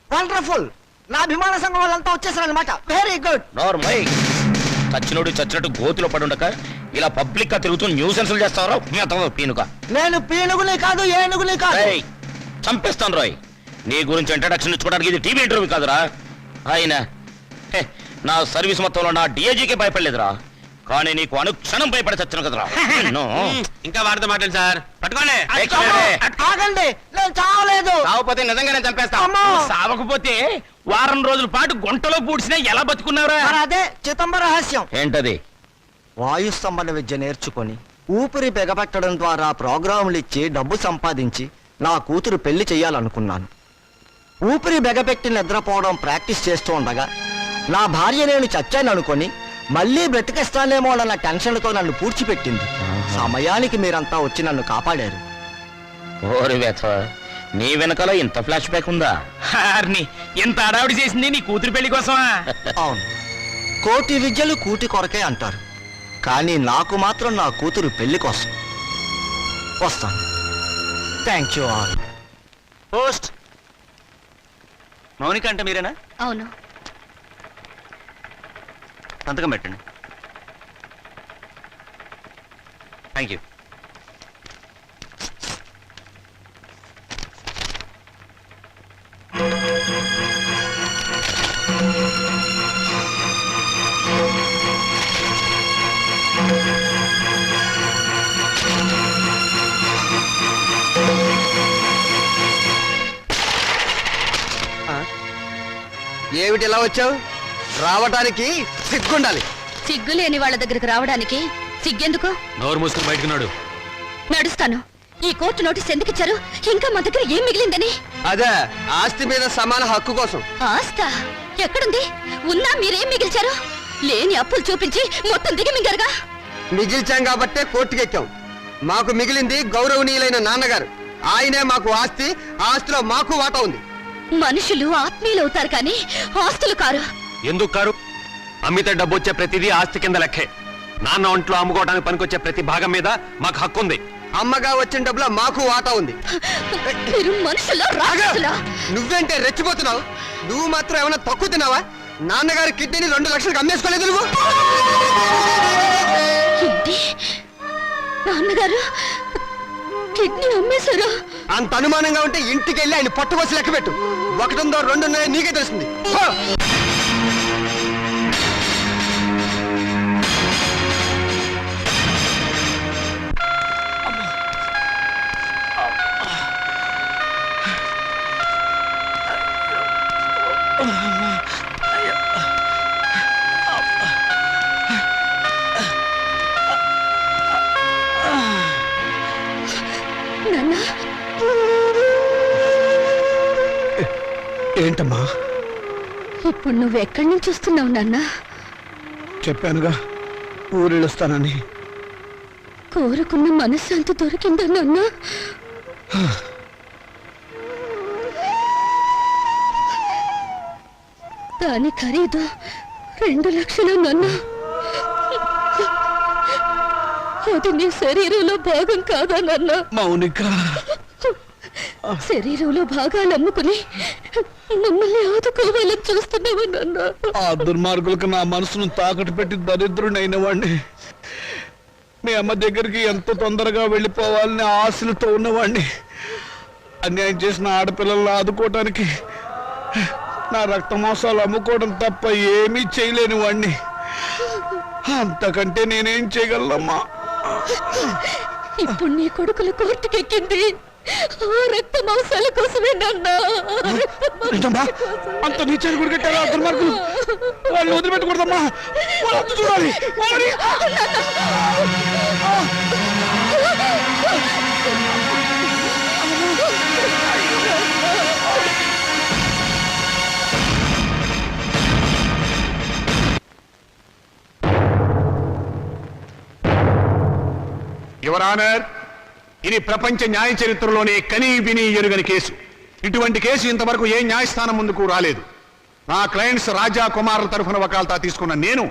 వండర్ఫుల్, నా అభిమాన సంఘం వాళ్ళంతా వచ్చేసారనమాట. Very good. నార్మల్. చచ్చినోడు చచ్చినట్టు గోతులో పడుండక ఇలా పబ్లిక్ గా తిరుగుతూ న్యూసెన్సులు చేస్తావరా? పీనుక. నేను పీనుగుని కాదు, ఏనుగుని కాదు. చంపేస్తాను రాయ్. నీ గురించి ఇంట్రడక్షన్ ఇచ్చుకోవడానికి ఇది టీవీ ఇంటర్వ్యూ కాదురా. ఆయన నా సర్వీస్ మొత్తంలో నా డిఐజీకే భయపడలేదురా, కానీ నీకు అనుక్షణం భయపడి చచ్చాను కదరా. ఇంకా వాడితో మాట్లాడు సార్. పట్టుకోండి. ఆగండి, నేను చావలేదు. సావపోతే నిజంగానే చంపేస్తా. సావకపోతే వారం రోజుల పాటు గుంటలో పూడ్చినా ఎలా బతుకున్నారా? అదే చిదంబర రహస్యం. ఏంటది? వాయుస్తంభన విద్య నేర్చుకొని ఊపిరి బిగబెట్టడం ద్వారా ప్రోగ్రాములు ఇచ్చి డబ్బు సంపాదించి నా కూతురు పెళ్లి చెయ్యాలనుకున్నాను. ఊపిరి బిగబెట్టి నిద్రపోవడం ప్రాక్టీస్ చేస్తూ ఉండగా నా భార్య నేను చచ్చాను అనుకొని మళ్ళీ బ్రతికేస్తానేమో అన్న టెన్షన్తో నన్ను పూడ్చిపెట్టింది. సమయానికి మీరంతా వచ్చి నన్ను కాపాడారు. ఓరి వేత, నీ వెనకాల ఇంత ఫ్లాష్ బ్యాక్ ఉందా? ఎంత అడావిడి చేసింది నీ కూతురు పెళ్లి కోసమా? అవును, కోటి విద్యలు కూటి కొరకే అంటారు, కానీ నాకు మాత్రం నా కూతురు పెళ్లి కోసం. వస్తాను. Thank you all. Post. Mounika అంటే మీరేనా? అవును. సంతకం పెట్టండి. Thank you. ఏమిటి ఇలా వచ్చావు? రావటానికి సిగ్గుండాలి. సిగ్గు లేని వాళ్ళ దగ్గరకు రావడానికి సిగ్గెందుకు? నోరు మూసుకుని బయటకు నాడు. నడుస్తాను. ఈ కోర్టు నోటీస్ ఎందుకు ఇచ్చారు? ఇంకా మా దగ్గర ఏం మిగిలిందని? అదే, ఆస్తి మీద సమాన హక్కు కోసం. ఆస్తా ఎక్కడుంది? ఉన్నా మీరేం మిగిల్చారు? లేని అప్పులు చూపించి మొత్తం దిగమింగారుగా. మిగిల్చాం కాబట్టే కోర్టుకెక్కాం. మాకు మిగిలింది గౌరవనీయులైన నాన్నగారు. ఆయనే మాకు ఆస్తి, ఆస్తిలో మాకు వాటా ఉంది. మనుషులు ఆత్మీయులు అవుతారు కానీ ఆస్తులు కారు. ఎందుకు కారు? అమ్మితే డబ్బు వచ్చే ప్రతిదీ ఆస్తి కింద లెక్కే. నాన్న ఒంట్లో అమ్ముకోవడానికి పనికొచ్చే ప్రతి భాగం మీద మాకు హక్కు ఉంది. అమ్మగా వచ్చిన డబ్బులో మాకు వాటా ఉంది. మీరు మనుషులా రాక్షసులా? నువ్వేంటే రెచ్చిపోతున్నావు? నువ్వు మాత్రం ఏమైనా తక్కువ తిన్నావా? నాన్నగారి కిడ్నీని 2 లక్షలకు అమ్మేసుకోలేదు నువ్వు. ఏంటి నాన్నగారు కిడ్నీ అమ్మేశారా? అంత అనుమానంగా ఉంటే ఇంటికి వెళ్ళి ఆయన పట్టుకోసి లెక్క పెట్టు. 1 ఉందో 2 ఉన్నాయో నీకే తెలుస్తుంది. ఏంటమ్మా? ఇప్పుడు నువ్వు ఎక్కడి నుంచి వస్తున్నావు నాన్న? చెప్పానుగా ఊరెళ్ళొస్తానని. కోరుకున్న మనశ్శాంతి దొరికిందా నాన్న? దాని ఖరీదు 2 లక్షలు నాన్న. అది నీ శరీరంలో భాగం కాదా నాన్న? మౌనిక, శరీరంలో భాగాలు అమ్ముకుని మమ్మల్ని ఆదుకోవాలని చూస్తున్నావా నాన్న? ఆ దుర్మార్గులకు నా మనసును తాకట్టు పెట్టి దరిద్రుడైన వాడిని, మీ అమ్మ దగ్గరికి ఎంత తొందరగా వెళ్ళిపోవాలని ఆశలతో ఉన్నవాడిని, అన్యాయం చేసిన ఆడపిల్లలను ఆదుకోవటానికి నా రక్త మాంసాలు అమ్ముకోవడం తప్ప ఏమీ చేయలేని వాడిని. అంతకంటే నేనేం చేయగలనమ్మా? ఇప్పుడు నీ కొడుకుల కోర్టుకెక్కింది ఆ రక్త మాంసాల కోసమే నాన్న. అంత నీచాన్ని గుడి కట్టారా దుర్మార్గులు? వాళ్ళు వదిలిపెట్టకూడదమ్మా, వాళ్ళు చూడాలి. యువర్ ఆనర్, ఇది ప్రపంచ న్యాయ చరిత్రలోనే కనీ విని ఎరుగని కేసు. ఇటువంటి కేసు ఇంతవరకు ఏ న్యాయస్థానం ముందుకు రాలేదు. నా క్లయింట్స్ రాజా కుమార్ల తరఫున వకాల్తా తీసుకున్న నేను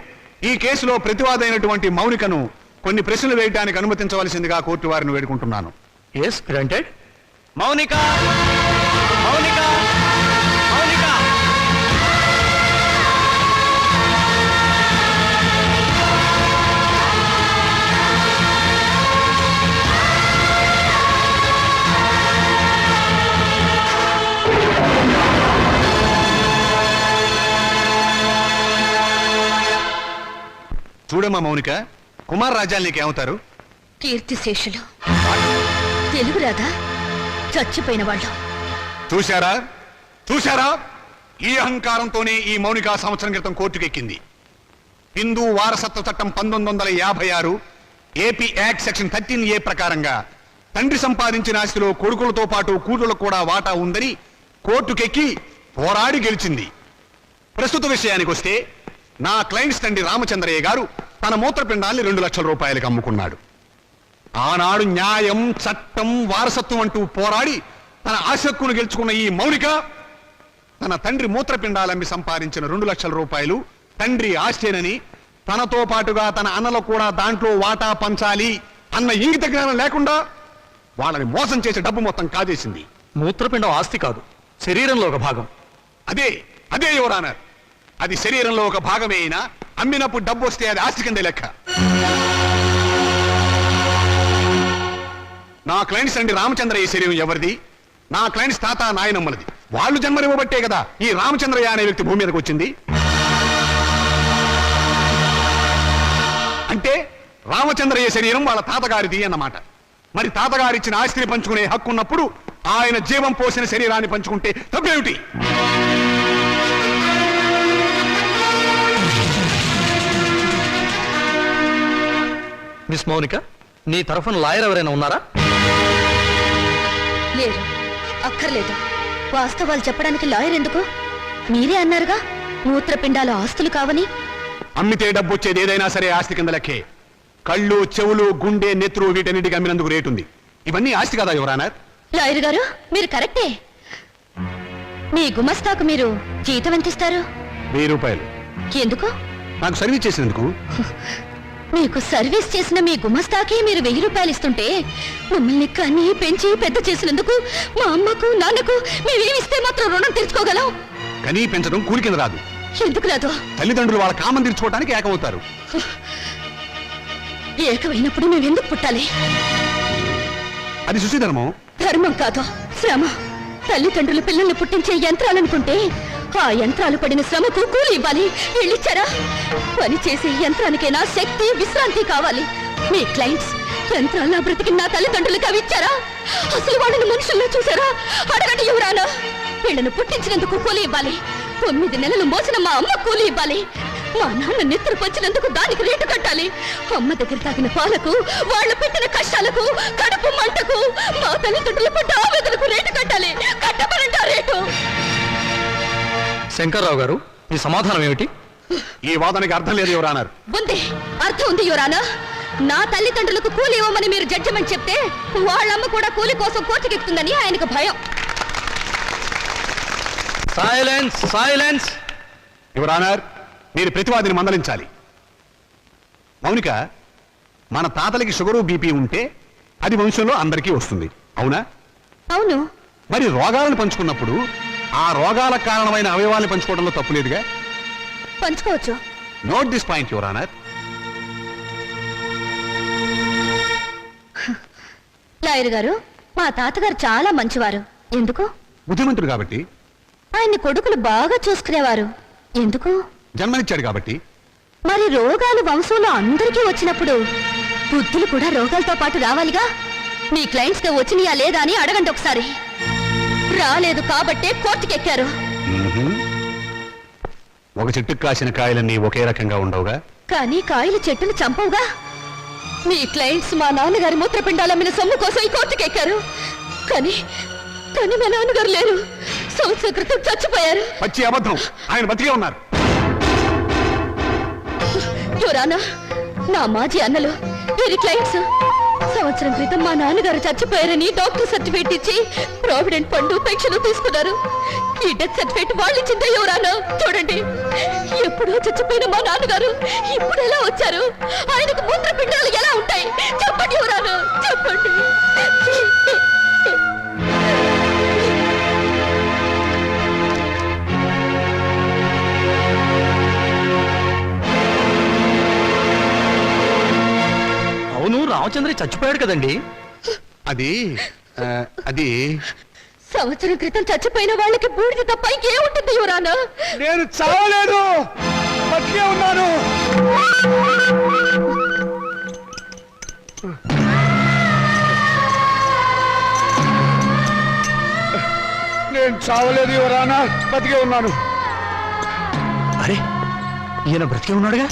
ఈ కేసులో ప్రతివాదైనటువంటి మౌనికను కొన్ని ప్రశ్నలు వేయడానికి అనుమతించవలసిందిగా కోర్టు వారిని వేడుకుంటున్నాను. Yes granted. మౌనిక, మౌనిక, మౌనిక. చూడమ్మా మౌనిక, కుమార్ రాజాలు నీకేమవుతారు? కీర్తిశేషులు. తెలుగు రాదా? చచ్చిపోయిన వాళ్ళు. చూశారా చూశారా, ఈ అహంకారంతోనే ఈ మౌనిక సంవత్సరం క్రితం కోర్టుకెక్కింది. హిందూ వారసత్వ చట్టం 1956 ఏపీ యాక్ట్ సెక్షన్ 13A ప్రకారంగా తండ్రి సంపాదించిన ఆస్తిలో కొడుకులతో పాటు కూతుళ్లకు కూడా వాటా ఉందని కోర్టుకెక్కి పోరాడి గెలిచింది. ప్రస్తుత విషయానికి వస్తే నా క్లయింట్స్ తండ్రి రామచంద్రయ్య గారు తన మూత్రపిండాన్ని 2 లక్షల రూపాయలకు అమ్ముకున్నాడు. ఆనాడు న్యాయం, చట్టం, వారసత్వం అంటూ పోరాడి తన ఆశక్కును గెలుచుకున్న ఈ మౌనిక తన తండ్రి మూత్రపిండాలమ్మి సంపాదించిన 2 లక్షల రూపాయలు తండ్రి ఆస్తేనని, తనతో పాటుగా తన అన్నలు కూడా దాంట్లో వాటా పంచాలి అన్న ఇంగిత జ్ఞానం లేకుండా వాళ్ళని మోసం చేసే డబ్బు మొత్తం కాజేసింది. మూత్రపిండం ఆస్తి కాదు, శరీరంలో ఒక భాగం. అదే అదే యువర్ ఆనర్, అది శరీరంలో ఒక భాగమే అయినా అమ్మినప్పుడు డబ్బు వస్తే అది ఆస్తి కింద లెక్క. నా క్లయింట్స్ అండి రామచంద్రయ్య శరీరం ఎవరిది? నా క్లయింట్స్ తాత నాయనమ్మలది. వాళ్ళు జన్మనివ్వబట్టే కదా ఈ రామచంద్రయ్య అనే వ్యక్తి భూమి మీదకి వచ్చింది. అంటే రామచంద్రయ్య శరీరం వాళ్ళ తాతగారిది అన్నమాట. మరి తాతగారిచ్చిన ఆస్తిని పంచుకునే హక్కు ఉన్నప్పుడు ఆయన జీవం పోసిన శరీరాన్ని పంచుకుంటే తప్పేమిటి? మిస్ మౌనిక, నీ తరఫున లాయర్ ఎవరైనా ఉన్నారా? లేరు, అక్కర్లేదు. వాస్తవాలు చెప్పడానికి లాయర్ ఎందుకు? మీరే అన్నారుగా మూత్రపిండాల ఆస్తులు కావని. అమ్మితే డబ్బు వచ్చేది ఏదైనా సరే ఆస్తి కింద లెక్కే. కళ్ళు, చెవులు, గుండె, నెత్తురు వీటన్నిటికి అమ్మినందుకు రేటు ఉంది. ఇవన్నీ ఆస్తి కదా యువర్ ఆనర్. లాయర్ గారు మీరు కరెక్టే. మీ గుమస్తాకు మీరు జీతం ఎంత ఇస్తారు? 1000 రూపాయలు. ఎందుకు? నాకు సర్వీస్ చేసినందుకు. మీకు సర్వీస్ చేసిన మీ గుమస్తాకి మీరు 1000 రూపాయలు ఇస్తుంటే మమ్మల్ని కని పెంచి పెద్ద చేసినందుకు మా అమ్మకు నాన్నకు మేమేమిస్తే మాత్రం రుణం తీర్చుకోగలం? కనీ పెంచడం కూలి కింద రాదు. ఎందుకు రాదు? తల్లిదండ్రులు వాళ్ళ కామం తీర్చుకోవడానికి ఏకమవుతారు. ఏకమైనప్పుడు మేమెందుకు పుట్టాలి? అది సుశీధర్మం. ధర్మం కాదు, శ్రమ. తల్లిదండ్రులు పిల్లల్ని పుట్టించే యంత్రాలనుకుంటే ఆ యంత్రాలు పడిన శ్రమకు కూలి ఇవ్వాలి. వీళ్ళిచ్చారా? పని చేసే యంత్రానికైనా శక్తి, విశ్రాంతి కావాలి. మీ క్లయింట్స్ యంత్రాల్లో బ్రతికిన నా తల్లిదండ్రులకు అవి ఇచ్చారా? అసలు వాళ్ళని మనుషుల్లో చూసారా? అడగండి యువరానా. వీళ్ళను పుట్టించినందుకు కూలి ఇవ్వాలి. 9 నెలలు మోసిన మా అమ్మ కూలి ఇవ్వాలి. మా నాన్న నిద్ర పంచినందుకు దానికి రేటు కట్టాలి. అమ్మ దగ్గర తాగిన పాలకు, వాళ్ళు పెట్టిన కష్టాలకు, కడుపు మంటకు, మా తల్లిదండ్రులు పడ్డ ఆవేదనకు రేటు కట్టాలి. కట్టమనండి ఆ రేటు. శంకర్రావు గారు, మీ సమాధానం ఏమిటి? ఈ వాదనకి అర్థం లేదు యువరానర్. ఉంది, అర్థం ఉంది యువరానా. నా తల్లిదండ్రులకు కూలి ఇవ్వమని మీరు జడ్జిమెంట్ చెప్తే వాళ్ళమ్మ కూడా కూలి కోసం కోర్టుకెక్కుతుందని ఆయనకు భయం. Silence, silence. యువరానర్, మీరు ప్రతివాదిని మందలించాలి. మౌనిక, మన తాతలకి షుగరు బీపీ ఉంటే అది వంశంలో అందరికీ వస్తుంది, అవునా? అవును. మరి రోగాలను పంచుకున్నప్పుడు ఆ రోగాలకు కారణమైన అవయవాన్ని పంచుకోవడంలో తప్పులేదుగా? పంచుకోవచ్చు. Note this point your honour. Lawyer గారు, మా తాతగారు చాలా మంచివారు. ఎందుకు? బుద్ధిమంతుడు కాబట్టి. ఆయన్ని కొడుకులు బాగా చూసుకునేవారు. ఎందుకు? జన్మనిచ్చాడు కాబట్టి. మరి రోగాలు వంశంలో అందరికీ వచ్చినప్పుడు బుద్ధులు కూడా రోగాలతో పాటు రావాలిగా. మీ క్లయింట్స్ గా వచ్చినాయా లేదా అని అడగండి ఒకసారి. రాలేదు కాబట్టే కోర్టుకెక్కారు. ఒక చెట్టుకు కాసిన కాయలన్నీ ఒకే రకంగా ఉండవుగా. కానీ కాయలు చెట్టును చంపవుగా. మీ క్లయింట్స్ మా నాన్నగారి మూత్రపిండాలమ్మిన సొమ్ము కోసం ఈ కోర్టుకెక్కారు. కానీ కానీ మా నాన్నగారు లేరు. సంవత్సరం క్రితం చచ్చిపోయారు. పచ్చి అబద్ధం. ఆయన బతికే ఉన్నారు. యువరానా, నా మాజీ అన్నలు వీరి క్లయింట్స్ సంవత్సరం క్రితం మా నాన్నగారు చచ్చిపోయారని డాక్టర్ సర్టిఫికేట్ ఇచ్చి ప్రావిడెంట్ ఫండ్ పెన్షన్ తీసుకున్నారు. ఈ డెత్ సర్టిఫికేట్ వాళ్ళు ఇచ్చిందే యువరానా. చూడండి, ఎప్పుడో చచ్చిపోయిన మా నాన్నగారు ఇప్పుడు ఎలా వచ్చారు? ఆయనకు మూత్రపిండాలు ఎలా ఉంటాయి? చెప్పండి యువరానా, చెప్పండి. అవును, రామచంద్ర చచ్చిపోయాడు కదండి. అది సంవత్సరం క్రితం చచ్చిపోయిన వాళ్ళకి బూడిద తప్ప ఇంకేముంటుంది యువరానా? నేను చావలేదు, బతికే ఉన్నాను. నేను చావలేదు యువరానా, బతికే ఉన్నాను. అరే, ఈయన బ్రతికే ఉన్నాడుగా.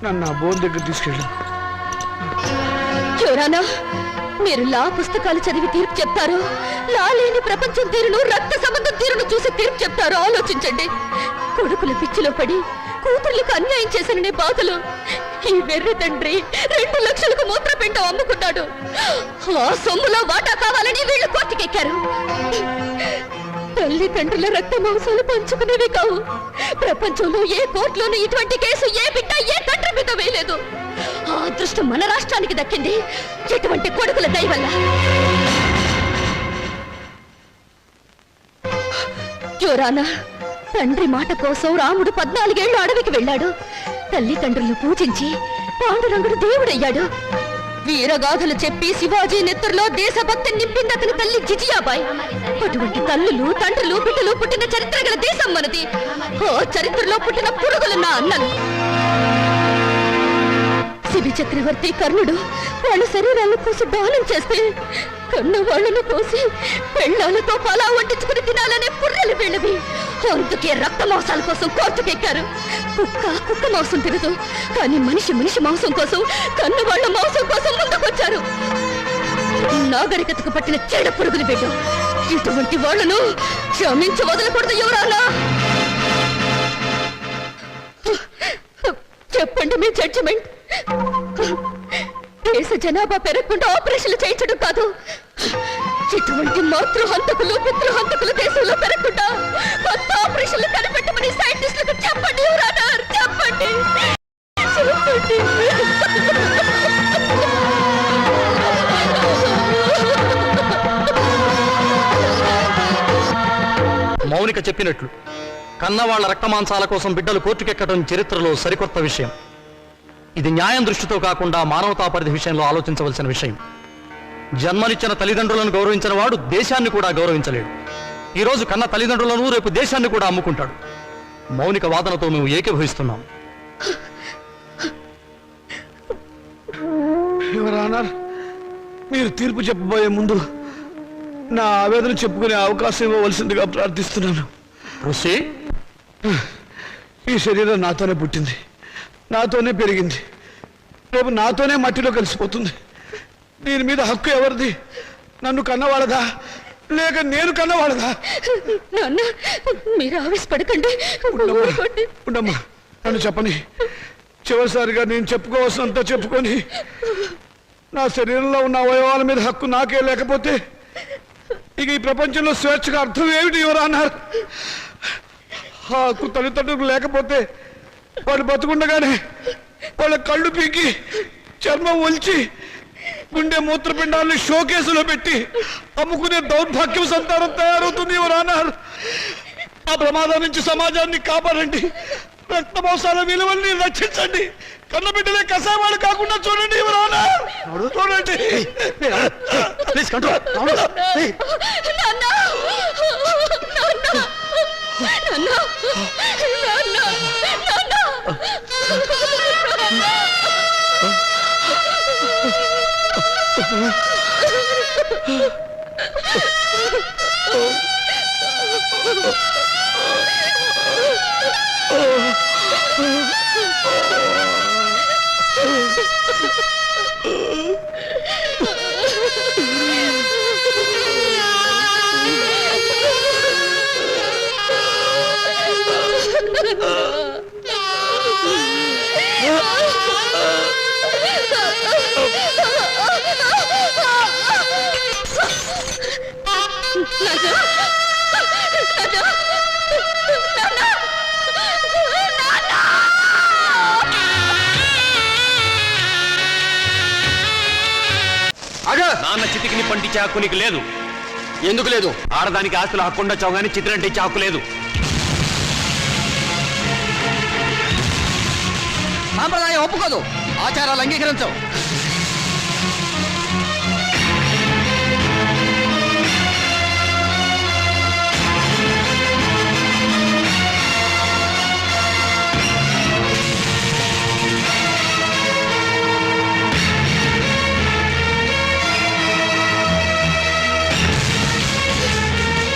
నన్ను ఆ బోన్ దగ్గర తీసుకెళ్ళు. యువరానా, మీరు లా పుస్తకాలు చదివి తీర్పు చెప్తారు, లా లేని ప్రపంచం తీరును, రక్త సంబంధం తీరును చూసి తీర్పు చెప్తారు. ఆలోచించండి. కొడుకుల పిచ్చిలో పడి కూతుర్లకు అన్యాయం చేశాననే బాధలు ఈ వెర్రి తండ్రి 2 లక్షలకు మూత్రపిండం అమ్ముకున్నాడు. ఆ సొమ్ములో వాటా కావాలని వీళ్ళు కోర్టుకెక్కారు. తల్లిదండ్రుల రక్త మాంసాలు పంచుకునేవి కావు. ప్రపంచంలో ఏ కోర్టులోనూ ఇటువంటి కేసు ఏ బిడ్డ ఏ తండ్రి మీద వేయలేదు. ఆ అదృష్టం మన రాష్ట్రానికి దక్కింది ఇటువంటి కొడుకుల దయ వల్ల. యువరానా, తండ్రి మాట కోసం రాముడు 14 ఏళ్లు అడవికి వెళ్ళాడు. తల్లిదండ్రులను పూజించి పాండురంగుడు దేవుడయ్యాడు. వీరగాథలు చెప్పి శివాజీ నెత్తురులో దేశభక్తి నింపింది అతని తల్లి జిజియాబాయ్. అటువంటి తల్లులు, తండ్రులు, బిడ్డలు పుట్టిన చరిత్ర గల దేశం మనది. ఓ చరిత్రలో పుట్టిన పురుగులు నా అన్నలు. శిబి చక్రవర్తి, కర్ణుడు వాళ్ళ శరీరాలను కోసి దానం చేస్తే కన్న వాళ్ళను కోసి పెళ్ళాలతో పలా వండించుకుని తినాలనే పుర్రెలు వీళ్ళవి. అందుకే రక్త మాంసాల కోసం కోర్టుకెక్కారు. కుక్క మాంసం తినదు, కానీ మనిషి మాంసం కోసం, కన్న వాళ్ళ మాంసం కోసం ముందుకొచ్చారు. నాగరికతకు పట్టిన చెడ పురుగులు బిడ్డ. ఇటువంటి వాళ్ళను క్షమించి వదలకూడదు యువరానా. చెప్పండి మీ జడ్జిమెంట్. దేశ జనాభా పెరగకుండా ఆపరేషన్లు చేయించడం కాదు, ఇటువంటి మాతృహంతకులు, పితృహంతకులు దేశంలో పెరగకుండా కొత్త ఆపరేషన్లు కనిపెట్టమని సైంటిస్టులకు చెప్పండి యువరానా, చెప్పండి. మౌనిక చెప్పినట్లు కన్నవాళ్ల రక్తమాంసాల కోసం బిడ్డలు కోర్టుకెక్కడం చరిత్రలో సరికొత్త విషయం. ఇది న్యాయం దృష్టితో కాకుండా మానవతా పరిధి విషయంలో ఆలోచించవలసిన విషయం. జన్మనిచ్చిన తల్లిదండ్రులను గౌరవించిన వాడు దేశాన్ని కూడా గౌరవించలేడు. ఈ రోజు కన్న తల్లిదండ్రులను రేపు దేశాన్ని కూడా అమ్ముకుంటాడు. మౌనిక వాదనతో మేము ఏకీభవిస్తున్నాం. ఎవరన్నారు? మీరు తీర్పు చెప్పబోయే ముందు నా ఆవేదన చెప్పుకునే అవకాశం ఇవ్వవలసిందిగా ప్రార్థిస్తున్నాను. ఈ శరీరం నాతోనే పుట్టింది, నాతోనే పెరిగింది, రేపు నాతోనే మట్టిలో కలిసిపోతుంది. దీని మీద హక్కు ఎవరిది? నన్ను కన్నవాళ్ళదా లేక నేను కన్నవాళ్ళదా? నాన్న మీరు ఆవేశపడకండి. ఉండమ్మా, నన్ను చెప్పని. చివరిసారిగా నేను చెప్పుకోవాల్సినంత చెప్పుకొని నా శరీరంలో ఉన్న అవయవాల మీద హక్కు నాకే లేకపోతే ఇక ఈ ప్రపంచంలో స్వేచ్ఛగా అర్థం ఏమిటి? ఎవరు అన్నారు? హక్కు తల్లిదండ్రులకు లేకపోతే వాళ్ళు బతుకుండగానే వాళ్ళ కళ్ళు పీకి చర్మం ఒలిచి గుండె మూత్రపిండాలని షోకేసులో పెట్టి అమ్ముకునే దౌర్భాగ్యం సంతానం తయారవుతుంది. ఎవరు అన్నారు? ఆ ప్రమాదం నుంచి సమాజాన్ని కాపాడండి, రక్త మోసాల విలువల్ని రక్షించండి, కన్నబిడ్డలే కసావాళ్ళు కాకుండా చూడండి. ఎవరు అన్నారు? చూడండి. నాన్న చితికిని పండించే హక్కు నీకు లేదు. ఎందుకు లేదు? ఆడదానికి ఆస్తుల హక్కు ఉండొచ్చావు కానీ చిత్రంటే ఇచ్చే హక్కు లేదు. సాంప్రదాయం ఒప్పుకోదు, ఆచారాలు అంగీకరించవు.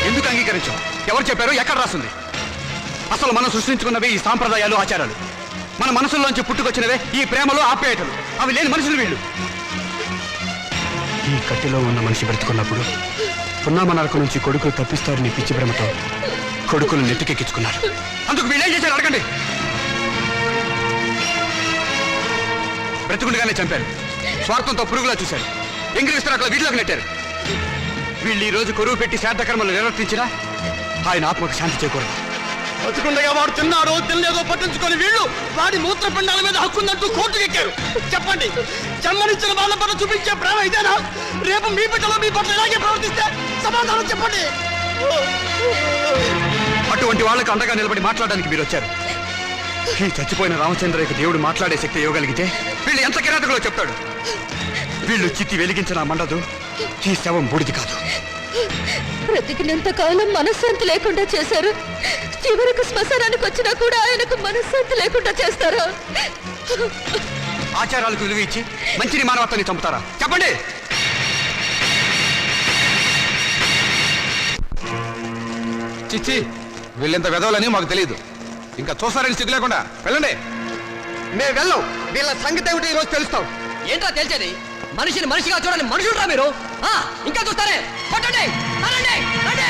ఎందుకు అంగీకరించావు? ఎవరు చెప్పారు? ఎక్కడ రాస్తుంది? అసలు మనం సృష్టించుకున్నవే ఈ సాంప్రదాయాలు, ఆచారాలు. మన మనసుల్లోంచి పుట్టుకొచ్చినవే ఈ ప్రేమలు, ఆప్యాయతలు. అవి లేని మనుషులు వీళ్ళు. ఈ కట్టెలో ఉన్న మనిషి బ్రతుకున్నప్పుడు పున్నామ నరక నుంచి కొడుకులు తప్పిస్తారని పిచ్చి ప్రేమతో కొడుకులు నెత్తికెక్కించుకున్నారు. అందుకు వీళ్ళేం చేశారు అడగండి. బ్రతుకుండగానే చంపారు, స్వార్థంతో పురుగులా చూశారు, ఎంగిరిస్తారు, అట్లా వీటిలోకి నెట్టారు. వీళ్ళు ఈ రోజు కొరువు పెట్టి శ్రాద్ధకర్మలు నిర్వర్తించినా ఆయన ఆత్మకు శాంతి చేకూరదు. బతుకుండగా వాడు తిన్నాడో తినలేదో పట్టించుకొని వీళ్ళు వాడి మూత్రపిండాల మీద హక్కుందంటూ కోర్టుకు ఎక్కారు. చెప్పండి, జన్మనిచ్చిన వాళ్ళ పట్ల చూపించే ప్రేమ ఇదేనా? రేపు మీ బిడ్డలో మీ పట్ల ఇలాగే ప్రవర్తిస్తే సమాధానం చెప్పండి. అటువంటి వాళ్ళకు అండగా నిలబడి మాట్లాడడానికి మీరు వచ్చారు. ఈ చచ్చిపోయిన రామచంద్రయ్యకు దేవుడు మాట్లాడే శక్తి ఇవ్వగలిగితే వీళ్ళు ఎంత కిరాతకులో చెప్తాడు. వీళ్ళు చిత్తి వెలిగించినా మండదు, ఈ శవం బూడిది కాదు. బ్రతికినంత కాలం మనశ్శాంతి లేకుండా చేశారు. చివరికి శ్మశానానికి వచ్చినా కూడా ఆయనకు మనశ్శాంతి లేకుండా చేస్తారా? ఆచారాలకు విలువ ఇచ్చి మంచిని మానవత్వాన్ని చంపుతారా? చెప్పండి. చిచ్చి, వీళ్ళెంత వెదవలని మాకు తెలియదు. ఇంకా చూసారని సిగ్గు లేకుండా వెళ్ళండి. మేము వెళ్ళాం, వీళ్ళ సంగతి ఏమిటో ఈరోజు తెలుస్తాం. ఏంట్రా తెలిసేది? మనిషిని మనిషిగా చూడని మనుషులురా మీరు. ఇంకా చూస్తారే? పట్టండి, రండి, రండి.